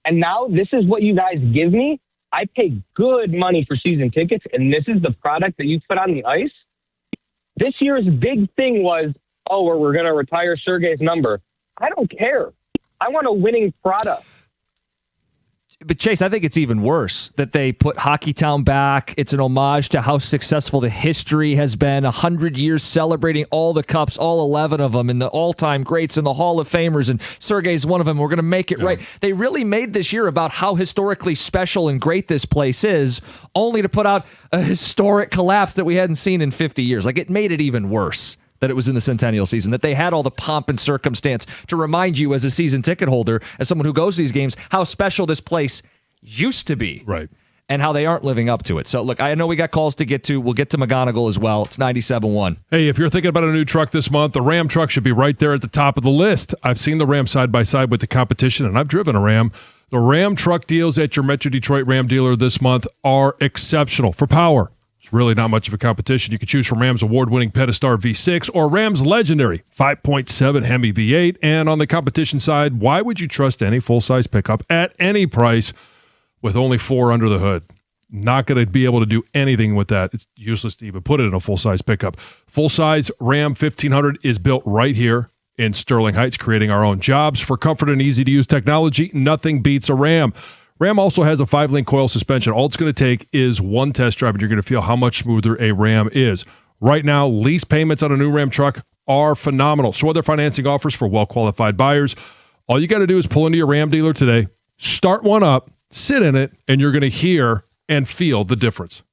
And now this is what you guys give me. I pay good money for season tickets, and this is the product that you put on the ice. This year's big thing was, we're going to retire Sergei's number. I don't care. I want a winning product. But Chase, I think it's even worse that they put Hockey Town back. It's an homage to how successful the history has been. 100 years celebrating all the cups, all 11 of them, and the all-time greats and the Hall of Famers, and Sergei's one of them. We're going to make it right. They really made this year about how historically special and great this place is, only to put out a historic collapse that we hadn't seen in 50 years. Like, it made it even worse that it was in the centennial season, that they had all the pomp and circumstance to remind you as a season ticket holder, as someone who goes to these games, how special this place used to be. Right. And how they aren't living up to it. So, look, I know we got calls to get to. We'll get to McGonagal as well. It's 97.1. Hey, if you're thinking about a new truck this month, the Ram truck should be right there at the top of the list. I've seen the Ram side by side with the competition, and I've driven a Ram. The Ram truck deals at your Metro Detroit Ram dealer this month are exceptional for power. Really not much of a competition. You can choose from Ram's award-winning Pedestar V6 or Ram's legendary 5.7 Hemi V8. And on the competition side, why would you trust any full-size pickup at any price with only 4 under the hood? not going to be able to do anything with that. It's useless to even put it in a full-size pickup. Full-size Ram 1500 is built right here in Sterling Heights, creating our own jobs. For comfort and easy-to-use technology, nothing beats a Ram. Ram also has a 5-link coil suspension. All it's going to take is one test drive, and you're going to feel how much smoother a Ram is. Right now, lease payments on a new Ram truck are phenomenal. So other financing offers for well-qualified buyers. All you got to do is pull into your Ram dealer today, start one up, sit in it, and you're going to hear and feel the difference.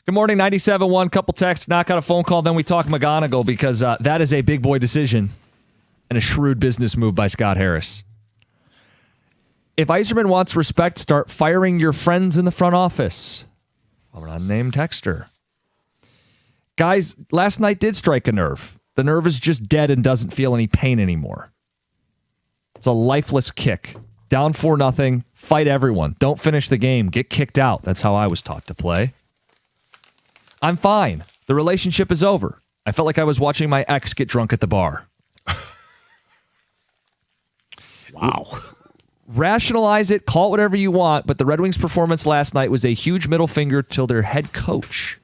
Good morning, 97.1. Couple texts, knock out a phone call, then we talk McGonagal because that is a big boy decision and a shrewd business move by Scott Harris. If Yzerman wants respect, start firing your friends in the front office. An unnamed texter. Guys, last night did strike a nerve. The nerve is just dead and doesn't feel any pain anymore. It's a lifeless kick. Down 4-0. Fight everyone. Don't finish the game. Get kicked out. That's how I was taught to play. I'm fine. The relationship is over. I felt like I was watching my ex get drunk at the bar. Wow. Rationalize it, call it whatever you want, but the Red Wings' performance last night was a huge middle finger to their head coach,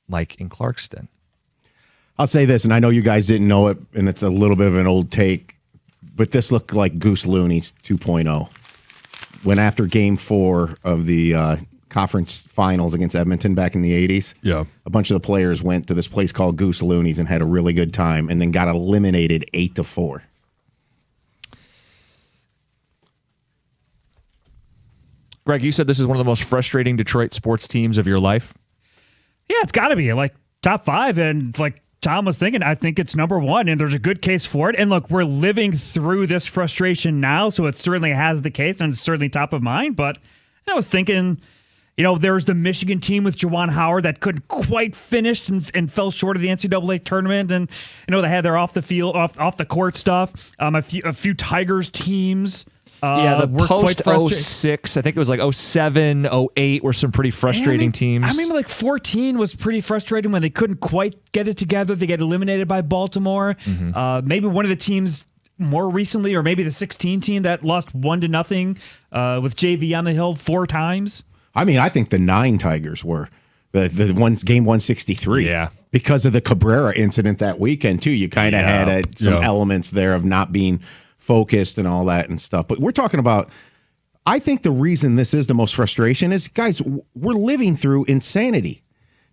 Mike in Clarkston. I'll say this, and I know you guys didn't know it, and it's a little bit of an old take, but this looked like Goose Looney's 2.0. When after Game 4 of the conference finals against Edmonton back in the 80s, a bunch of the players went to this place called Goose Looney's and had a really good time, and then got eliminated 8-4. Greg, you said this is one of the most frustrating Detroit sports teams of your life. Yeah, it's got to be like top 5. And like Tom was thinking, I think it's number 1. And there's a good case for it. And look, we're living through this frustration now. So it certainly has the case and it's certainly top of mind. But I was thinking, there's the Michigan team with Juwan Howard that couldn't quite finish and fell short of the NCAA tournament. And, they had their off the field, off the court stuff. A few Tigers teams. The post 06, I think it was like 07, 08 were some pretty frustrating teams. I mean, like 14 was pretty frustrating when they couldn't quite get it together. They get eliminated by Baltimore. Mm-hmm. Maybe one of the teams more recently, or maybe the 16 team that lost 1-0 with JV on the hill 4 times. I mean, I think the 9 Tigers were the ones game 163. Yeah. Because of the Cabrera incident that weekend, too. You kind of had some elements there of not being focused and all that and stuff. But we're talking about, I think the reason this is the most frustration is, guys, we're living through insanity.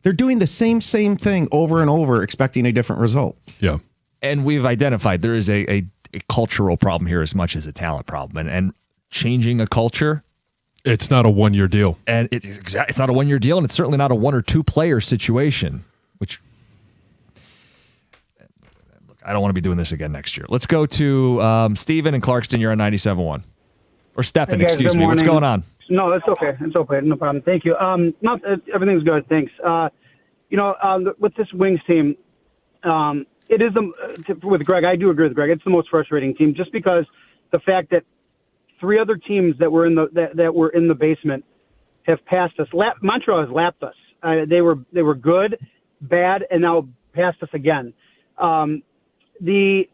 They're doing the same thing over and over, expecting a different result. Yeah. And we've identified there is a cultural problem here as much as a talent problem. And changing a culture, it's not a 1-year deal. And it's not a 1-year deal, and it's certainly not a 1 or 2 player situation, which I don't want to be doing this again next year. Let's go to Steven in Clarkston. You're on 97.1. Or Stefan, hey guys, excuse me. What's going on? No, that's okay. It's okay. No problem. Thank you. Everything's good. Thanks. With this Wings team, it is with Greg. I do agree with Greg. It's the most frustrating team, just because the fact that 3 other teams that were in the basement have passed us. Montreal has lapped us. They were good, bad, and now passed us again. The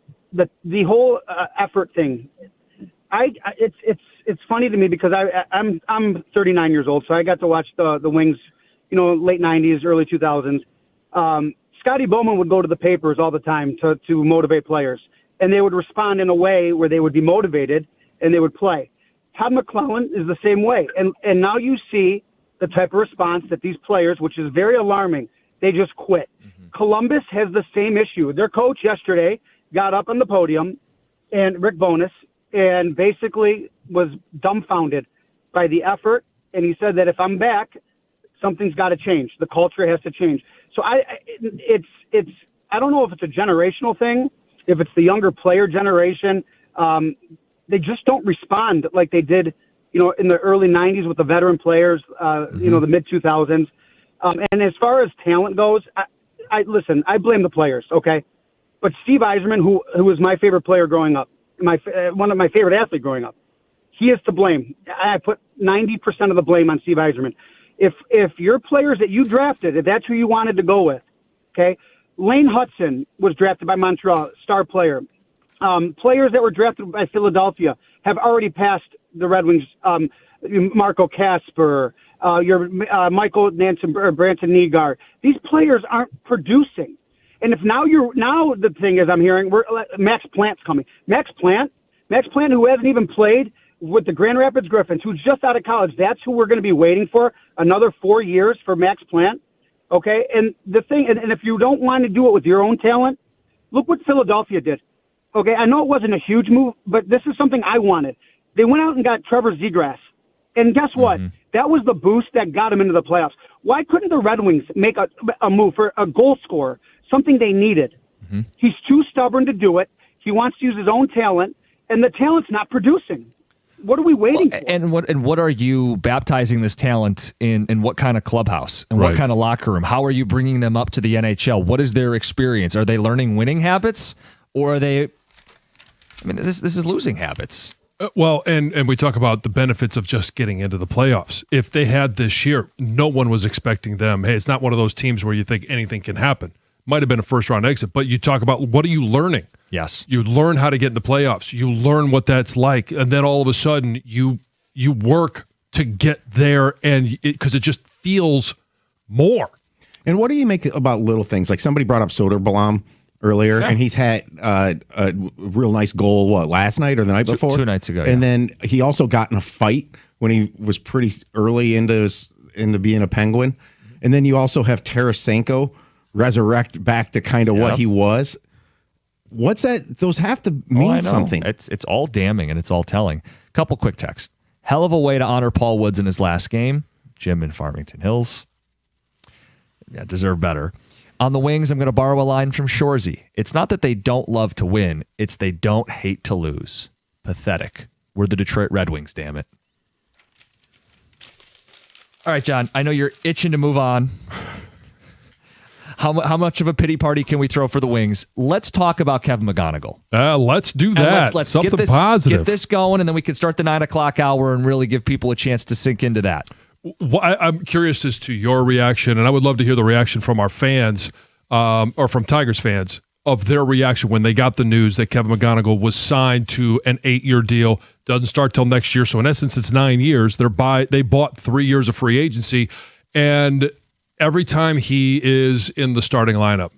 whole effort thing, it's funny to me because I'm 39 years old, so I got to watch the Wings, late 90s, early 2000s. Scotty Bowman would go to the papers all the time to motivate players, and they would respond in a way where they would be motivated and they would play. Todd McClellan is the same way, and now you see the type of response that these players, which is very alarming, they just quit. Columbus has the same issue. Their coach yesterday got up on the podium, and Rick Bowness, and basically was dumbfounded by the effort. And he said that if I'm back, something's got to change. The culture has to change. So I don't know if it's a generational thing, if it's the younger player generation. They just don't respond like they did, in the early 90s with the veteran players, the mid 2000s. And as far as talent goes, listen, I blame the players, okay? But Steve Yzerman, who was my favorite player growing up, one of my favorite athletes growing up, he is to blame. I put 90% of the blame on Steve Yzerman. If your players that you drafted, if that's who you wanted to go with, okay? Lane Hudson was drafted by Montreal, star player. Players that were drafted by Philadelphia have already passed the Red Wings. Marco Kasper, Michael Nansen, Branson Nygaard. These players aren't producing. And if now the thing is, I'm hearing Max Plant's coming. Max Plant, who hasn't even played with the Grand Rapids Griffins, who's just out of college. That's who we're going to be waiting for another 4 years for Max Plant. Okay. And the thing, and if you don't want to do it with your own talent, look what Philadelphia did. Okay. I know it wasn't a huge move, but this is something I wanted. They went out and got Trevor Zegras. And guess what? That was the boost that got him into the playoffs. Why couldn't the Red Wings make a move for a goal scorer, something they needed? Mm-hmm. He's too stubborn to do it. He wants to use his own talent, and the talent's not producing. What are we waiting for? And what are you baptizing this talent in what kind of clubhouse and what kind of locker room? How are you bringing them up to the NHL? What is their experience? Are they learning winning habits, or are they? I mean, this is losing habits. Well, and we talk about the benefits of just getting into the playoffs. If they had this year, no one was expecting them. Hey, it's not one of those teams where you think anything can happen. Might have been a first-round exit, but you talk about what are you learning? Yes. You learn how to get in the playoffs. You learn what that's like, and then all of a sudden you work to get there, and because it just feels more. And what do you make about little things? Like somebody brought up Soderblom earlier, and he's had a real nice goal, last night or the night before? 2 nights ago, And then he also got in a fight when he was pretty early into being a Penguin. And then you also have Tarasenko resurrect back to kind of what he was. What's that? Those have to mean something. It's all damning and it's all telling. Couple quick texts. Hell of a way to honor Paul Woods in his last game. Jim in Farmington Hills. Yeah, deserve better. On the Wings, I'm going to borrow a line from Shorzy. It's not that they don't love to win. It's they don't hate to lose. Pathetic. We're the Detroit Red Wings, damn it. All right, John, I know you're itching to move on. How much of a pity party can we throw for the Wings? Let's talk about Kevin McGonagal. Let's do that. Let's something get this, positive. Get this going, and then we can start the 9 o'clock hour and really give people a chance to sink into that. I'm curious as to your reaction, and I would love to hear the reaction from our fans or from Tigers fans of their reaction when they got the news that Kevin McGonagal was signed to an 8-year deal. Doesn't start till next year, so in essence, it's 9 years. They bought 3 years of free agency, and every time he is in the starting lineup,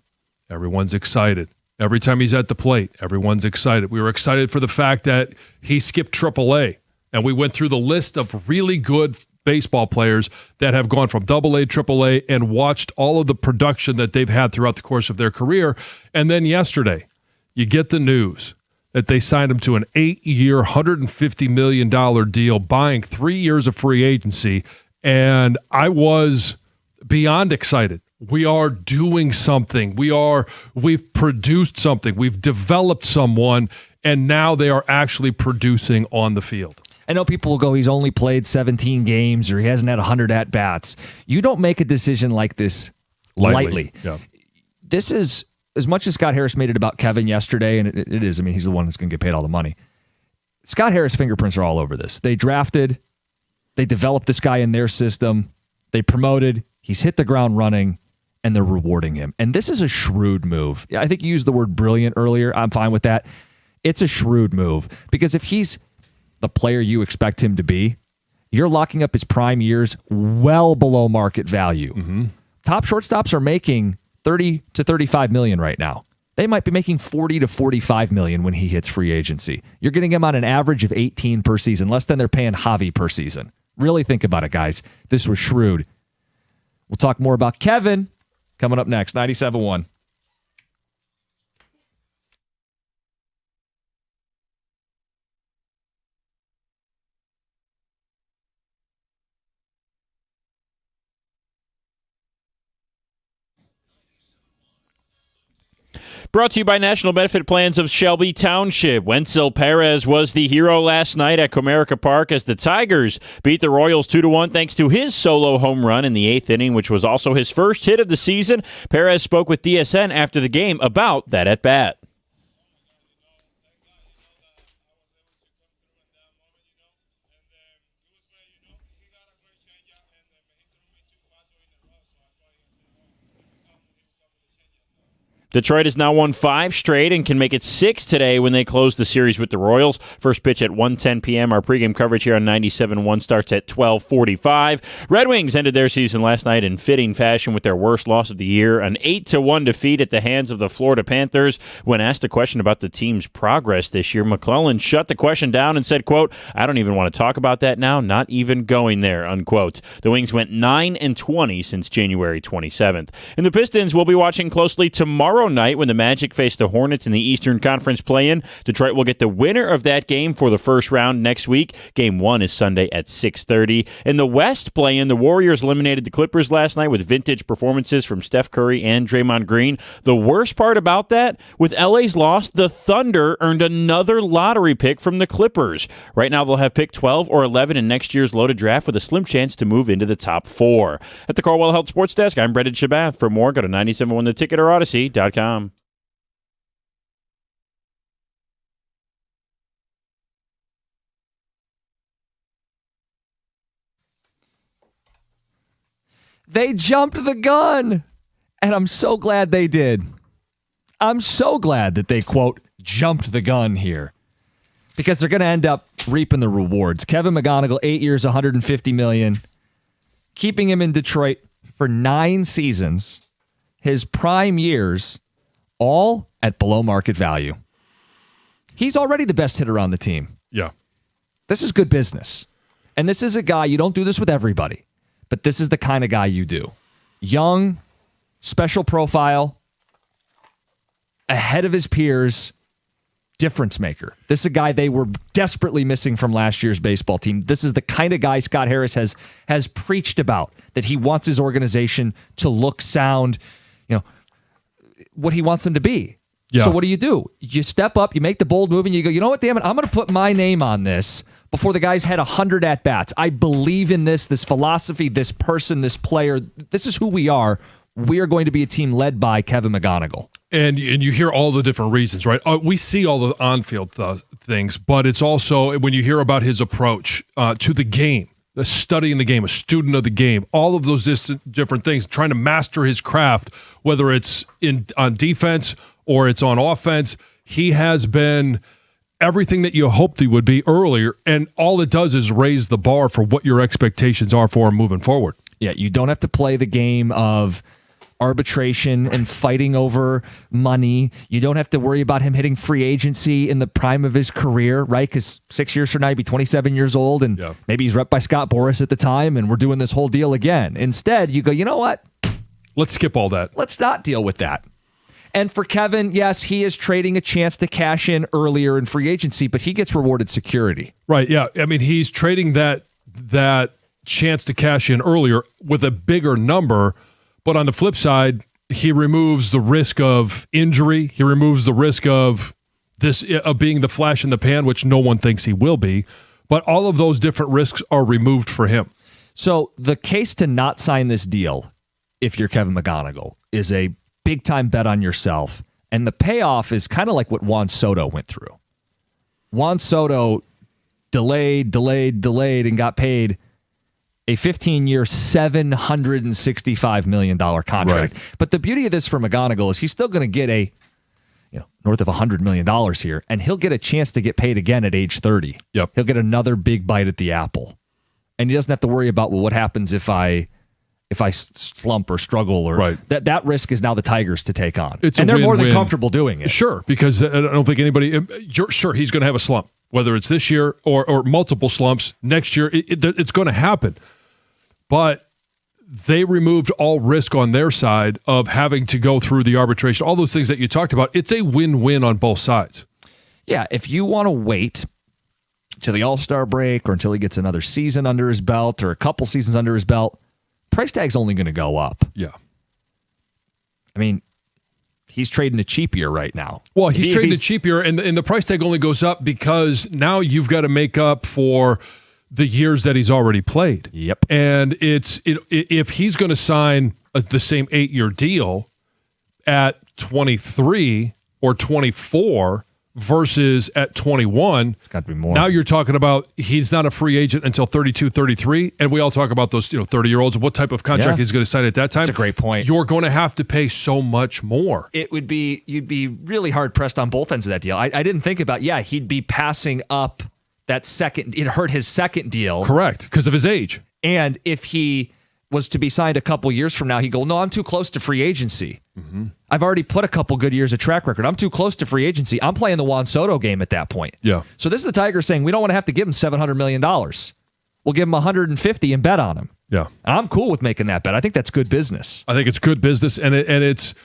everyone's excited. Every time he's at the plate, everyone's excited. We were excited for the fact that he skipped AAA, and we went through the list of really good baseball players that have gone from AA, AAA, and watched all of the production that they've had throughout the course of their career. And then yesterday, you get the news that they signed him to an 8-year, $150 million deal, buying 3 years of free agency, and I was beyond excited. We are doing something. We've produced something. We've developed someone, and now they are actually producing on the field. I know people will go, he's only played 17 games or he hasn't had 100 at-bats. You don't make a decision like this lightly. Yeah. This is, as much as Scott Harris made it about Kevin yesterday, and it is, I mean, he's the one that's going to get paid all the money. Scott Harris' fingerprints are all over this. They drafted, they developed this guy in their system, they promoted, he's hit the ground running, and they're rewarding him. And this is a shrewd move. I think you used the word brilliant earlier. I'm fine with that. It's a shrewd move because if he's the player you expect him to be, you're locking up his prime years well below market value. Mm-hmm. Top shortstops are making 30 to 35 million right now. They might be making 40 to 45 million when he hits free agency. You're getting him on an average of 18 per season, less than they're paying Javi per season. Really think about it, guys. This was shrewd. We'll talk more about Kevin coming up next. 97.1. Brought to you by National Benefit Plans of Shelby Township. Wenzel Perez was the hero last night at Comerica Park as the Tigers beat the Royals 2-1 thanks to his solo home run in the 8th inning, which was also his first hit of the season. Perez spoke with DSN after the game about that at-bat. Detroit has now won 5 straight and can make it 6 today when they close the series with the Royals. First pitch at 1:10 p.m. Our pregame coverage here on 97.1 starts at 12:45. Red Wings ended their season last night in fitting fashion with their worst loss of the year, an 8-1 defeat at the hands of the Florida Panthers. When asked a question about the team's progress this year, McClellan shut the question down and said, quote, "I don't even want to talk about that now, not even going there," unquote. The Wings went 9-20 since January 27th. And the Pistons will be watching closely tomorrow tomorrow night when the Magic face the Hornets in the Eastern Conference play-in. Detroit will get the winner of that game for the first round next week. Game 1 is Sunday at 6:30. In the West play-in, the Warriors eliminated the Clippers last night with vintage performances from Steph Curry and Draymond Green. The worst part about that, with LA's loss, the Thunder earned another lottery pick from the Clippers. Right now they'll have pick 12 or 11 in next year's loaded draft with a slim chance to move into the top 4. At the Corwell Health Sports Desk, I'm Brendan Shabath. For more, go to 971theticket or Odyssey.com. They jumped the gun, and I'm so glad they did. I'm so glad that they, quote, jumped the gun here, because they're going to end up reaping the rewards. Kevin McGonagal, 8 years, $150 million, keeping him in Detroit for 9 seasons, his prime years, all at below market value. He's already the best hitter on the team. Yeah. This is good business. And this is a guy, you don't do this with everybody, but this is the kind of guy you do. Young, special profile, ahead of his peers, difference maker. This is a guy they were desperately missing from last year's baseball team. This is the kind of guy Scott Harris has preached about, that he wants his organization to look, sound, what he wants them to be. Yeah. So what do? You step up, you make the bold move, and you go, you know what, damn it, I'm going to put my name on this before the guy's had 100 at-bats. I believe in this philosophy, this person, this player. This is who we are. We are going to be a team led by Kevin McGonagal. And you hear all the different reasons, right? We see all the on-field things, but it's also when you hear about his approach to the game, the studying the game, a student of the game, all of those different things, trying to master his craft, whether it's on defense or it's on offense. He has been everything that you hoped he would be earlier, and all it does is raise the bar for what your expectations are for him moving forward. Yeah, you don't have to play the game of arbitration and fighting over money. You don't have to worry about him hitting free agency in the prime of his career, right? Because 6 years from now, he'd be 27 years old, and maybe he's rep by Scott Boras at the time, and we're doing this whole deal again. Instead, you go, you know what? Let's skip all that. Let's not deal with that. And for Kevin, yes, he is trading a chance to cash in earlier in free agency, but he gets rewarded security. Right, yeah. I mean, he's trading that chance to cash in earlier with a bigger number, but on the flip side, he removes the risk of injury. He removes the risk of being the flash in the pan, which no one thinks he will be. But all of those different risks are removed for him. So the case to not sign this deal, if you're Kevin McGonagal, is a big-time bet on yourself. And the payoff is kind of like what Juan Soto went through. Juan Soto delayed, and got paid a 15-year, $765 million contract. Right. But the beauty of this for McGonagal is he's still going to get north of $100 million here, and he'll get a chance to get paid again at age 30. Yep. He'll get another big bite at the apple. And he doesn't have to worry about, what happens if I slump or struggle, or that risk is now the Tigers to take on. And they're more than comfortable doing it. Sure, because I don't think anybody, sure, he's going to have a slump, whether it's this year or multiple slumps next year. It's going to happen. But they removed all risk on their side of having to go through the arbitration, all those things that you talked about. It's a win-win on both sides. Yeah, if you want to wait till the All-Star break or until he gets another season under his belt or a couple seasons under his belt, price tag's only going to go up. Yeah. I mean, he's trading a cheap year right now. Well, he's trading a cheap year, and the price tag only goes up because now you've got to make up for the years that he's already played. Yep. And if he's going to sign the same 8-year deal at 23 or 24 versus at 21, it's got to be more. Now you're talking about he's not a free agent until 32, 33, and we all talk about those 30-year-olds, what type of contract he's going to sign at that time. That's a great point. You're going to have to pay so much more. You'd be really hard pressed on both ends of that deal. I didn't think about, he'd be passing up that second. It hurt his second deal. Correct, because of his age. And if he was to be signed a couple years from now, he'd go, no, I'm too close to free agency. Mm-hmm. I've already put a couple good years of track record. I'm too close to free agency. I'm playing the Juan Soto game at that point. Yeah. So this is the Tigers saying, we don't want to have to give him $700 million. We'll give him $150 and bet on him. Yeah. And I'm cool with making that bet. I think that's good business. I think it's good business, and it's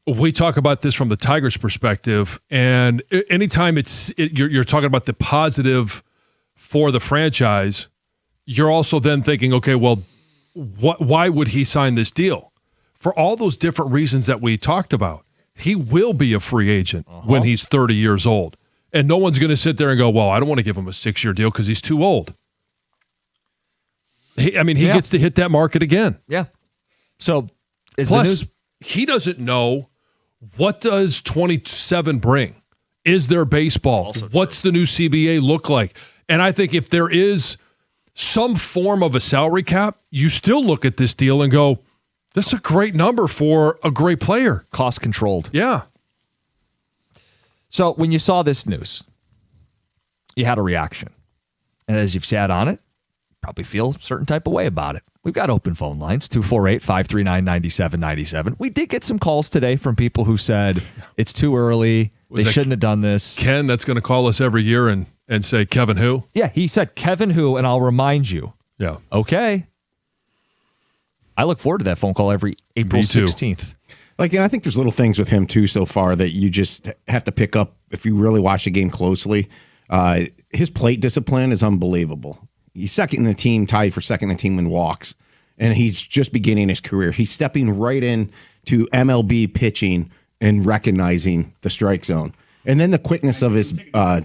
we talk about this from the Tigers' perspective, and anytime you're talking about the positive for the franchise, you're also then thinking, okay, well, why would he sign this deal? For all those different reasons that we talked about, he will be a free agent when he's 30 years old. And no one's going to sit there and go, well, I don't want to give him a 6-year deal because he's too old. He gets to hit that market again. Yeah. So is Plus, the news... he doesn't know, what does 27 bring? Is there baseball? What's the new CBA look like? And I think if there is some form of a salary cap, you still look at this deal and go, this is a great number for a great player. Cost controlled. Yeah. So when you saw this news, you had a reaction. And as you've sat on it, you probably feel a certain type of way about it. We've got open phone lines, 248-539-9797. We did get some calls today from people who said it's too early. They shouldn't have done this. Ken, that's going to call us every year and say, Kevin who? Yeah, he said, Kevin who, and I'll remind you. Yeah. Okay. I look forward to that phone call every April 16th. And I think there's little things with him, too, so far that you just have to pick up if you really watch the game closely. His plate discipline is unbelievable. He's second in the team, tied for second in the team in walks, and he's just beginning his career. He's stepping right in to MLB pitching and recognizing the strike zone. And then the quickness of his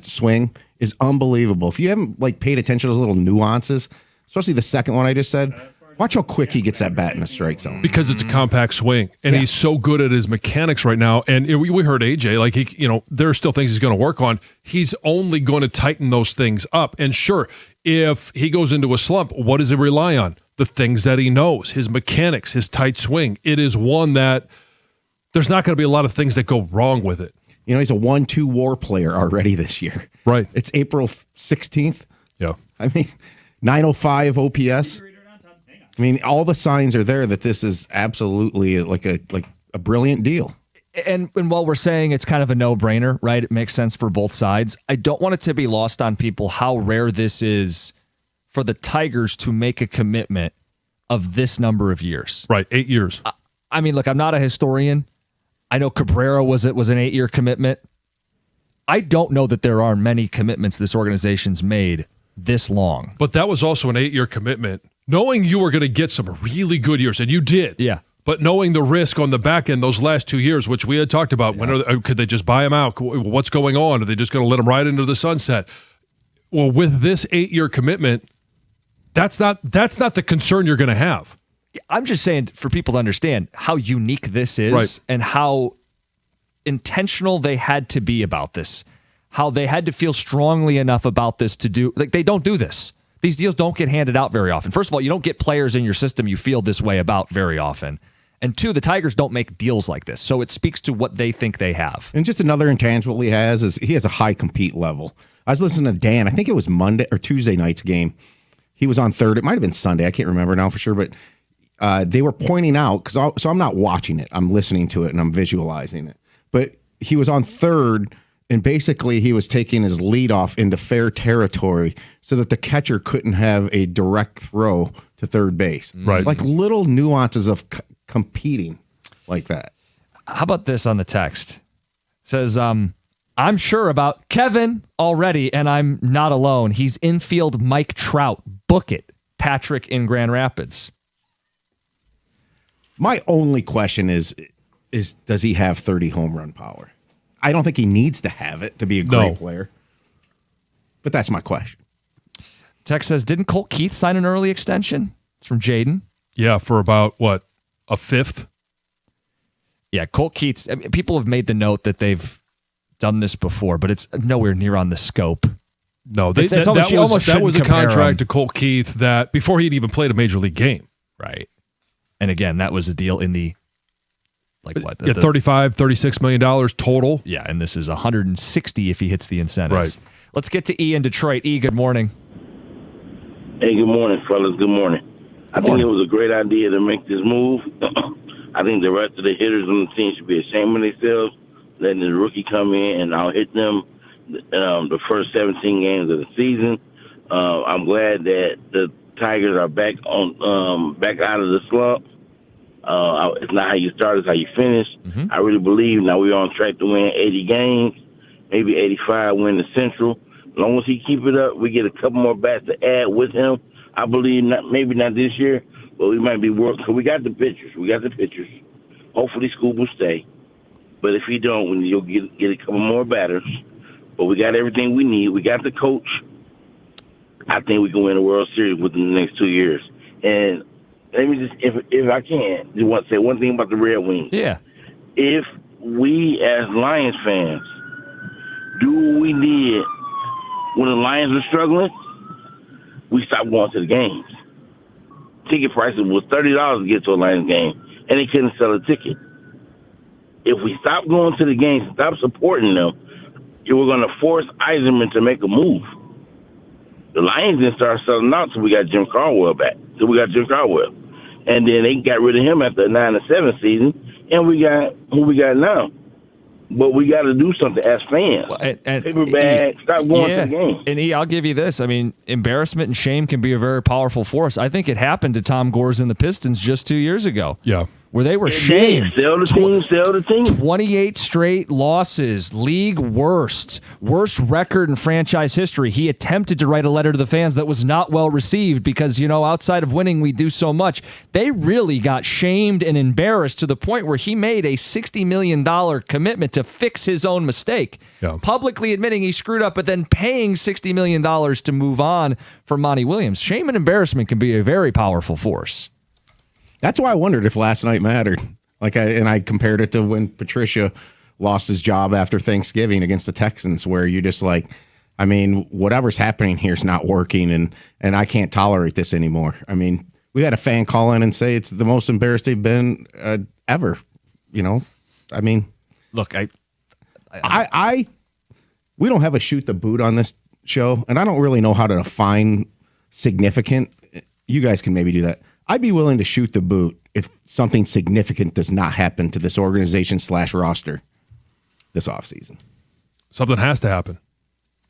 swing is unbelievable. If you haven't paid attention to those little nuances, especially the second one I just said, watch how quick he gets that bat in the strike zone. Because it's a compact swing, and he's so good at his mechanics right now. And we heard AJ, there are still things he's going to work on. He's only going to tighten those things up. And sure, if he goes into a slump, what does he rely on? The things that he knows, his mechanics, his tight swing. It is one that there's not going to be a lot of things that go wrong with it. He's a 1-2 WAR player already this year. Right. It's April 16th. Yeah. 905 OPS. All the signs are there that this is absolutely a brilliant deal. And while we're saying it's kind of a no-brainer, right? It makes sense for both sides. I don't want it to be lost on people how rare this is for the Tigers to make a commitment of this number of years. Right, 8 years. Look, I'm not a historian. I know Cabrera was an 8-year commitment. I don't know that there are many commitments this organization's made this long. But that was also an 8-year commitment, knowing you were going to get some really good years, and you did. Yeah. But knowing the risk on the back end those last 2 years, which we had talked about, could they just buy him out? What's going on? Are they just going to let him ride into the sunset? Well, with this 8-year commitment, that's not the concern you're going to have. I'm just saying for people to understand how unique this is and how intentional they had to be about this, how they had to feel strongly enough about this to do. They don't do this. These deals don't get handed out very often. First of all, you don't get players in your system you feel this way about very often. And two, the Tigers don't make deals like this. So it speaks to what they think they have. And just another intangible he has is he has a high compete level. I was listening to Dan, I think it was Monday or Tuesday night's game. He was on third. It might have been Sunday. I can't remember now for sure. But they were pointing out, so I'm not watching it. I'm listening to it and I'm visualizing it. But he was on third, and basically he was taking his lead off into fair territory so that the catcher couldn't have a direct throw to third base. Right. Like little nuances of competing like that. How about this on the text? It says, I'm sure about Kevin already, and I'm not alone. He's infield Mike Trout. Book it. Patrick in Grand Rapids. My only question is does he have 30 home run power? I don't think he needs to have it to be a great player. But that's my question. Text says, didn't Colt Keith sign an early extension? It's from Jaden. Yeah, for about, a fifth? Yeah, Colt Keith. People have made the note that they've done this before, but it's nowhere near on the scope. No, that was a contract to Colt Keith that before he'd even played a major league game. Right. And again, that was a deal in the $35, $36 million total. Yeah, and this is 160 if he hits the incentives. Right. Let's get to E in Detroit. E, good morning. Hey, good morning, fellas. Good morning. I think it was a great idea to make this move. I think the rest of the hitters on the team should be ashamed of themselves, letting the rookie come in and I'll hit them the first 17 games of the season. I'm glad that the Tigers are back out of the slump. It's not how you start, it's how you finish. Mm-hmm. I really believe now we're on track to win 80 games, maybe 85, win the Central. As long as he keep it up, we get a couple more bats to add with him. I believe maybe not this year, but we might be working. Cause we got the pitchers. Hopefully, Scoop will stay. But if he don't, you'll get a couple more batters. But we got everything we need. We got the coach. I think we can win a World Series within the next 2 years. And let me just, if I can, just want to say one thing about the Red Wings. Yeah. If we as Lions fans do what we did when the Lions were struggling, we stopped going to the games. Ticket prices was $30 to get to a Lions game, and they couldn't sell a ticket. If we stop going to the games, stop supporting them, we're going to force Eiserman to make a move. The Lions didn't start selling out until we got Jim Caldwell back. And then they got rid of him after the 9-7 season, and we got who we got now. But we got to do something as fans. Well, and paper bag, stop going to the game. And I'll give you this. I mean, embarrassment and shame can be a very powerful force. I think it happened to Tom Gores and the Pistons just 2 years ago. Yeah. Where they were shamed. Sell the team. 28 straight losses, league worst record in franchise history. He attempted to write a letter to the fans that was not well received because, outside of winning, we do so much. They really got shamed and embarrassed to the point where he made a $60 million commitment to fix his own mistake. Yeah. Publicly admitting he screwed up, but then paying $60 million to move on for Monty Williams. Shame and embarrassment can be a very powerful force. That's why I wondered if last night mattered. I compared it to when Patricia lost his job after Thanksgiving against the Texans, where you just whatever's happening here is not working, and I can't tolerate this anymore. I mean, we had a fan call in and say it's the most embarrassed they've been ever. Look, we don't have a shoot the boot on this show, and I don't really know how to define significant. You guys can maybe do that. I'd be willing to shoot the boot if something significant does not happen to this organization / roster this offseason. Something has to happen.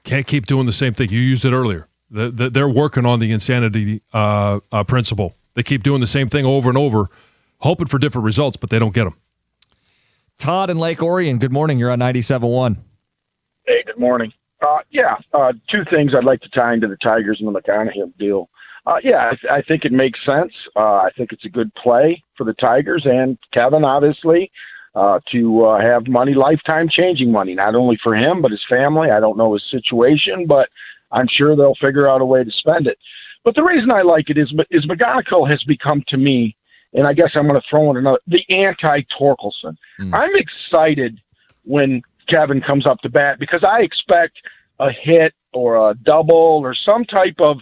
Can't keep doing the same thing. You used it earlier. They're working on the insanity principle. They keep doing the same thing over and over, hoping for different results, but they don't get them. Todd in Lake Orion, good morning. You're on 97.1. Hey, good morning. Two things I'd like to tie into the Tigers and the McGonagal deal. I think it makes sense. I think it's a good play for the Tigers and Kevin, obviously, to have money, lifetime changing money, not only for him, but his family. I don't know his situation, but I'm sure they'll figure out a way to spend it. But the reason I like it is McGonagal has become, to me, and I guess I'm going to throw in another, the anti-Torkelson. I'm excited when Kevin comes up to bat because I expect a hit or a double or some type of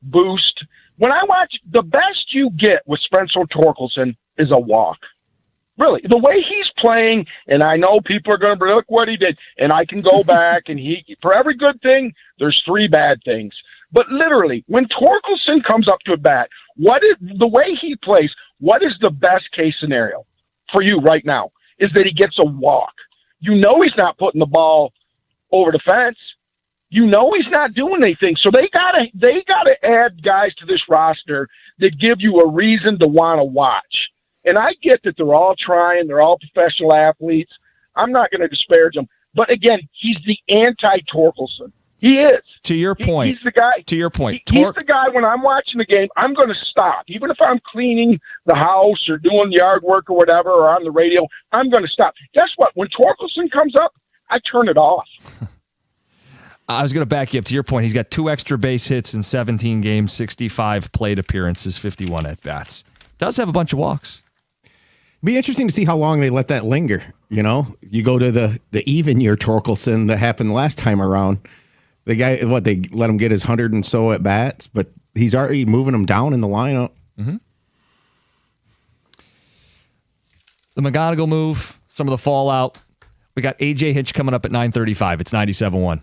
boost. When I watch, the best you get with Spencer Torkelson is a walk. Really, the way he's playing, and I know people are going to look what he did, and I can go back, and for every good thing, there's 3 bad things. But literally, when Torkelson comes up to a bat, the way he plays, what is the best case scenario for you right now? Is that he gets a walk. You know he's not putting the ball over the fence. You know he's not doing anything. So they gotta add guys to this roster that give you a reason to want to watch. And I get that they're all trying, they're all professional athletes. I'm not going to disparage them. But again, he's the anti-Torkelson. He is. To your point. He's the guy. To your point. He's the guy when I'm watching the game, I'm going to stop. Even if I'm cleaning the house or doing yard work or whatever or on the radio, I'm going to stop. Guess what? When Torkelson comes up, I turn it off. I was going to back you up. To your point, he's got 2 extra base hits in 17 games, 65 plate appearances, 51 at-bats. Does have a bunch of walks. Be interesting to see how long they let that linger. You go to the even year Torkelson that happened last time around. The guy, they let him get his 100 and so at bats, but he's already moving them down in the lineup. Mm-hmm. The McGonagal move, some of the fallout. We got AJ Hinch coming up at 9:35. It's 97.1.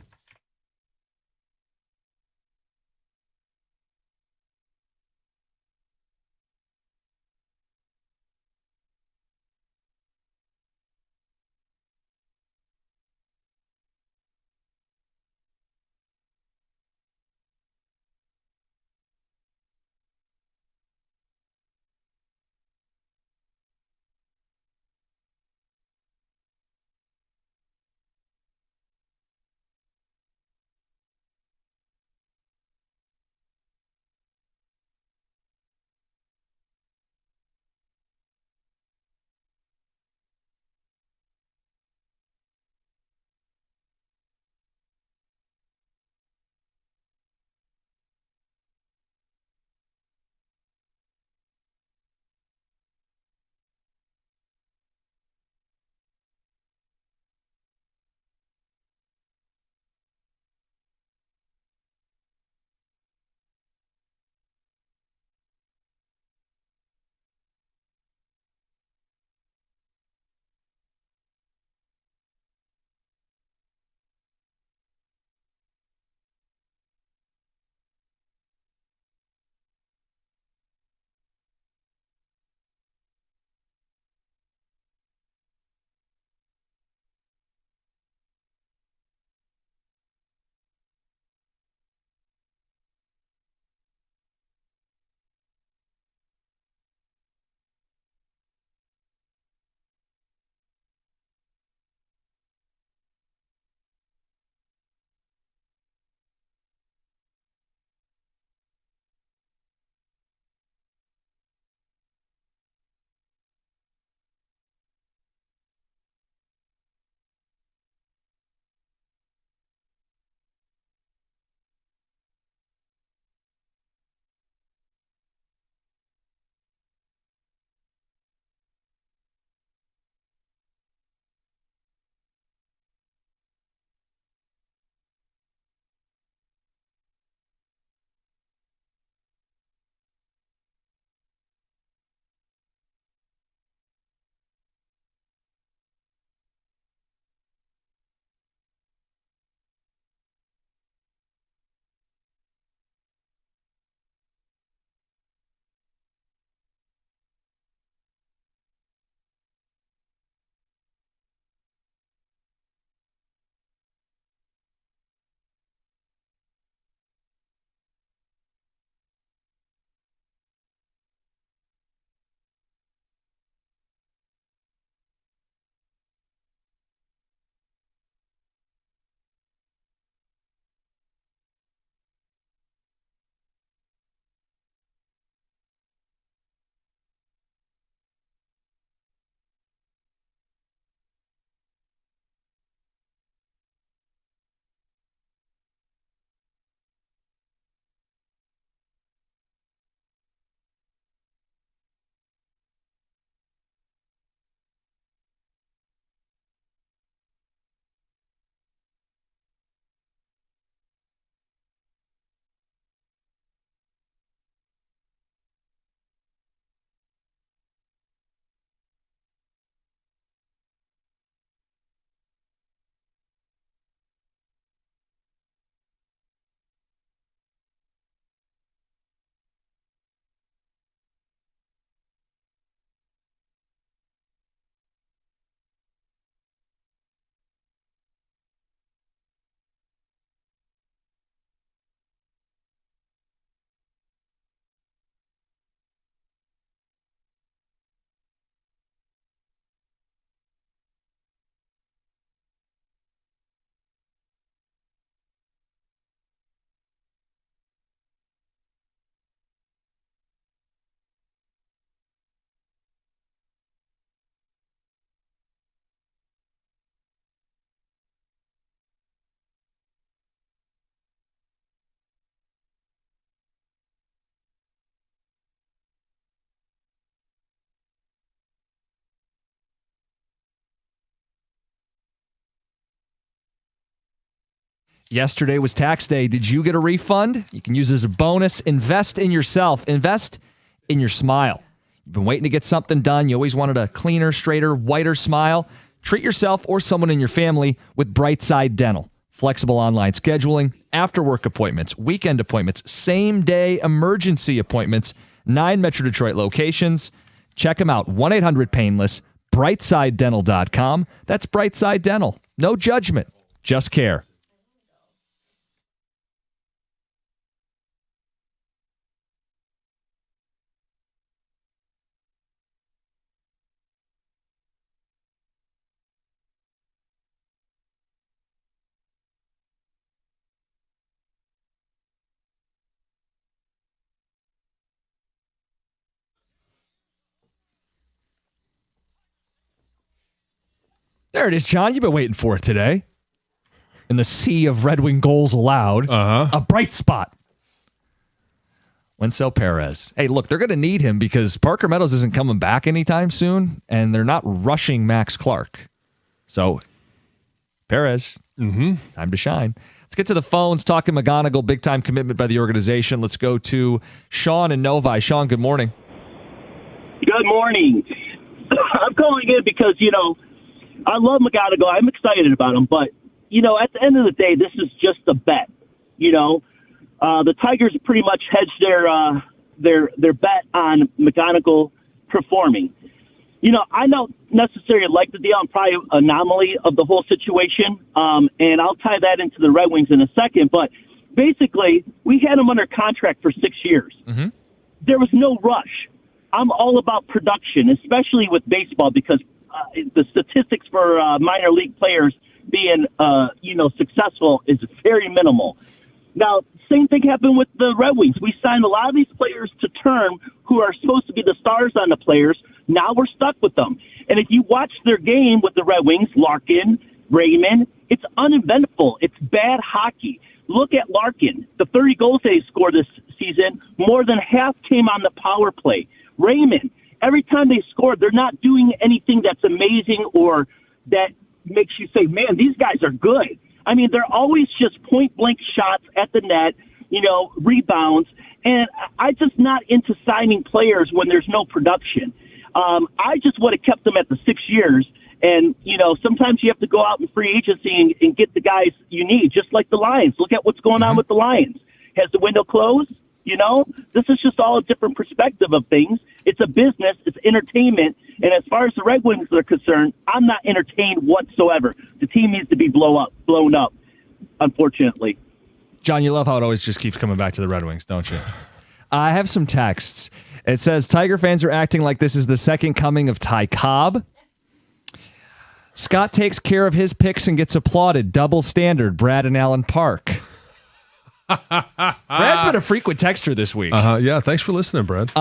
Yesterday was tax day. Did you get a refund? You can use it as a bonus. Invest in yourself. Invest in your smile. You've been waiting to get something done. You always wanted a cleaner, straighter, whiter smile. Treat yourself or someone in your family with Brightside Dental. Flexible online scheduling, after-work appointments, weekend appointments, same-day emergency appointments, 9 Metro Detroit locations. Check them out, 1-800-PAINLESS, BrightsideDental.com. That's Brightside Dental. No judgment, just care. There it is, John. You've been waiting for it today. In the sea of Red Wing goals allowed, a bright spot. Wencel Perez. Hey, look, they're going to need him because Parker Meadows isn't coming back anytime soon, and they're not rushing Max Clark. So, Perez, time to shine. Let's get to the phones, talking McGonagal, big-time commitment by the organization. Let's go to Sean in Novi. Sean, good morning. Good morning. I'm calling in because, I love McGonagal. I'm excited about him, but at the end of the day, this is just a bet. The Tigers pretty much hedged their bet on McGonagal performing. I don't necessarily like the deal. I'm probably an anomaly of the whole situation, and I'll tie that into the Red Wings in a second. But basically, we had him under contract for 6 years. Mm-hmm. There was no rush. I'm all about production, especially with baseball, because the statistics for minor league players being, successful is very minimal. Now, same thing happened with the Red Wings. We signed a lot of these players to term who are supposed to be the stars on the players. Now we're stuck with them. And if you watch their game with the Red Wings, Larkin, Raymond, it's uneventful. It's bad hockey. Look at Larkin. The 30 goals they scored this season, more than half came on the power play. Raymond, every time they scored, they're not doing anything that's amazing or that makes you say, man, these guys are good. I mean, they're always just point-blank shots at the net, rebounds. And I just not into signing players when there's no production. I just would have kept them at the 6 years. And, sometimes you have to go out in free agency and get the guys you need, just like the Lions. Look at what's going on with the Lions. Has the window closed? This is just all a different perspective of things. It's a business. It's entertainment. And as far as the Red Wings are concerned, I'm not entertained whatsoever. The team needs to be blown up, unfortunately. John, you love how it always just keeps coming back to the Red Wings, don't you? I have some texts. It says, Tiger fans are acting like this is the second coming of Ty Cobb. Scott takes care of his picks and gets applauded. Double standard, Brad and Allen Park. Brad's been a frequent texter this week. Yeah, thanks for listening, Brad.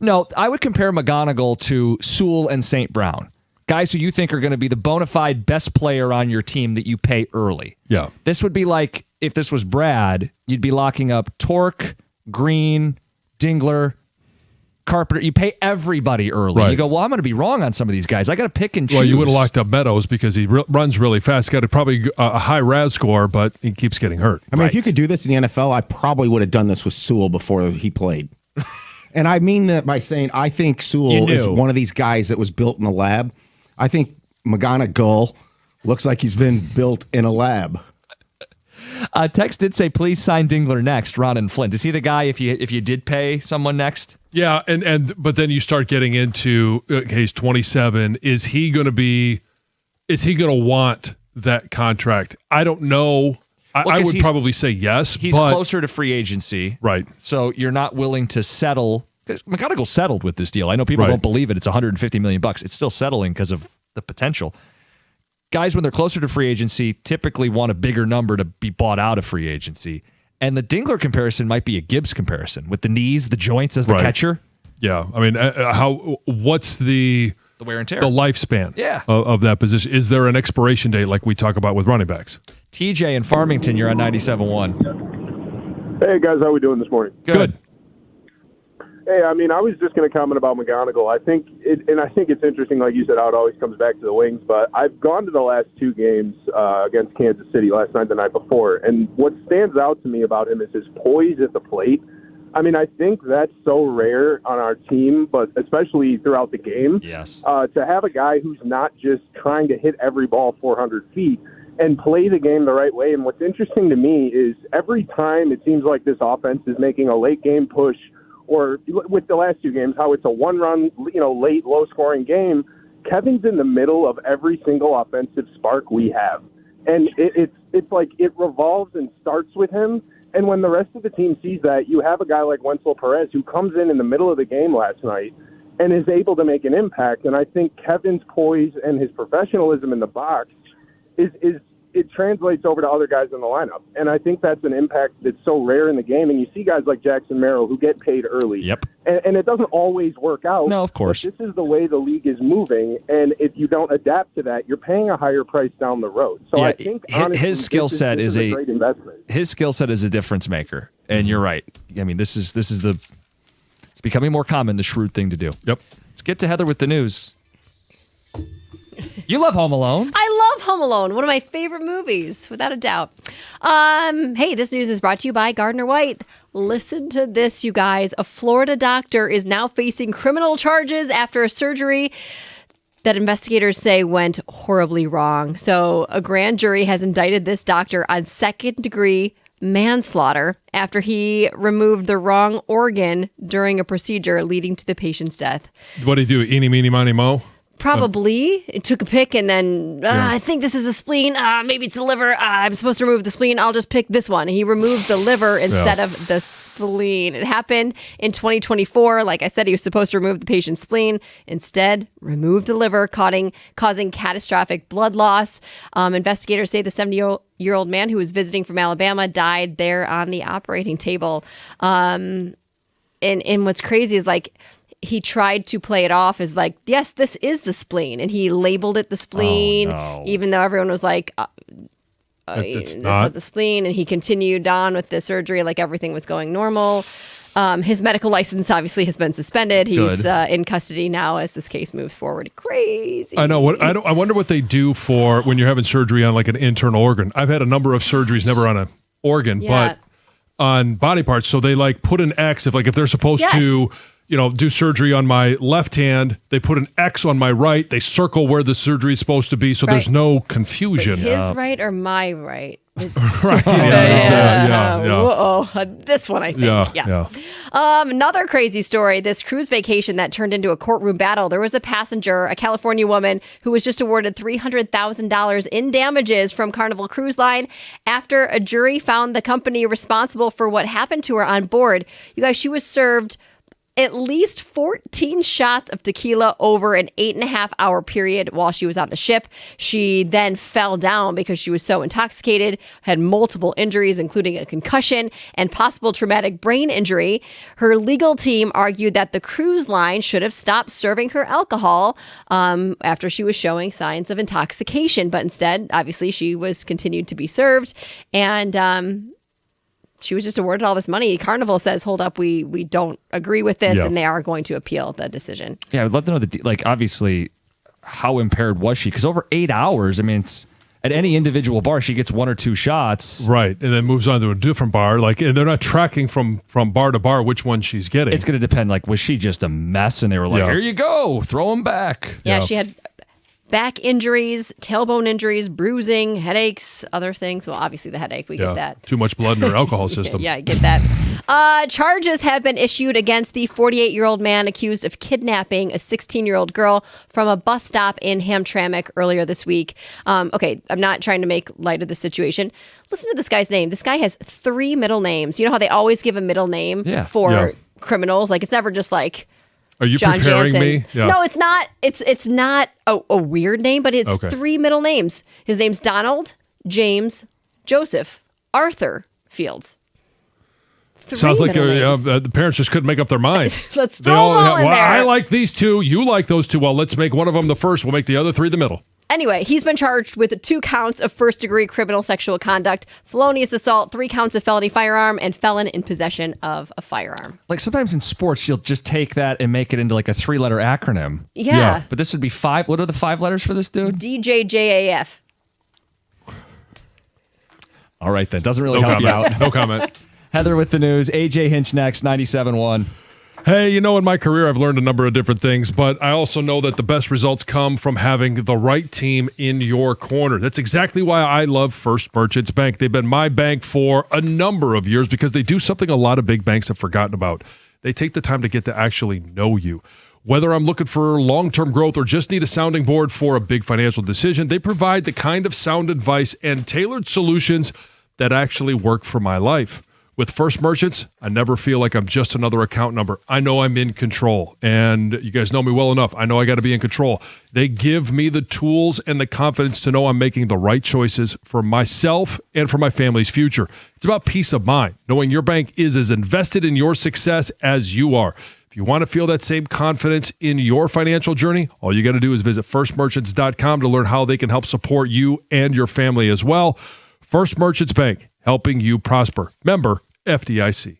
No, I would compare McGonagal to Sewell and St. Brown. Guys who you think are going to be the bona fide best player on your team that you pay early. Yeah. This would be like, if this was Brad, you'd be locking up Torque, Green, Dingler, Carpenter. You pay everybody early. Right. You go, well, I'm going to be wrong on some of these guys. I got to pick and choose. Well, you would have locked up Meadows because he runs really fast. Got probably a high RAS score, but he keeps getting hurt. I mean, if you could do this in the NFL, I probably would have done this with Sewell before he played. And I mean that by saying I think Sewell is one of these guys that was built in the lab. I think McGonagal looks like he's been built in a lab. Text did say, please sign Dingler next, Ron and Flint. Is he the guy if you did pay someone next? Yeah, but then you start getting into, okay, he's 27. Is he going to want that contract? I don't know. I would probably say yes. He's closer to free agency. Right. So you're not willing to settle. Because McGonagal settled with this deal. I know people don't believe it. It's $150 million. It's still settling because of the potential. Guys, when they're closer to free agency, typically want a bigger number to be bought out of free agency. And the Dingler comparison might be a Gibbs comparison with the knees, the joints as the catcher. Yeah. I mean, what's the wear and tear, the lifespan of that position? Is there an expiration date like we talk about with running backs? TJ in Farmington, you're on 97.1. Hey, guys. How are we doing this morning? Good. Hey, I mean, I was just going to comment about McGonagal. I think it's interesting, like you said, how it always comes back to the Wings. But I've gone to the last two games against Kansas City, last night, the night before, and what stands out to me about him is his poise at the plate. I mean, I think that's so rare on our team, but especially throughout the game. Yes. To have a guy who's not just trying to hit every ball 400 feet and play the game the right way. And what's interesting to me is every time it seems like this offense is making a late game push, or with the last two games, how it's a one-run, late, low-scoring game, Kevin's in the middle of every single offensive spark we have. And it's like it revolves and starts with him. And when the rest of the team sees that, you have a guy like Wenceel Perez who comes in the middle of the game last night and is able to make an impact. And I think Kevin's poise and his professionalism in the box it translates over to other guys in the lineup. And I think that's an impact that's so rare in the game. And you see guys like Jackson Merrill who get paid early. Yep. And it doesn't always work out. No, of course. But this is the way the league is moving. And if you don't adapt to that, you're paying a higher price down the road. So I think honestly, his skill set is a great investment. His skill set is a difference maker. And you're right. I mean, it's becoming more common, the shrewd thing to do. Yep. Let's get to Heather with the news. You love Home Alone. I love Home Alone, one of my favorite movies, without a doubt. Hey, this news is brought to you by Gardner White. Listen to this, you guys. A Florida doctor is now facing criminal charges after a surgery that investigators say went horribly wrong. So a grand jury has indicted this doctor on second-degree manslaughter after he removed the wrong organ during a procedure leading to the patient's death. What did he do? Eeny, meeny, miny, mo? Probably. It took a pick and then, I think this is a spleen. Maybe it's the liver. I'm supposed to remove the spleen. I'll just pick this one. He removed the liver instead of the spleen. It happened in 2024. Like I said, he was supposed to remove the patient's spleen. Instead, removed the liver, causing catastrophic blood loss. Investigators say the 70-year-old man who was visiting from Alabama died there on the operating table. And what's crazy is he tried to play it off as yes, this is the spleen. And he labeled it the spleen, even though everyone was like, it's not the spleen. And he continued on with the surgery like everything was going normal. His medical license obviously has been suspended. He's in custody now as this case moves forward. Crazy. I know. I wonder what they do for when you're having surgery on an internal organ. I've had a number of surgeries, never on an organ, but on body parts. So they put an X if they're supposed to do surgery on my left hand, they put an X on my right. They circle where the surgery is supposed to be, so there's no confusion. But his right or my right? Right. Whoa. This one, I think. Yeah. Another crazy story. This cruise vacation that turned into a courtroom battle. There was a passenger, a California woman, who was just awarded $300,000 in damages from Carnival Cruise Line after a jury found the company responsible for what happened to her on board. You guys, she was served at least 14 shots of tequila over an 8.5-hour period while she was on the ship. She then fell down because she was so intoxicated, had multiple injuries, including a concussion and possible traumatic brain injury. Her legal team argued that the cruise line should have stopped serving her alcohol after she was showing signs of intoxication. But instead, obviously, she was continued to be served. And she was just awarded all this money. Carnival says, hold up, we don't agree with this, and they are going to appeal the decision. Yeah, I'd love to know, obviously, how impaired was she? Because over 8 hours, I mean, it's at any individual bar, she gets one or two shots. Right, and then moves on to a different bar. And they're not tracking from bar to bar which one she's getting. It's going to depend, was she just a mess? And they were here you go, throw them back. Yeah, she had back injuries, tailbone injuries, bruising, headaches, other things. Well, obviously the headache, we get that. Too much blood in her alcohol system. Yeah, get that. Charges have been issued against the 48-year-old man accused of kidnapping a 16-year-old girl from a bus stop in Hamtramck earlier this week. Okay, I'm not trying to make light of the situation. Listen to this guy's name. This guy has 3 middle names. You know how they always give a middle name for criminals? It's never just Are you John preparing Jansen. me? Yeah. No, it's not. It's not a weird name, but it's 3 middle names. His name's Donald, James, Joseph, Arthur Fields. 3 Sounds like names. the parents just couldn't make up their mind. Let's throw them all in there. I like these 2. You like those 2. Well, let's make one of them the first. We'll make the other 3 the middle. Anyway, he's been charged with 2 counts of first-degree criminal sexual conduct, felonious assault, 3 counts of felony firearm, and felon in possession of a firearm. Like sometimes in sports, you'll just take that and make it into like a 3-letter acronym. Yeah. But this would be 5. What are the 5 letters for this dude? DJJAF. All right, then. Doesn't really help you out. No comment. Heather with the news. AJ Hinch next, 97.1. Hey, in my career, I've learned a number of different things, but I also know that the best results come from having the right team in your corner. That's exactly why I love First Merchants Bank. They've been my bank for a number of years because they do something a lot of big banks have forgotten about. They take the time to get to actually know you. Whether I'm looking for long-term growth or just need a sounding board for a big financial decision, they provide the kind of sound advice and tailored solutions that actually work for my life. With First Merchants, I never feel like I'm just another account number. I know I'm in control, and you guys know me well enough. I know I got to be in control. They give me the tools and the confidence to know I'm making the right choices for myself and for my family's future. It's about peace of mind, knowing your bank is as invested in your success as you are. If you want to feel that same confidence in your financial journey, all you got to do is visit firstmerchants.com to learn how they can help support you and your family as well. First Merchants Bank, helping you prosper. Member FDIC.